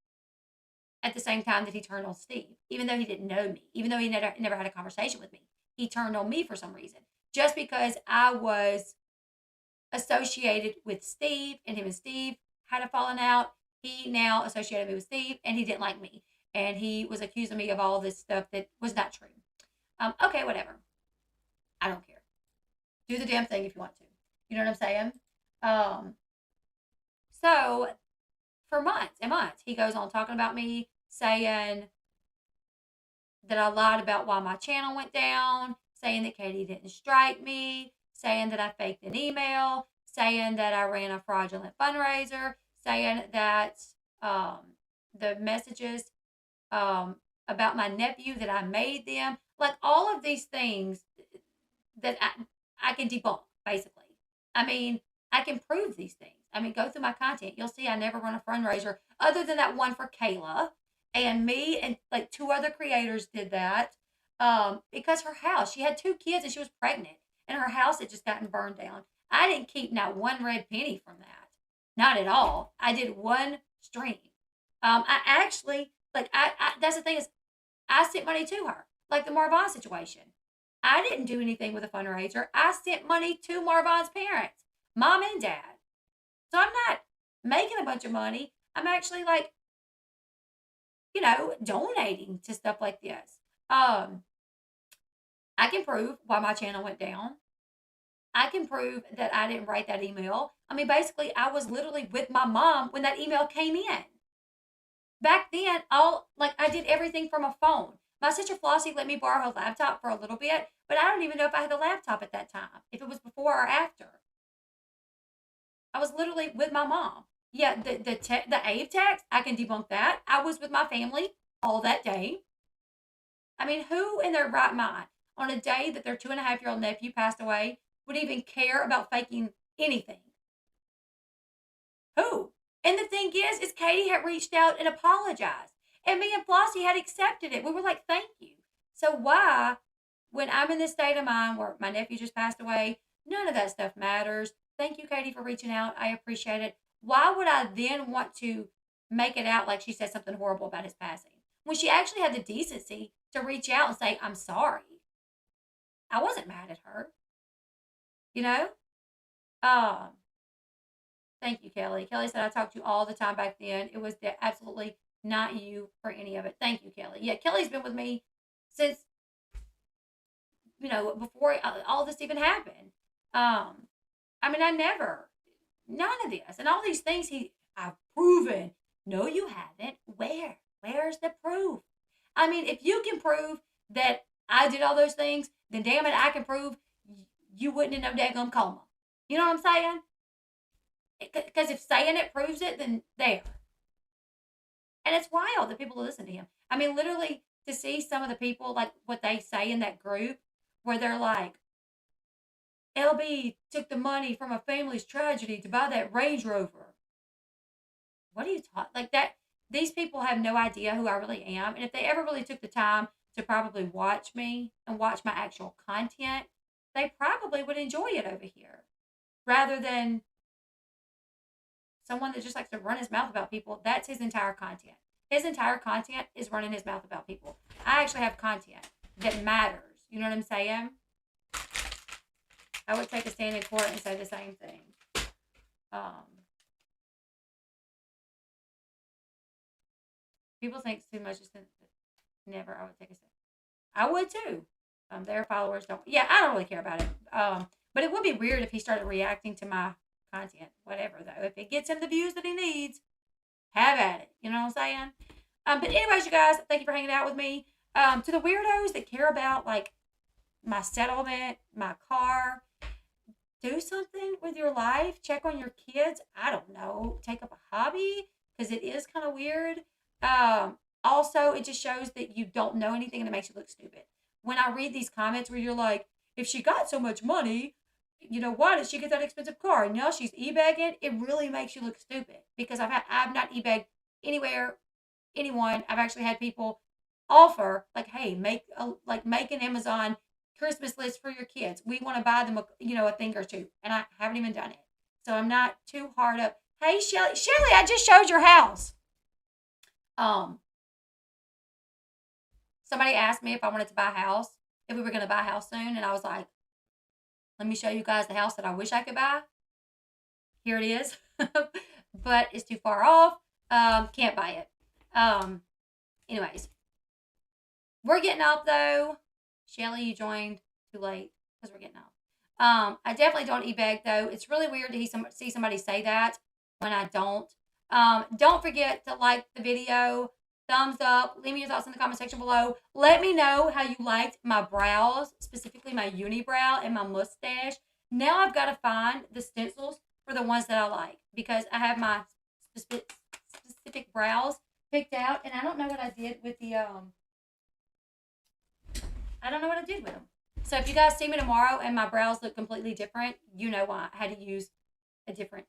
at the same time that he turned on Steve, even though he didn't know me, even though he never had a conversation with me. He turned on me for some reason, just because I was associated with Steve, and him and Steve had a falling out. He now associated me with Steve, and he didn't like me, and he was accusing me of all this stuff that was not true. Okay, whatever. I don't care. Do the damn thing if you want to. You know what I'm saying? Um, so for months and months, he goes on talking about me, saying that I lied about why my channel went down, saying that Katie didn't strike me, saying that I faked an email, saying that I ran a fraudulent fundraiser, saying that the messages about my nephew, that I made them, like all of these things that I can debunk, basically. I mean, I can prove these things. I mean, go through my content. You'll see I never run a fundraiser other than that one for Kayla. And me and like two other creators did that because her house, she had two kids and she was pregnant. And her house had just gotten burned down. I didn't keep not one red penny from that. Not at all. I did one stream. I actually, like, that's the thing is, I sent money to her, like the Marvon situation. I didn't do anything with a fundraiser. I sent money to Marvon's parents, mom and dad. So I'm not making a bunch of money. I'm actually like, donating to stuff like this. I can prove why my channel went down. I can prove that I didn't write that email. I mean, basically, I was literally with my mom when that email came in. Back then, I did everything from a phone. My sister Flossie let me borrow her laptop for a little bit, but I don't even know if I had the laptop at that time, if it was before or after. I was literally with my mom. Yeah, the Ave text, I can debunk that. I was with my family all that day. I mean, who in their right mind on a day that their 2.5-year-old nephew passed away would even care about faking anything? Who? And the thing is Katie had reached out and apologized. And me and Flossie had accepted it. We were like, thank you. So why, when I'm in this state of mind where my nephew just passed away, none of that stuff matters. Thank you, Katie, for reaching out. I appreciate it. Why would I then want to make it out like she said something horrible about his passing when she actually had the decency to reach out and say, I'm sorry? I wasn't mad at her. You know? Um, Thank you, Kelly. Kelly said I talked to you all the time back then. It was absolutely not you for any of it. Thank you, Kelly. Yeah, Kelly's been with me since, before all this even happened. I mean, none of this. And all these things I've proven. No, you haven't. Where? Where's the proof? I mean, if you can prove that I did all those things, then damn it, I can prove you wouldn't in no daggum coma. You know what I'm saying? Because if saying it proves it, then there. And it's wild that people listen to him. I mean, literally, to see some of the people, like what they say in that group, where they're like, Elle Bee took the money from a family's tragedy to buy that Range Rover. What are you talking? Like that? These people have no idea who I really am. And if they ever really took the time to probably watch me and watch my actual content, they probably would enjoy it over here. Rather than someone that just likes to run his mouth about people. That's his entire content. His entire content is running his mouth about people. I actually have content that matters. You know what I'm saying? I would take a stand in court and say the same thing. People think too much is never. I would take a stand. I would too. Their followers don't. Yeah, I don't really care about it. But it would be weird if he started reacting to my content, whatever though. If it gets him the views that he needs, have at it. You know what I'm saying? But anyways, you guys, thank you for hanging out with me. To the weirdos that care about like my settlement, my car, do something with your life. Check on your kids. I don't know. Take up a hobby because it is kind of weird. Also, it just shows that you don't know anything and it makes you look stupid. When I read these comments where you're like, if she got so much money, why did she get that expensive car? And now she's e-bagging. It really makes you look stupid because I've not e-bagged anywhere, anyone. I've actually had people offer like, hey, make an Amazon Christmas list for your kids. We want to buy them a thing or two, and I haven't even done it. So I'm not too hard up. Hey, Shelly, I just showed your house. Um, Somebody asked me if I wanted to buy a house, if we were going to buy a house soon, and I was like, let me show you guys the house that I wish I could buy. Here it is, but it's too far off. Can't buy it. Anyways, we're getting up though. Shelly, you joined too late because we're getting up. I definitely don't e-bag though. It's really weird to see somebody say that when I don't. Don't forget to like the video, thumbs up, leave me your thoughts in the comment section below. Let me know how you liked my brows, specifically my unibrow and my mustache. Now I've got to find the stencils for the ones that I like because I have my specific brows picked out, and I don't know what I did with the I don't know what I did with them. So if you guys see me tomorrow and my brows look completely different, you know why. I had to use a different